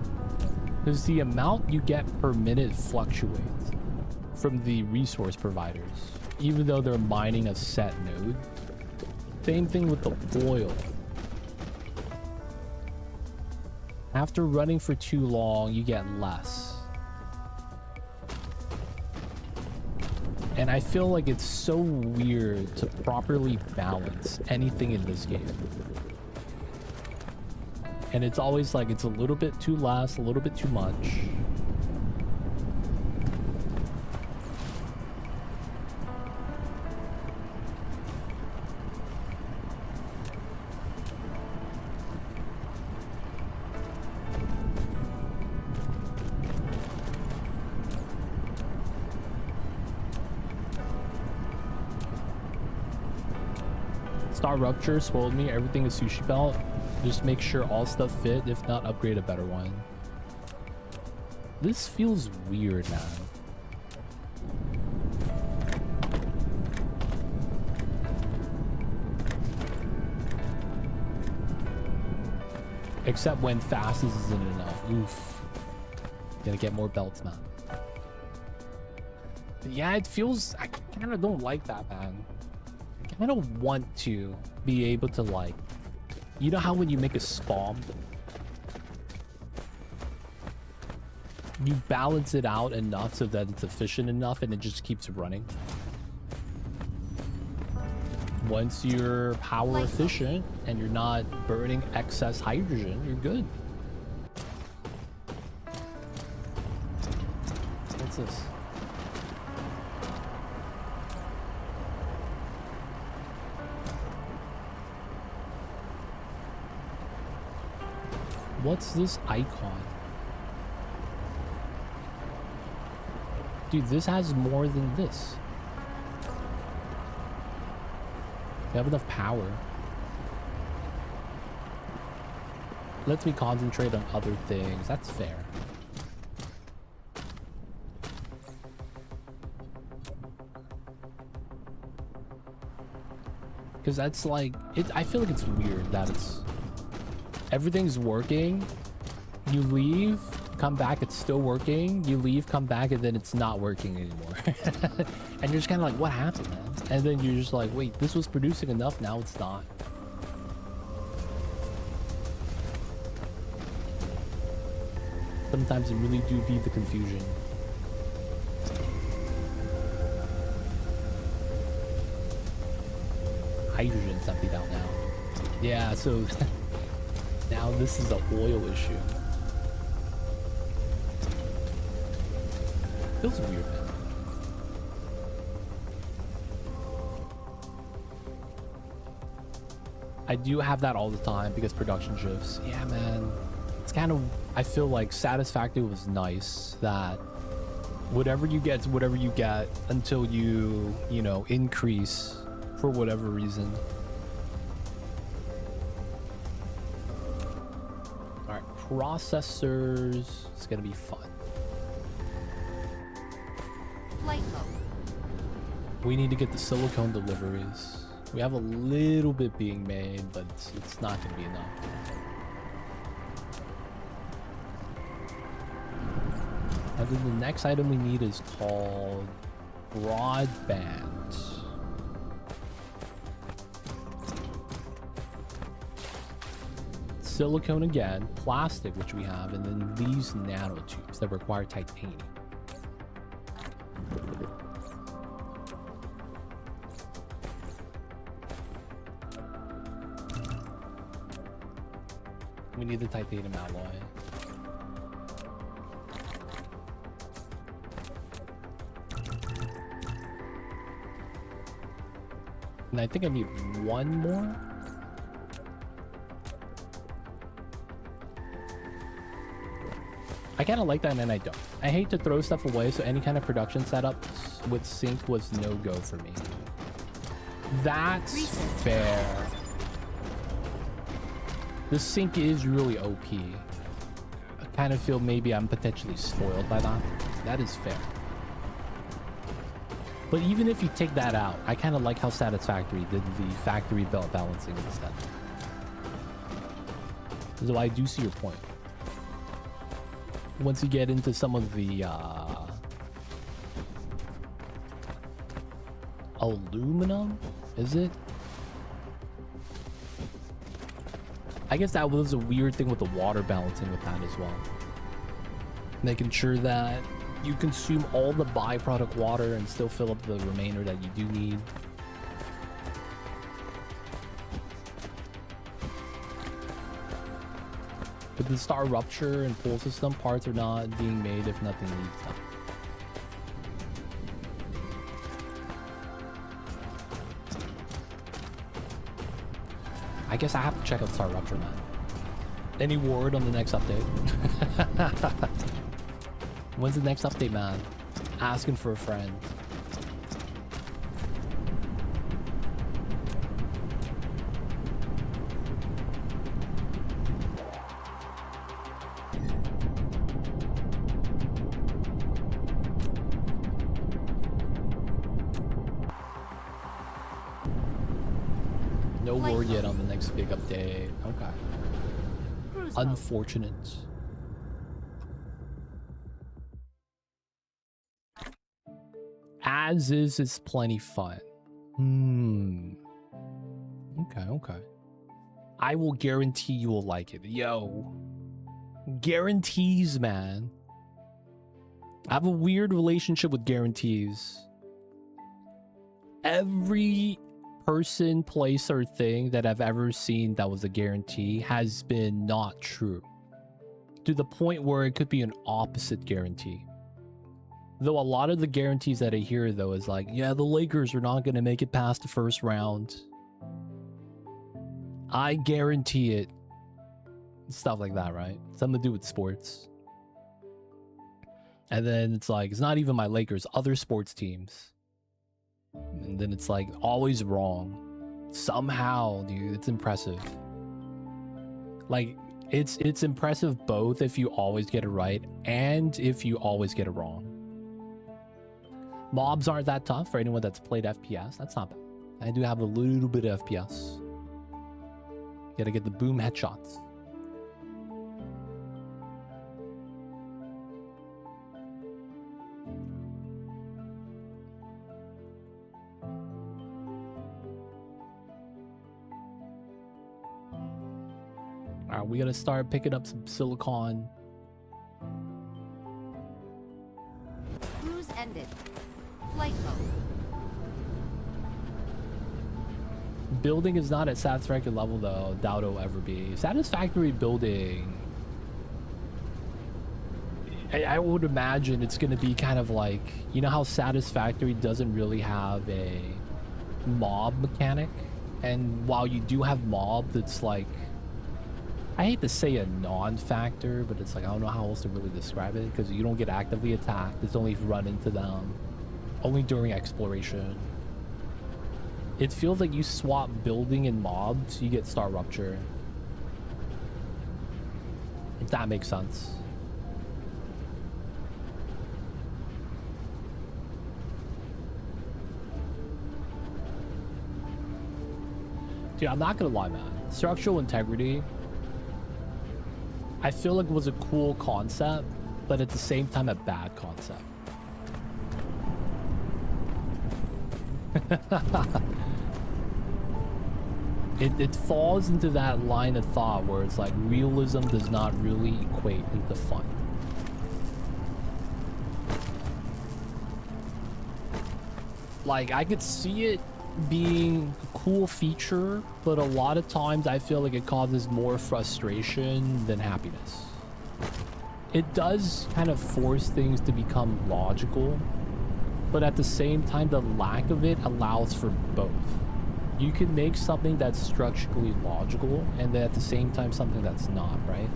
because the amount you get per minute fluctuates from the resource providers, even though they're mining a set node. Same thing with the oil. After running for too long, you get less. And I feel like it's so weird to properly balance anything in this game. And it's always like it's a little bit too less, a little bit too much. Star Rupture spoiled me. Everything is sushi belt. Just make sure all stuff fit. If not, upgrade a better one. This feels weird, man. Except when fast isn't enough. Oof. Gonna get more belts, man. But yeah, it feels... I kind of don't like that, man. I don't want to be able to like, you know how when you make a spawn, you balance it out enough so that it's efficient enough and it just keeps running. Once you're power efficient and you're not burning excess hydrogen, you're good. What's this? What's this icon? Dude, this has more than this. They have enough power. Lets me concentrate on other things. That's fair. Because that's like, I feel like it's weird that it's... Everything's working, you leave, come back, it's still working, you leave, come back, and then it's not working anymore. And you're just kind of like, what happened, man? And then you're just like, wait, this was producing enough, now it's not. Sometimes it really do be the confusion. Hydrogen's emptied out now. Yeah, so... Now this is an oil issue. Feels weird, man. I do have that all the time because production shifts. Yeah, man. It's kind of, I feel like Satisfactory was nice that whatever you get is whatever you get until you know, increase for whatever reason. Processors. It's gonna be fun. Flight mode. We need to get the silicone deliveries. We have a little bit being made, but it's not gonna be enough. And then the next item we need is called broadband. Silicone again, plastic, which we have, and then these nanotubes that require titanium. We need the titanium alloy. And I think I need one more. I kind of like that, and then I don't. I hate to throw stuff away, so any kind of production setup with sync was no go for me. That's fair. The sync is really OP. I kind of feel maybe I'm potentially spoiled by that. That is fair. But even if you take that out, I kind of like how Satisfactory did the factory belt balancing instead. So I do see your point. Once you get into some of the aluminum, is it? I guess that was a weird thing with the water balancing with that as well. Making sure that you consume all the byproduct water and still fill up the remainder that you do need. But the star rupture and pull system parts are not being made if nothing needs them. I guess I have to check out star rupture, man. Any word on the next update? When's the next update, man? Asking for a friend. No word yet on the next big update. Okay. Unfortunate. As is, it's plenty fun. Okay. I will guarantee you will like it. Yo. Guarantees, man. I have a weird relationship with guarantees. Every person, place, or thing that I've ever seen that was a guarantee has been not true. To the point where it could be an opposite guarantee. Though a lot of the guarantees that I hear, though, is like, yeah, the Lakers are not going to make it past the first round. I guarantee it. Stuff like that, right? Something to do with sports. And then it's like, it's not even my Lakers, other sports teams. And then it's like, always wrong. Somehow, dude, it's impressive. Like, it's impressive both if you always get it right and if you always get it wrong. Mobs aren't that tough for anyone that's played FPS. That's not bad. I do have a little bit of FPS. Gotta get the boom headshots. Alright, we gotta start picking up some silicon. Cruise ended. Flight mode. Building is not at satisfactory level though. Doubt it'll ever be. Satisfactory building. I would imagine it's gonna be kind of like, you know how Satisfactory doesn't really have a mob mechanic? And while you do have mob that's like, I hate to say a non-factor, but it's like, I don't know how else to really describe it, because you don't get actively attacked. It's only if you run into them. Only during exploration. It feels like you swap building and mobs, you get Star Rupture. If that makes sense. Dude, I'm not gonna lie, man. Structural integrity, I feel like it was a cool concept, but at the same time a bad concept. It falls into that line of thought where it's like realism does not really equate into fun. Like, I could see it being a cool feature, but a lot of times I feel like it causes more frustration than happiness. It does kind of force things to become logical, but at the same time, the lack of it allows for both. You can make something that's structurally logical, and then at the same time, something that's not, right?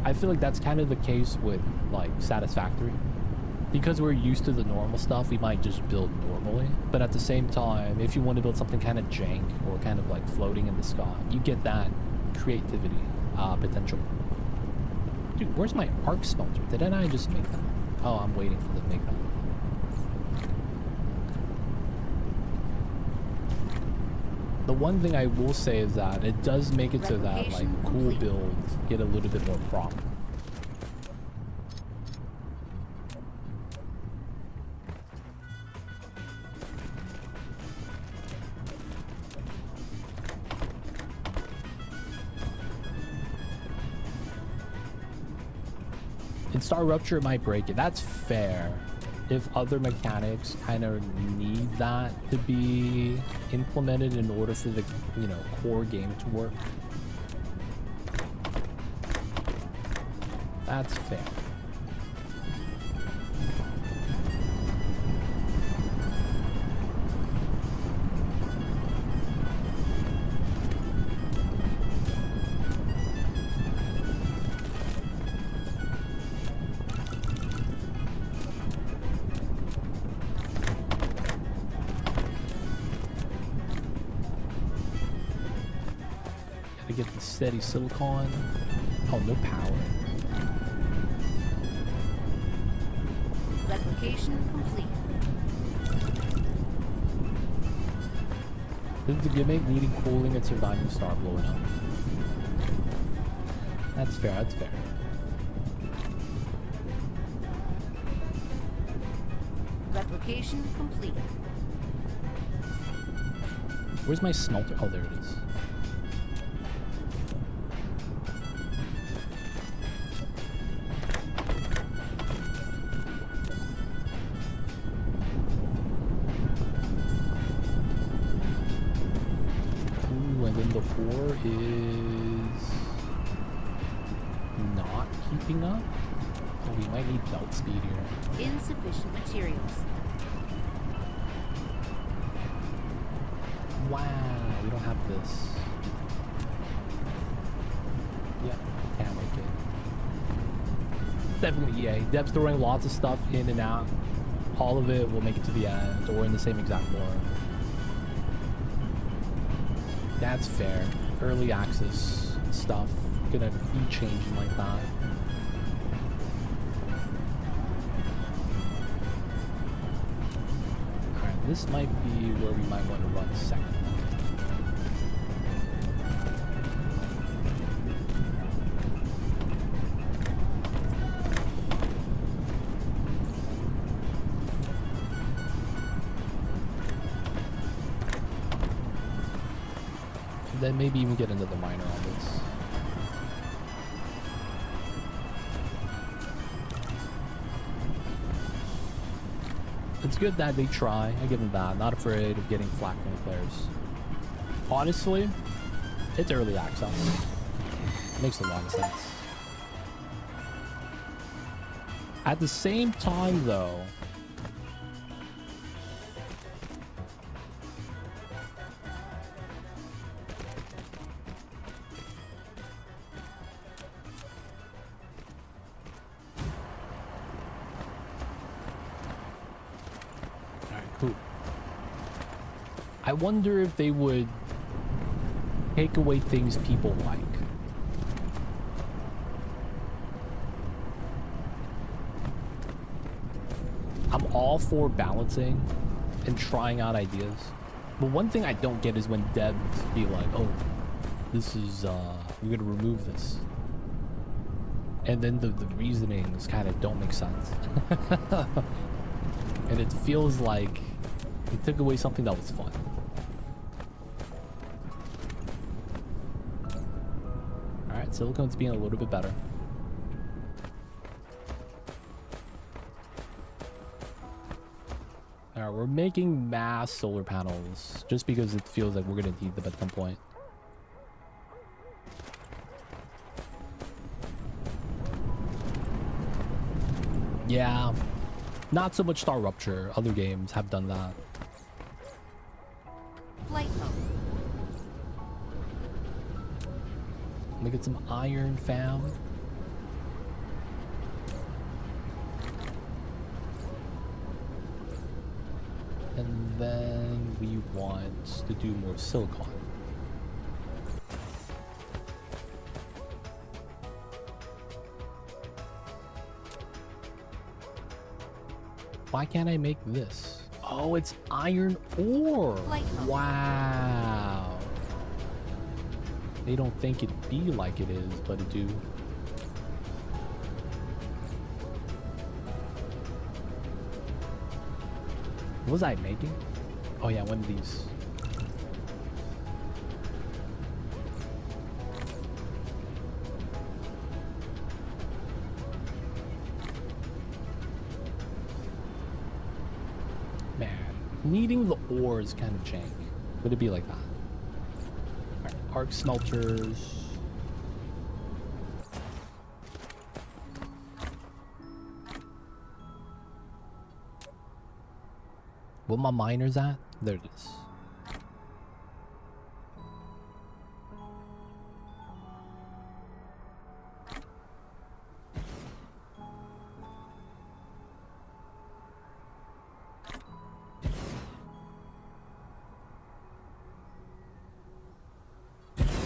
I feel like that's kind of the case with, like, Satisfactory. Because we're used to the normal stuff, we might just build normally. But at the same time, if you want to build something kind of jank or kind of like floating in the sky, you get that creativity potential. Dude, where's my arc smelter? Didn't I just make that? Oh, I'm waiting for them to make that. The one thing I will say is that it does make it so that like cool builds get a little bit more proper. In Star Rupture, it might break it. That's fair. If other mechanics kind of need that to be implemented in order for the, you know, core game to work. That's fair. Get the steady silicon. Oh, no power. Replication complete. This is the gimmick, needing cooling and surviving star blowing up. That's fair, that's fair. Replication complete. Where's my smelter? Oh, there it is. Is not keeping up. Oh, we might need belt speed here. Insufficient materials. Wow, we don't have this. Yeah, can't make it. Definitely EA. Dev's throwing lots of stuff in and out. All of it will make it to the end or in the same exact lore. That's fair. Early access stuff gonna be changing like that. Alright, this might be where we might want to run second. Then maybe even get into the minor on this. It's good that they try. I give them that. Not afraid of getting flack from the players. Honestly, it's early access. It makes a lot of sense. At the same time, though, I wonder if they would take away things people like. I'm all for balancing and trying out ideas. But one thing I don't get is when devs be like, oh, this is, we're gonna remove this. And then the reasonings kind of don't make sense. And it feels like it took away something that was fun. Alright, silicone's being a little bit better. Alright, we're making mass solar panels just because it feels like we're gonna need them at some point. Yeah, not so much Star Rupture. Other games have done that. Flight mode. Let me get some iron, fam. And then we want to do more silicon. Why can't I make this? Oh, it's iron ore. Wow. They don't think it'd be like it is, but it do. What was I making? Oh yeah, one of these. Man, needing the ore is kind of jank. Would it be like that? Alright, arc smelters. Where my miners at? There it is.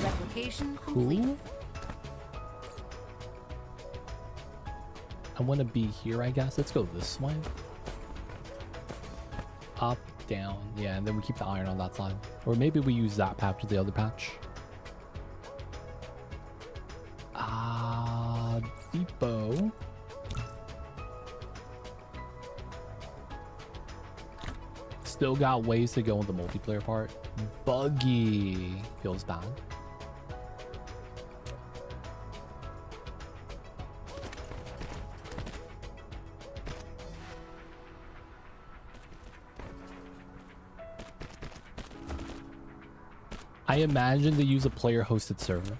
Replication complete. Cool. I want to be here, I guess. Let's go this way. Up, down, yeah, and then we keep the iron on that side. Or maybe we use that patch to the other patch. Depot. Still got ways to go in the multiplayer part. Buggy feels bad. I imagine they use a player-hosted server.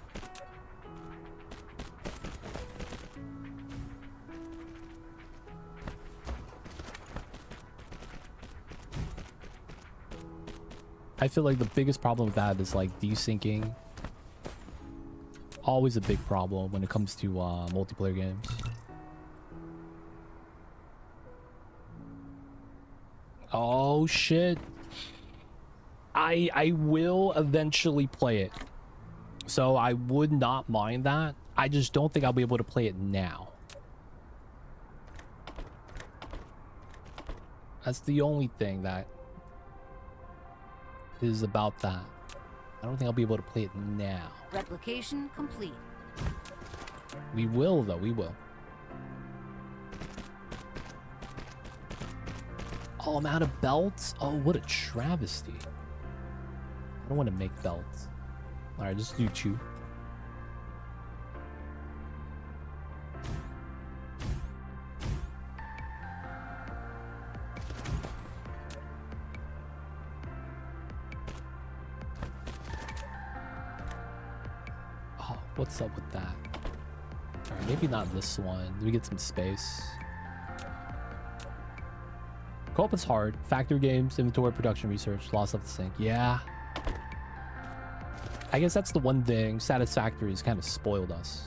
I feel like the biggest problem with that is like desyncing. Always a big problem when it comes to multiplayer games. Oh shit. I will eventually play it, so I would not mind that. I just don't think I'll be able to play it now. That's the only thing that is about that. I don't think I'll be able to play it now. Replication complete. We will though, we will. Oh, I'm out of belts? Oh, what a travesty. I don't want to make belts. Alright, just do 2. Oh, what's up with that? Alright, maybe not this one. Let me get some space. Co-op is hard. Factory games, inventory, production research, loss of the sync. Yeah. I guess that's the one thing Satisfactory has kind of spoiled us.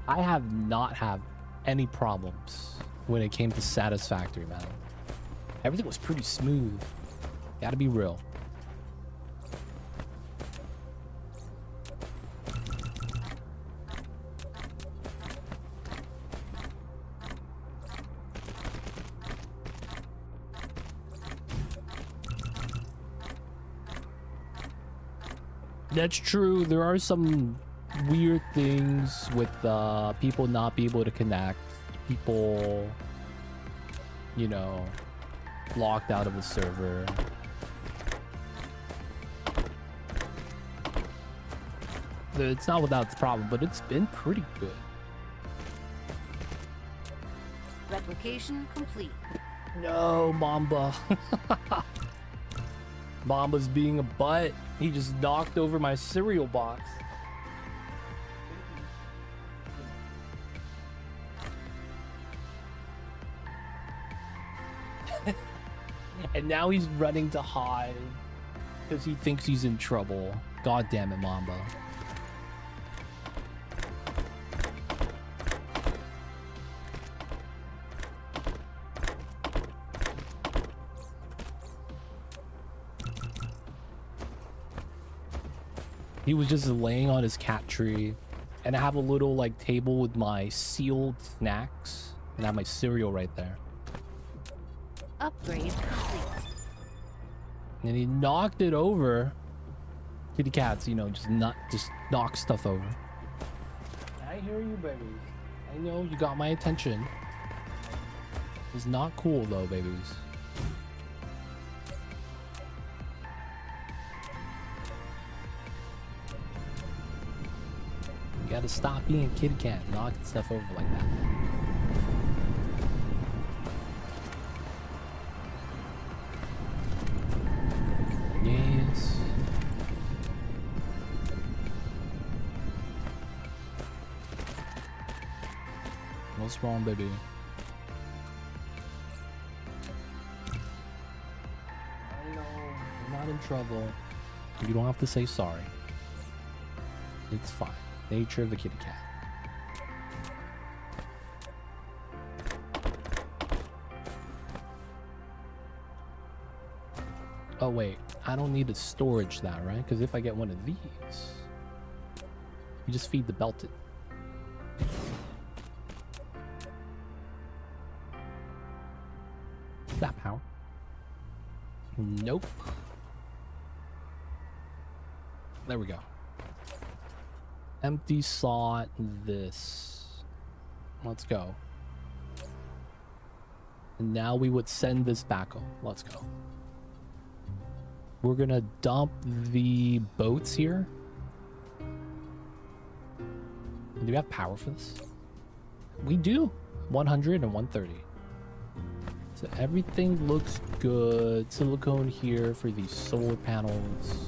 I have not had any problems when it came to Satisfactory, man. Everything was pretty smooth. Gotta be real. That's true. There are some weird things with people not be able to connect, people, you know, locked out of the server. It's not without its problem, but it's been pretty good. Replication complete. No, Mamba. Mamba's being a butt. He just knocked over my cereal box. And now he's running to Hive because he thinks he's in trouble. God damn it, Mamba. He was just laying on his cat tree, and I have a little like table with my sealed snacks, and I have my cereal right there. Upgrade complete. And he knocked it over. Kitty cats, you know, just knock stuff over. I hear you, babies. I know you got my attention. It's not cool though, babies. You gotta stop being a kitty cat, knocking stuff over like that. Yes. What's wrong, baby? I know, I'm not in trouble. You don't have to say sorry. It's fine. Nature of the kitty cat. Oh wait, I don't need to storage that, right? Because if I get one of these, you just feed the belted. Is that power? Nope. There we go. Empty slot, this. Let's go. And now we would send this back home. Let's go. We're gonna dump the boats here. Do we have power for this? We do. 100 and 130. So everything looks good. Silicone here for these solar panels.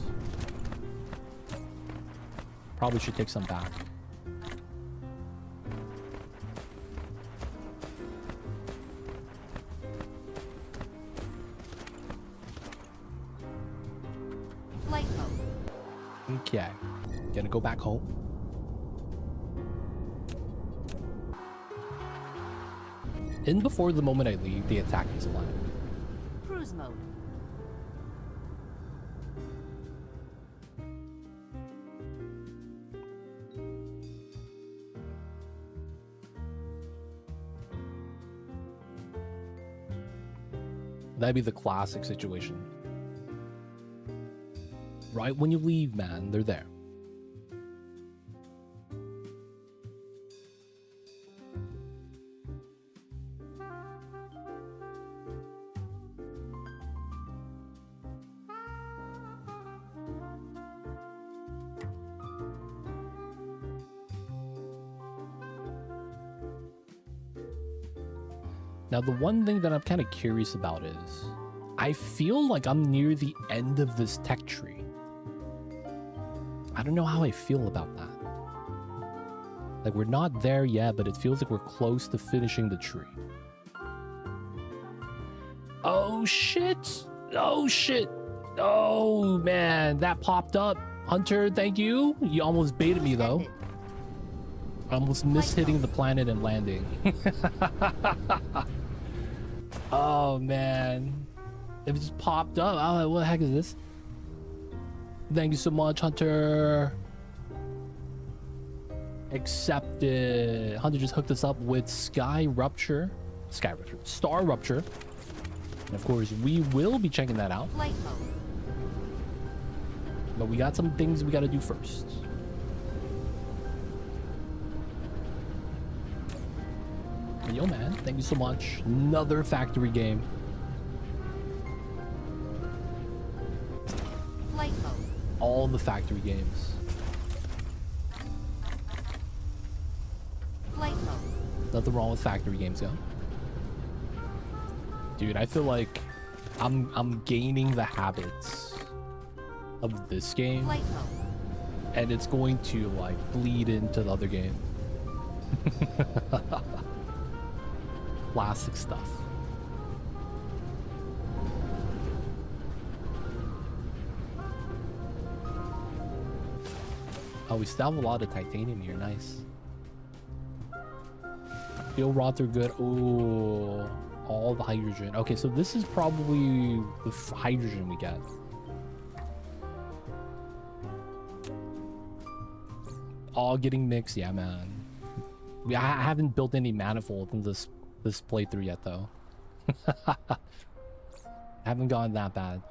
Probably should take some back. Flight mode. Okay. Gonna go back home. In before the moment I leave, they attack me a lot. Cruise mode. That'd be the classic situation. Right when you leave, man, they're there. Now, the one thing that I'm kind of curious about is, I feel like I'm near the end of this tech tree. I don't know how I feel about that. Like, we're not there yet, but it feels like we're close to finishing the tree. Oh, shit. Oh, shit. Oh, man. That popped up. Hunter, thank you. You almost baited me, though. I almost missed hitting the planet and landing. Oh, man. It just popped up. I was like, what the heck is this? Thank you so much, Hunter. Accepted. Hunter just hooked us up with Star Rupture. And of course, we will be checking that out. Flight mode. But we got some things we got to do first. Yo, man, thank you so much. Another factory game. Flight mode. All the factory games. Flight mode. Nothing wrong with factory games, yo. Dude, I feel like I'm gaining the habits of this game, Flight mode. and it's going to like bleed into the other game. Classic stuff. Oh, we still have a lot of titanium here. Nice. Steel rods are good. Ooh, all the hydrogen. Okay, so this is probably the hydrogen we get. All getting mixed. Yeah, man. I haven't built any manifold in this playthrough yet, though. Haven't gone that bad.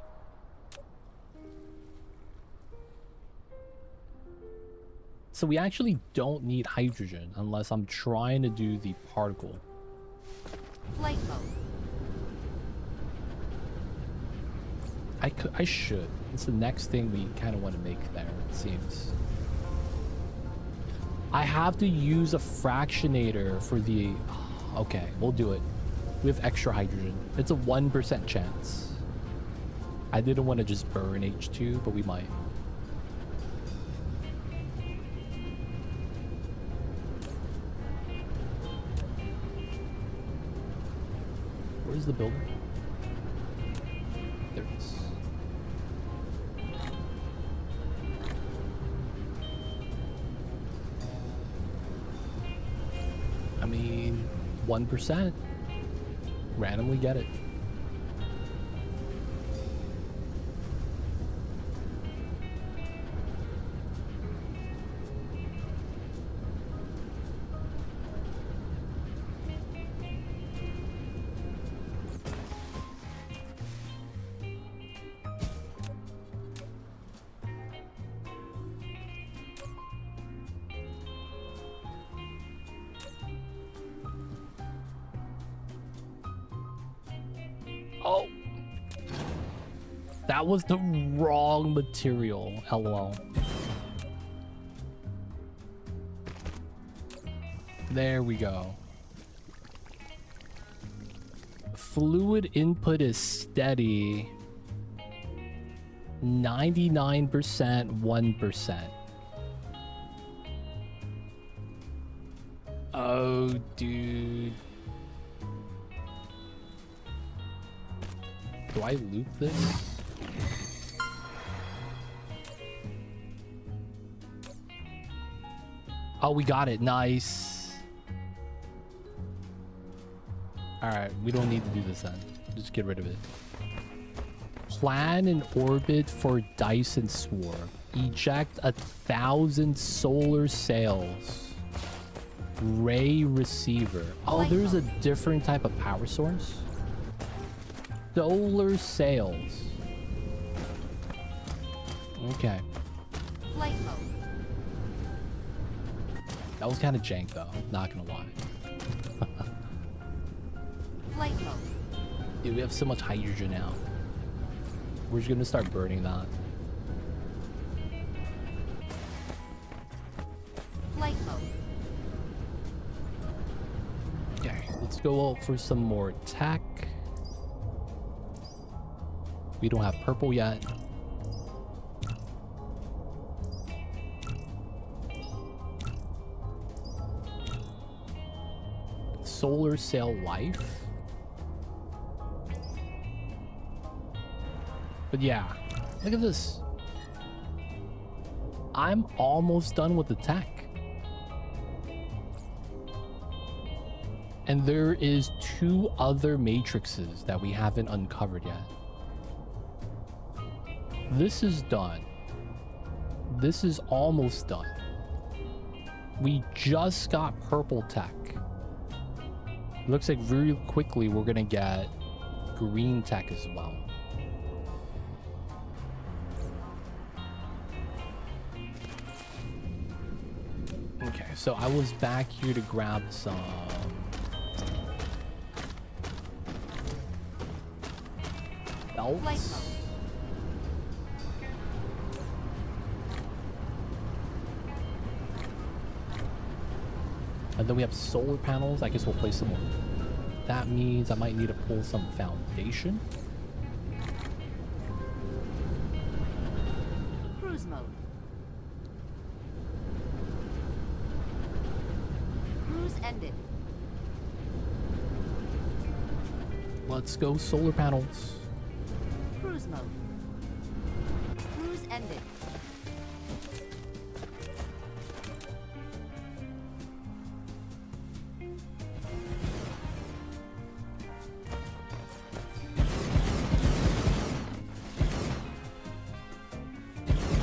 So we actually don't need hydrogen unless I'm trying to do the particle. Flight mode. I should. It's the next thing we kind of want to make there, it seems. I have to use a fractionator for the... Okay, we'll do it. We have extra hydrogen. It's a 1% chance. I didn't want to just burn H2, but we might. Where's the builder? There it is. I mean, 1%. Randomly get it. Oh, that was the wrong material. LOL. There we go. Fluid input is steady. 99%, 1%. Oh, dude. Do I loop this? Oh, we got it. Nice. Alright, we don't need to do this then. Just get rid of it. Plan an orbit for Dyson Sphere. Eject 1,000 solar sails. Ray receiver. Oh, there's a different type of power source? Solar sails. Okay. Flight mode. That was kind of jank though, not gonna lie. Flight mode. Dude, we have so much hydrogen now. We're just gonna start burning that. Flight mode. Okay, let's go for some more tech. We don't have purple yet. Solar sail life. But yeah, look at this. I'm almost done with the tech. And there is 2 other matrices that we haven't uncovered yet. This is done. This is almost done. We just got purple tech. Looks like very quickly we're gonna get green tech as well. Okay, so I was back here to grab some belts. Flight mode. And then we have solar panels. I guess we'll place some more. That means I might need to pull some foundation. Cruise mode. Cruise ended. Let's go solar panels. Cruise mode. Cruise ended.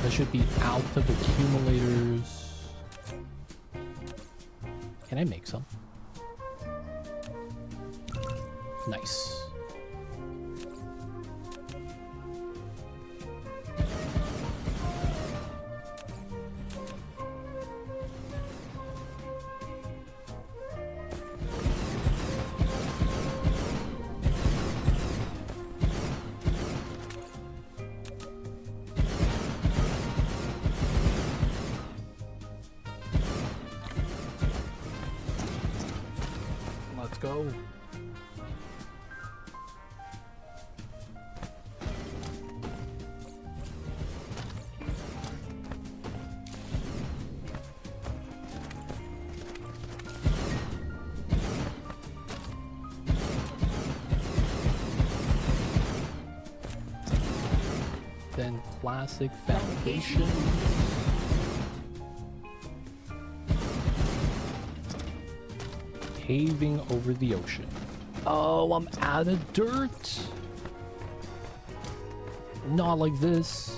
That should be out of accumulators. Can I make some? Nice. Let's go. Then classic foundation. Paving over the ocean. Oh, I'm out of dirt. Not like this.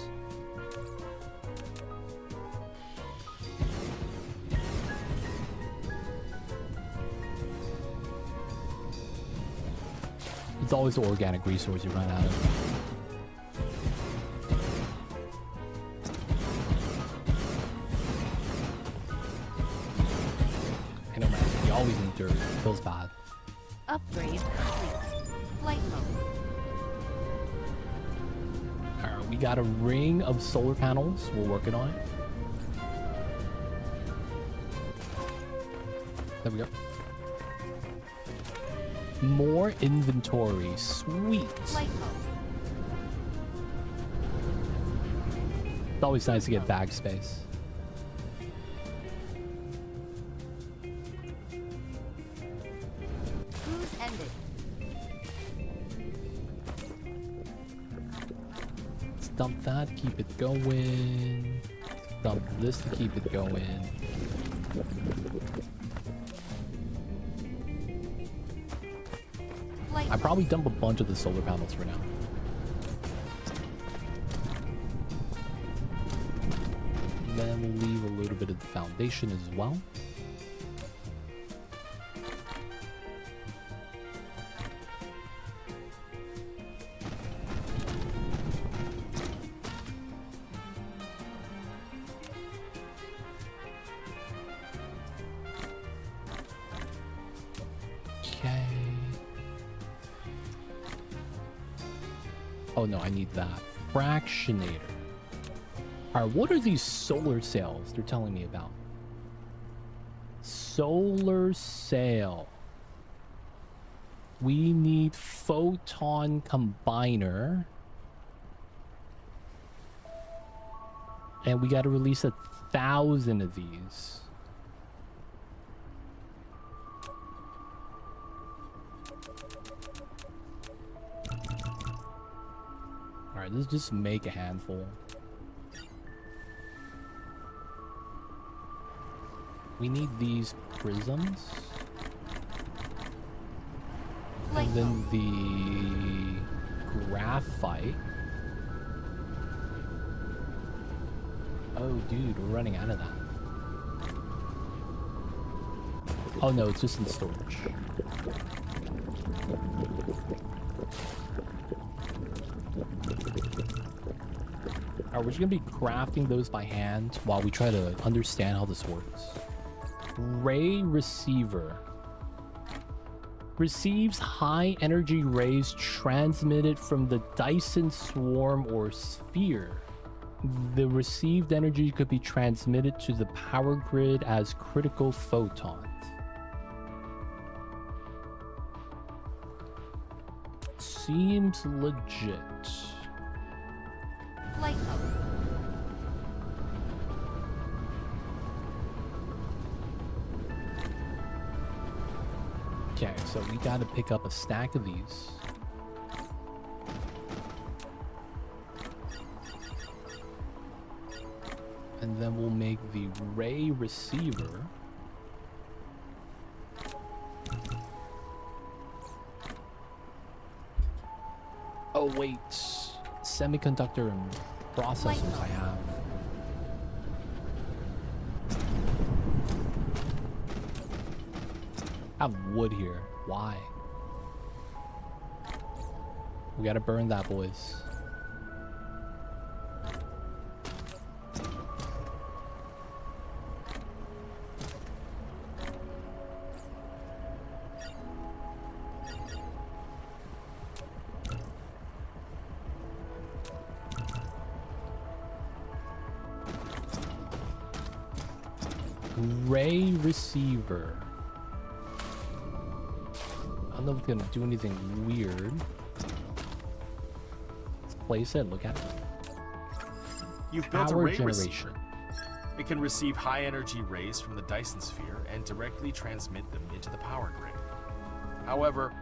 It's always the organic resource you run out of. I know, man. You always need dirt. It feels bad. Upgrade complete. Flight mode. Alright, we got a ring of solar panels. We're working on it. There we go. More inventory. Sweet. Flight mode. It's always nice to get bag space. Cruise ended. Let's dump that, keep it going. Dump this to keep it going. Flight I probably dump a bunch of the solar panels for now. Then we'll leave a little bit of the foundation as well. Okay. Oh no, I need that. Fractionator. Alright, what are these solar sails they're telling me about? Solar sail. We need photon combiner. And we gotta release 1,000 of these. Alright, let's just make a handful. We need these prisms. Flight And then mode. the graphite. Oh, dude, we're running out of that. Oh no, it's just in storage. Alright, we're just gonna be crafting those by hand while we try to understand how this works. Ray receiver. Receives high energy rays transmitted from the Dyson swarm or sphere. The received energy could be transmitted to the power grid as critical photons. Seems legit. Flight mode. Okay, so we gotta pick up a stack of these. And then we'll make the ray receiver. Oh wait, semiconductor and processors I have. I have wood here. Why? We gotta burn that, boys. Ray receiver. I don't know if it's gonna do anything weird. Let's place it. Look at it. You've built a Power ray generation. receiver. It can receive high energy rays from the Dyson sphere and directly transmit them into the power grid. However,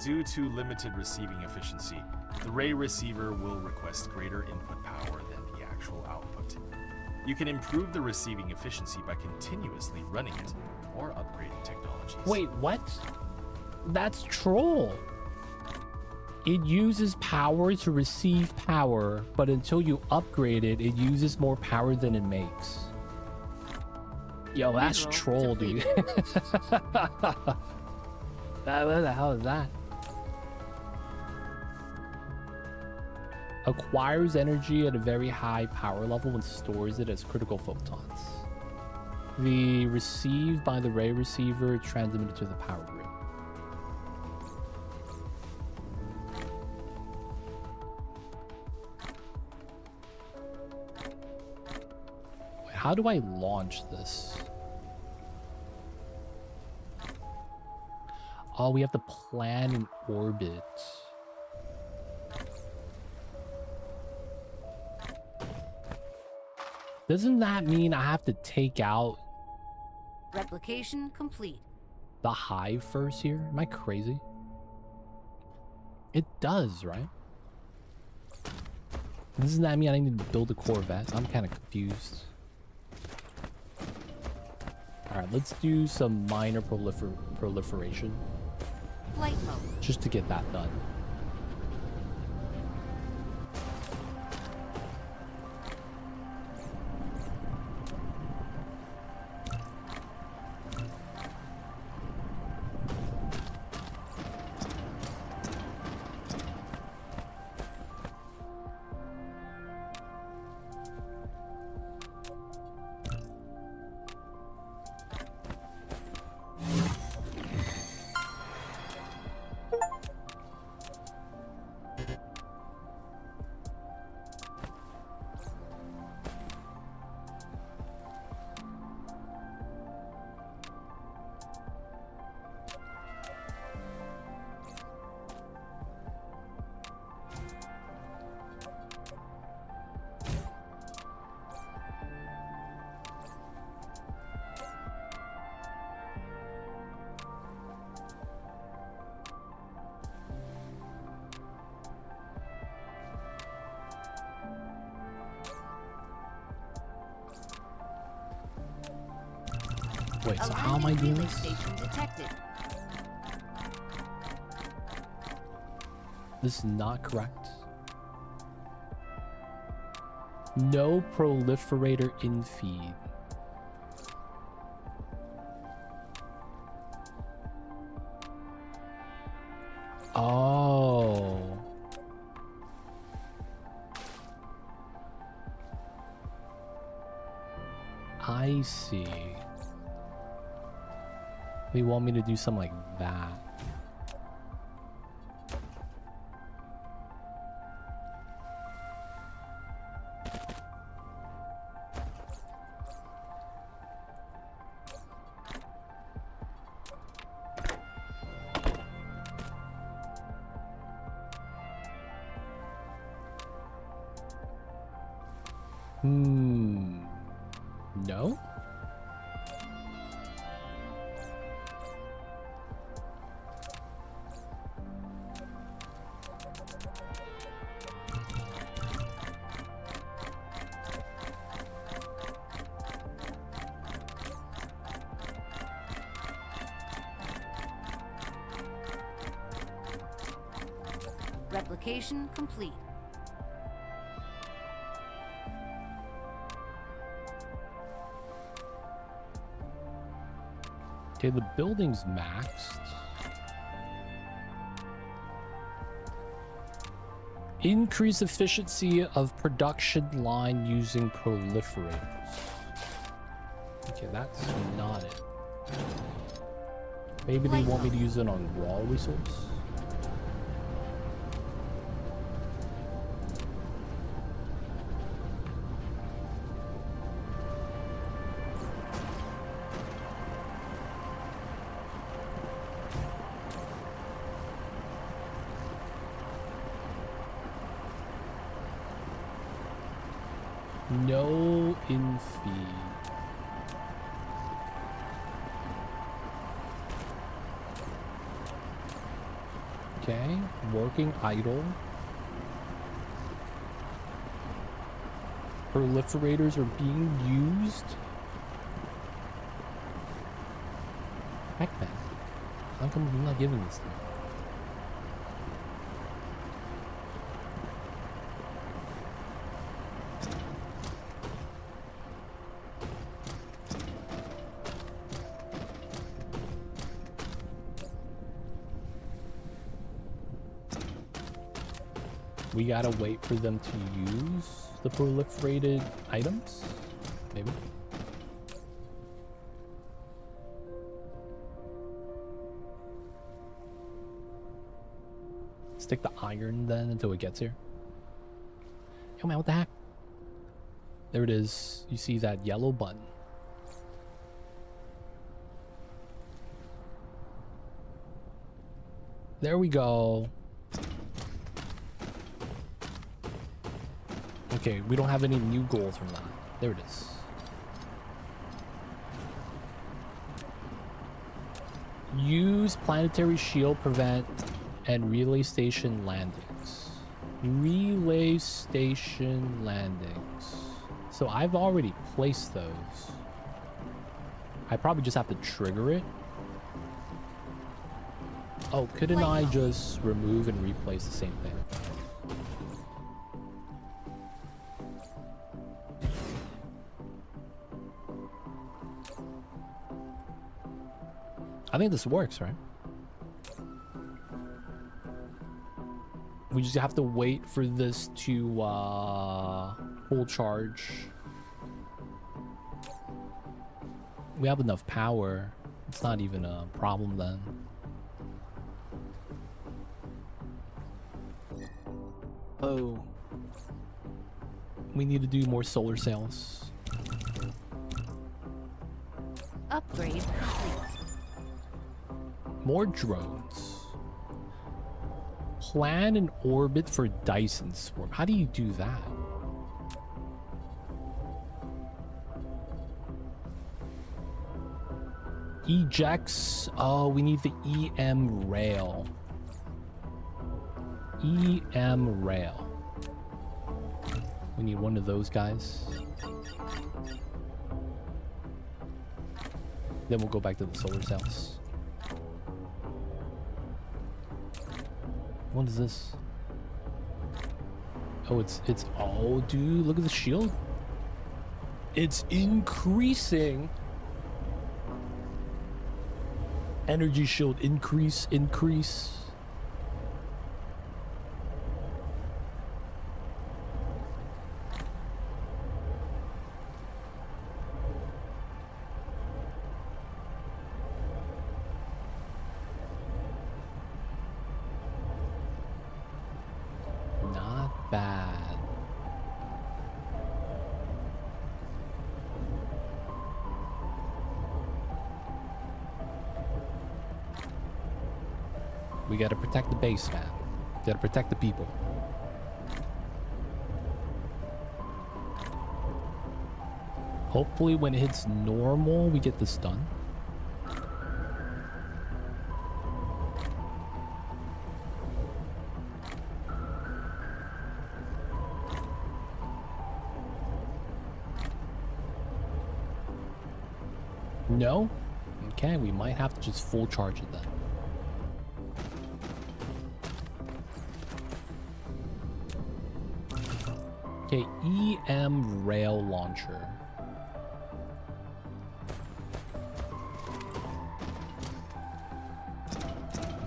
due to limited receiving efficiency, the ray receiver will request greater input power than the actual output. You can improve the receiving efficiency by continuously running it or upgrading technologies. Wait, what? That's troll. It uses power to receive power, but until you upgrade it, it uses more power than it makes. Yo, that's Mineral troll, dude. What the hell is that? Acquires energy at a very high power level and stores it as critical photons. The received by the ray receiver transmitted to the power grid. Wait, how do I launch this? Oh, we have to plan an orbit. Doesn't that mean I have to take out Replication complete. the hive first here? Am I crazy? It does, right? Doesn't that mean I need to build a Corvette? I'm kind of confused. Alright, let's do some minor proliferation. Flight mode. Just to get that done. Wait, so how am I doing Relay this? station detected. This is not correct. No proliferator in feed. Oh. I see. They want me to do something like that. No? Replication complete. Okay, the building's maxed. Increase efficiency of production line using proliferators. Okay, that's not it. Maybe they want me to use it on raw resource. No in feed. Okay, working idle. Proliferators are being used. Heck man. How come you're not giving this thing? We gotta wait for them to use the proliferated items? Maybe. Stick the iron then until it gets here. Yo man, what the heck? There it is. You see that yellow button. There we go. Okay, we don't have any new goals from that. There it is. Use planetary shield prevent and relay station landings. Relay station landings. So I've already placed those. I probably just have to trigger it. Oh, couldn't I just remove and replace the same thing? I think this works, right? We just have to wait for this to full charge. We have enough power. It's not even a problem then. Oh. We need to do more solar cells. Upgrade complete. More drones. Plan an orbit for Dyson Sphere. How do you do that? Ejects. Oh, we need the EM rail. EM rail. We need one of those guys. Then we'll go back to the solar cells. What is this? Oh, it's oh, dude, look at the shield. It's increasing. Energy shield increase. Not bad. We gotta protect the base, man. Gotta protect the people. Hopefully when it hits normal, we get this done. No? Okay, we might have to just full charge it then. Okay, EM rail launcher.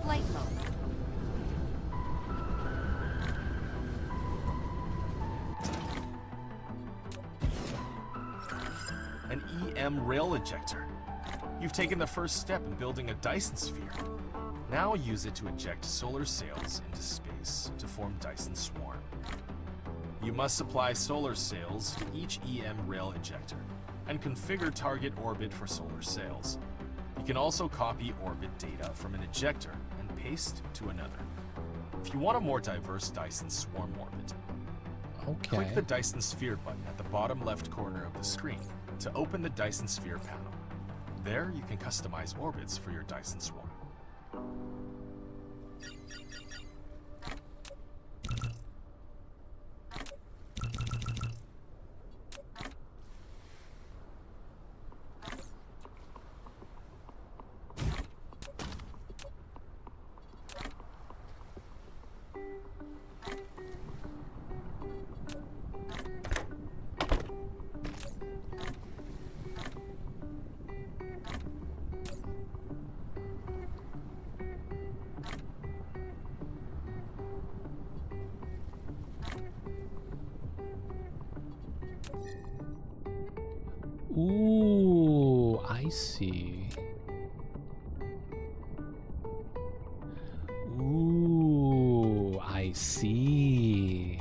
Flight mode. An EM rail ejector. You've taken the first step in building a Dyson Sphere. Now use it to eject solar sails into space to form Dyson Swarm. You must supply solar sails to each EM rail ejector and configure target orbit for solar sails. You can also copy orbit data from an ejector and paste to another. If you want a more diverse Dyson Swarm orbit, click the Dyson Sphere button at the bottom left corner of the screen to open the Dyson Sphere panel. There, you can customize orbits for your Dyson Swarm. Ooh, I see. Ooh, I see.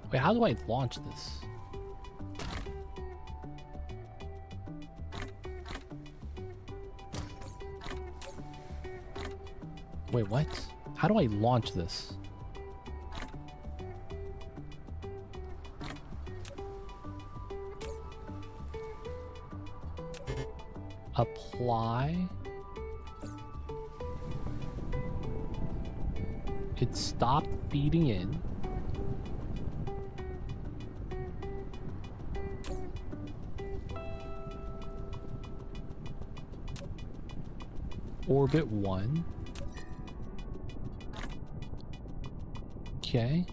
Wait, how do I launch this? Wait, what? How do I launch this? Apply. It stopped feeding in. Orbit 1. Okay.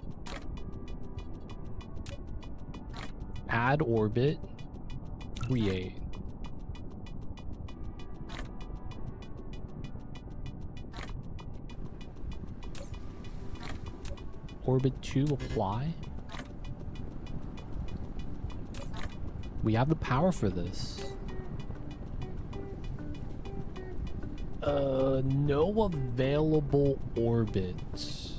Add orbit. Create. Orbit 2, apply. We have the power for this. No available orbits.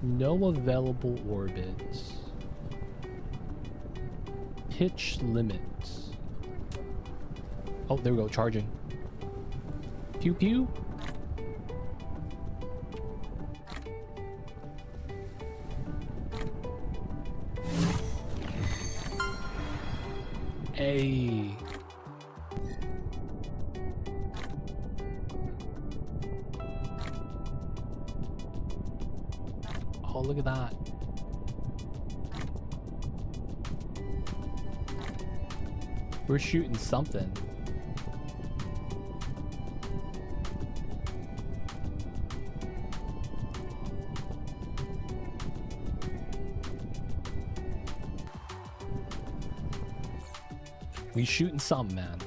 No available orbits. Pitch limits. Oh, there we go, charging. Pew pew. Hey. Oh, look at that. We're shooting something. We shooting something, man.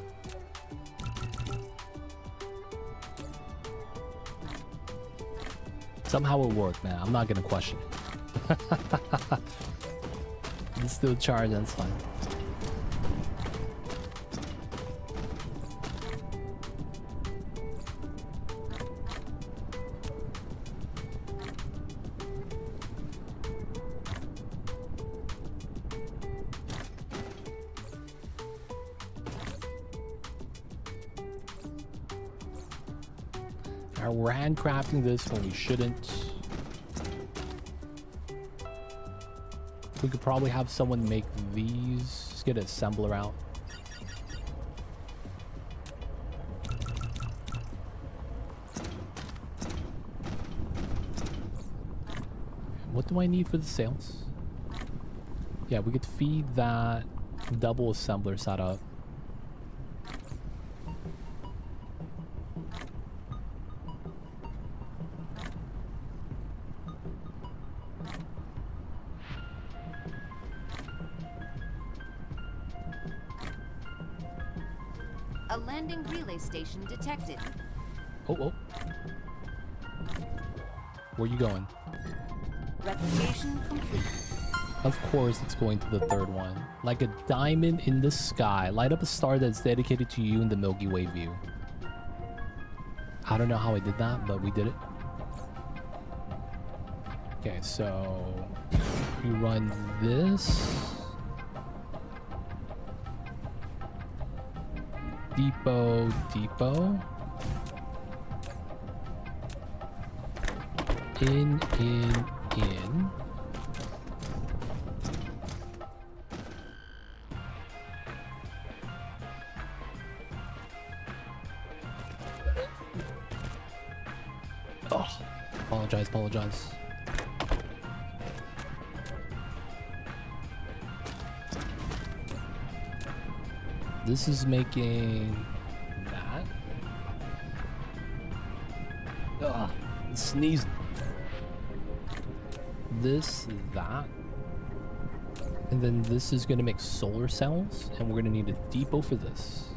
Somehow it worked, man. I'm not gonna question it. It's still charged, that's fine. We're handcrafting this when we shouldn't. We could probably have someone make these. Just get an assembler out. What do I need for the sails? Yeah, we could feed that double assembler setup. A landing relay station detected. Oh. Where you going? Replication complete. Of course it's going to the third one. Like a diamond in the sky. Light up a star that's dedicated to you in the Milky Way view. I don't know how I did that, but we did it. Okay, so you run this. Depot. In. Oh, apologize. This is making that. Ugh, sneeze. This, that. And then this is going to make solar cells, and we're going to need a depot for this.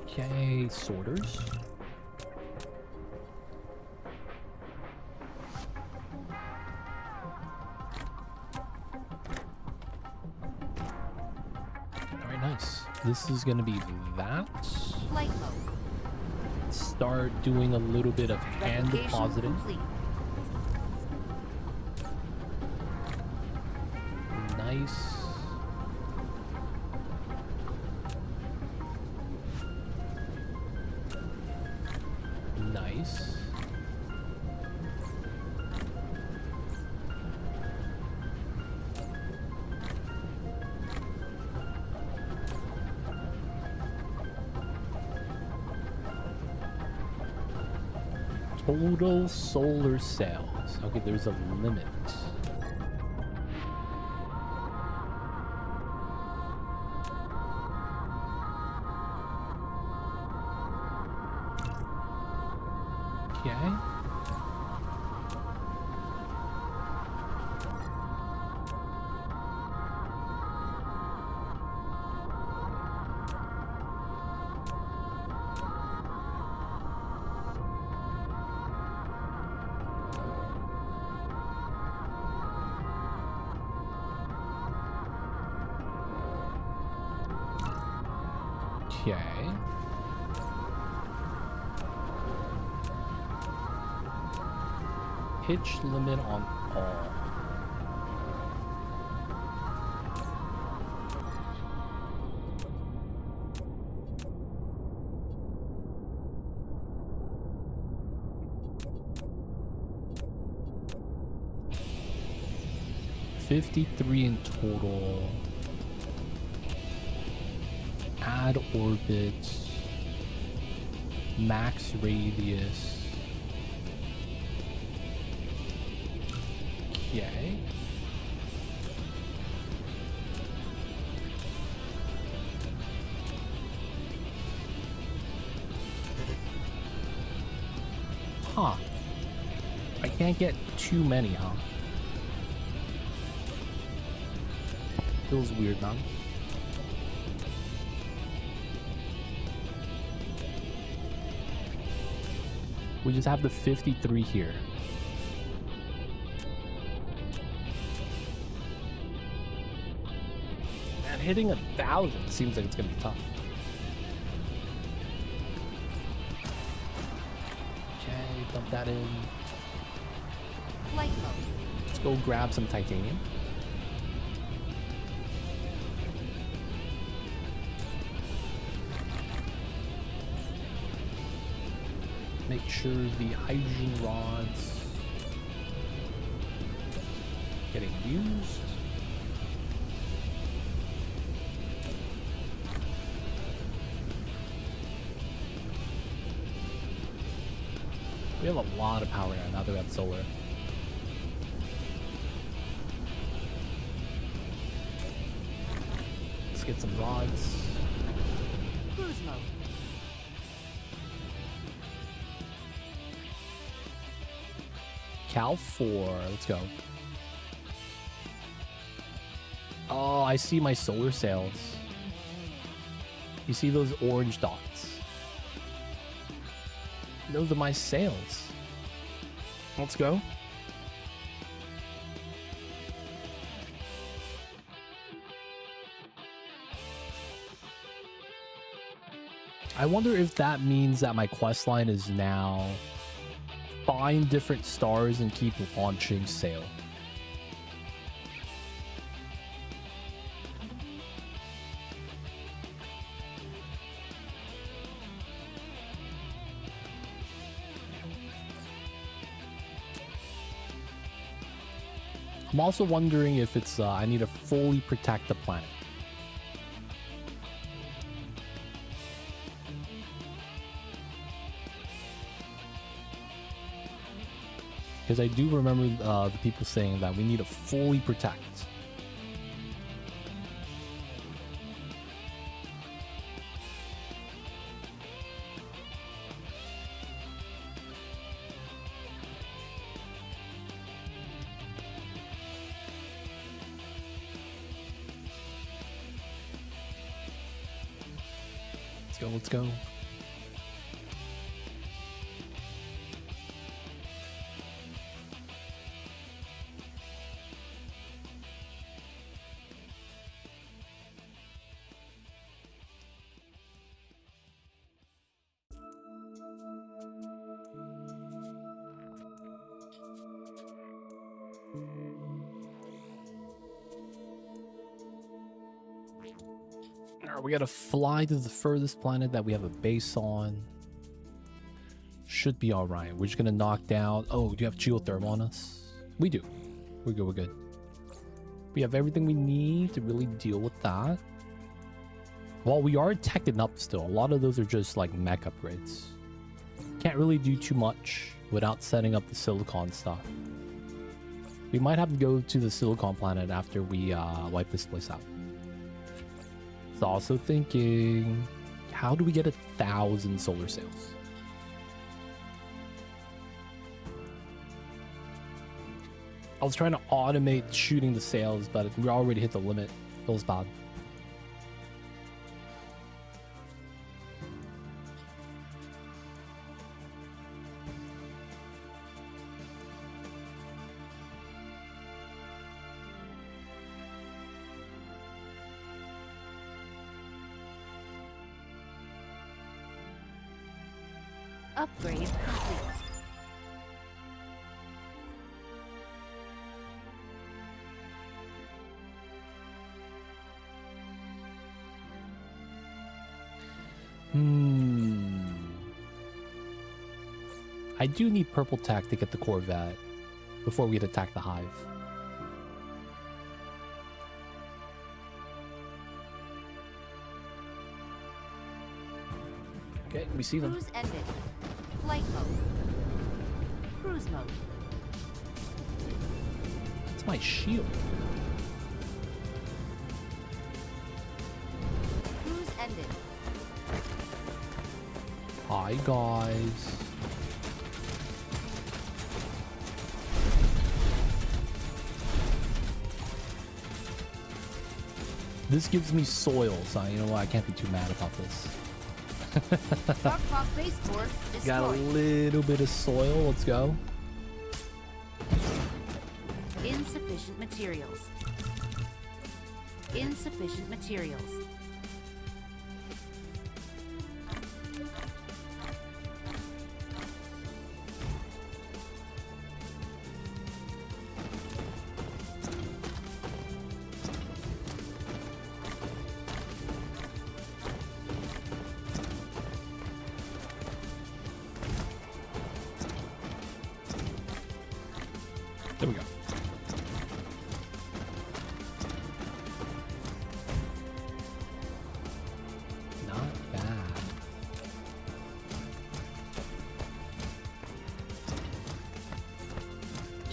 Okay, sorters. Alright, nice. This is gonna be that. Flight mode. Start doing a little bit of hand Replication depositing. complete. Nice. Nice. Total solar cells. Okay, there's a limit. Okay. Okay. Pitch limit on all. $53 in total. Add orbits. Max radius. Okay. Huh. I can't get too many, huh? Feels weird, man. We just have the 53 here. And hitting 1,000 seems like it's gonna be tough. Okay, dump that in. Flight mode. Let's go grab some titanium. Make sure the hydrogen rods getting used. We have a lot of power now that we have solar. Let's get some rods. Cruise mode. Cal 4, let's go. Oh, I see my solar sails. You see those orange dots? Those are my sails. Let's go. I wonder if that means that my quest line is now find different stars and keep launching sail. I'm also wondering if it's I need to fully protect the planet. Because I do remember the people saying that we need to fully protect. Let's go. Alright, we gotta fly to the furthest planet that we have a base on. Should be alright. We're just gonna knock down... Oh, do you have geothermal on us? We do. We're good, we're good. We have everything we need to really deal with that. Well, we are teching up still. A lot of those are just like mech upgrades. Can't really do too much without setting up the silicon stuff. We might have to go to the silicon planet after we wipe this place out. I was also thinking, how do we get 1,000 solar sails? I was trying to automate shooting the sails, but we already hit the limit. Feels bad. Upgrade complete. I do need purple tech to get the Corvette before we'd attack the Hive. Okay, we see them. Cruise ended. Flight mode. Cruise mode. It's my shield. Cruise ended. Hi, guys. This gives me soil, so you know what? I can't be too mad about this. Dark base core destroyed. Got a little bit of soil. Let's go. Insufficient materials. Insufficient materials.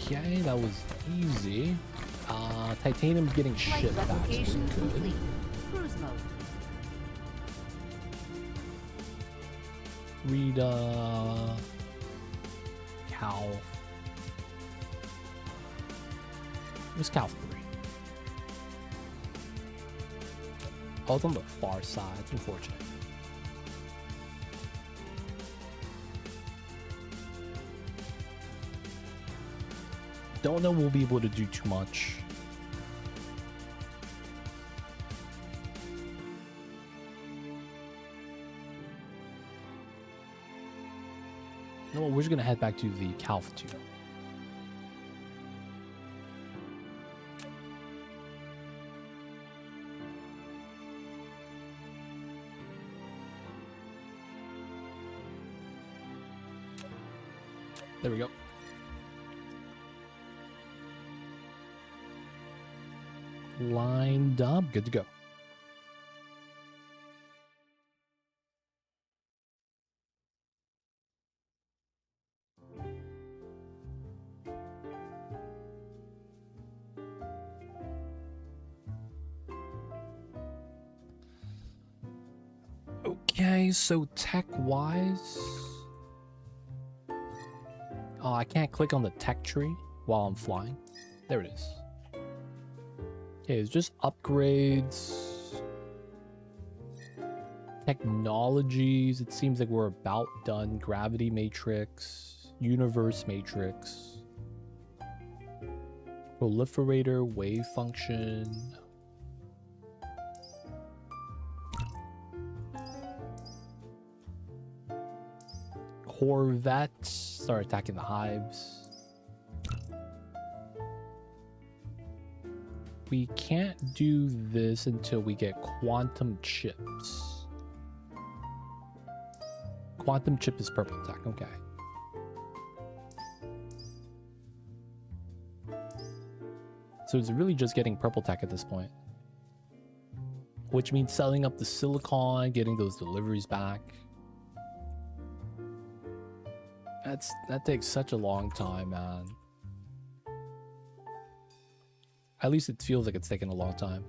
Okay, that was easy. Titanium getting Flight shipped back. replication Good. complete. Cruise mode. Read Cal. Where's Cal 3? Oh, it's on the far side. It's unfortunate. Don't know we'll be able to do too much. No, we're just gonna head back to the Calf 2. There we go. Lined up, good to go. Okay, so tech-wise... Oh, I can't click on the tech tree while I'm flying. There it is. Okay, it's just upgrades. Technologies. It seems like we're about done. Gravity matrix. Universe matrix. Proliferator. Wave function. Corvettes start attacking the hives. We can't do this until we get quantum chips. Quantum chip is purple tech, okay. So it's really just getting purple tech at this point. Which means selling up the silicon, getting those deliveries back. That takes such a long time, man. At least it feels like it's taken a long time.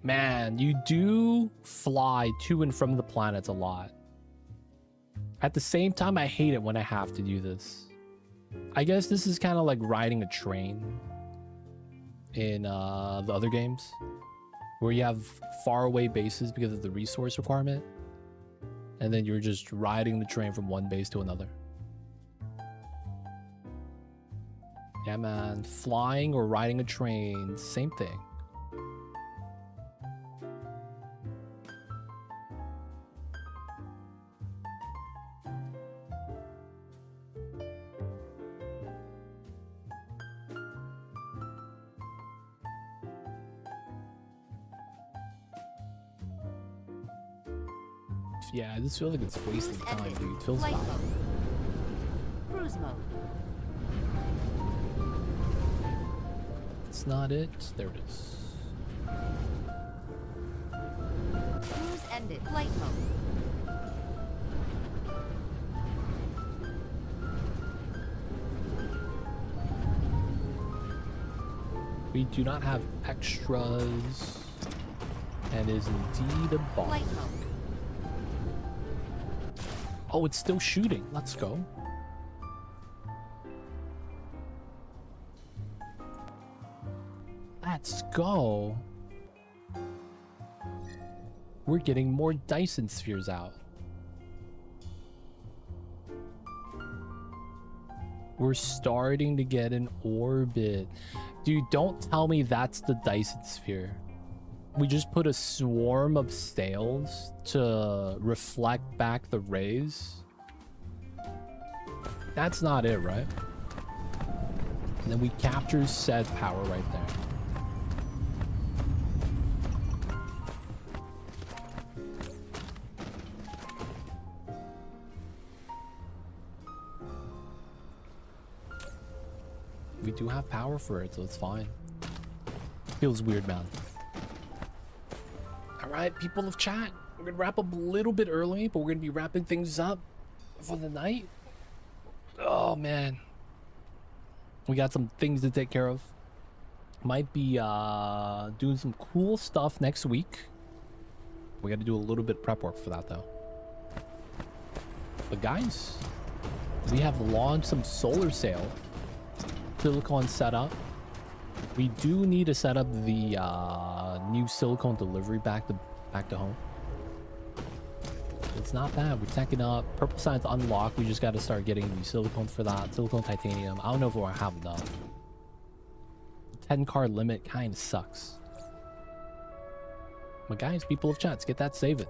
Man, you do fly to and from the planets a lot. At the same time, I hate it when I have to do this. I guess this is kind of like riding a train in the other games, where you have faraway bases because of the resource requirement. And then you're just riding the train from one base to another. Yeah, man. Flying or riding a train, same thing. Yeah, this feels like it's wasting time, dude. It feels Flight bad. mode. Cruise mode. It's not it. There it is. Cruise ended. Flight mode. We do not have extras. And is indeed a bomb. Flight mode. Oh, it's still shooting. Let's go. Let's go. We're getting more Dyson spheres out. We're starting to get an orbit. Dude, don't tell me that's the Dyson sphere. We just put a swarm of sails to reflect back the rays. That's not it, right? And then we capture said power right there. We do have power for it, so it's fine. Feels weird, man. Alright, people of chat. We're gonna wrap up a little bit early, but we're gonna be wrapping things up for the night. Oh man, we got some things to take care of. Might be doing some cool stuff next week. We got to do a little bit of prep work for that though. But guys, we have launched some solar sail silicone setup. We do need to set up the new silicone delivery back to home. It's not bad. We're teching up. Purple sign's unlocked. We just got to start getting the silicone for that. Silicone titanium. I don't know if we'll have enough. 10 card limit kind of sucks. But guys, people of chats, get that, save it.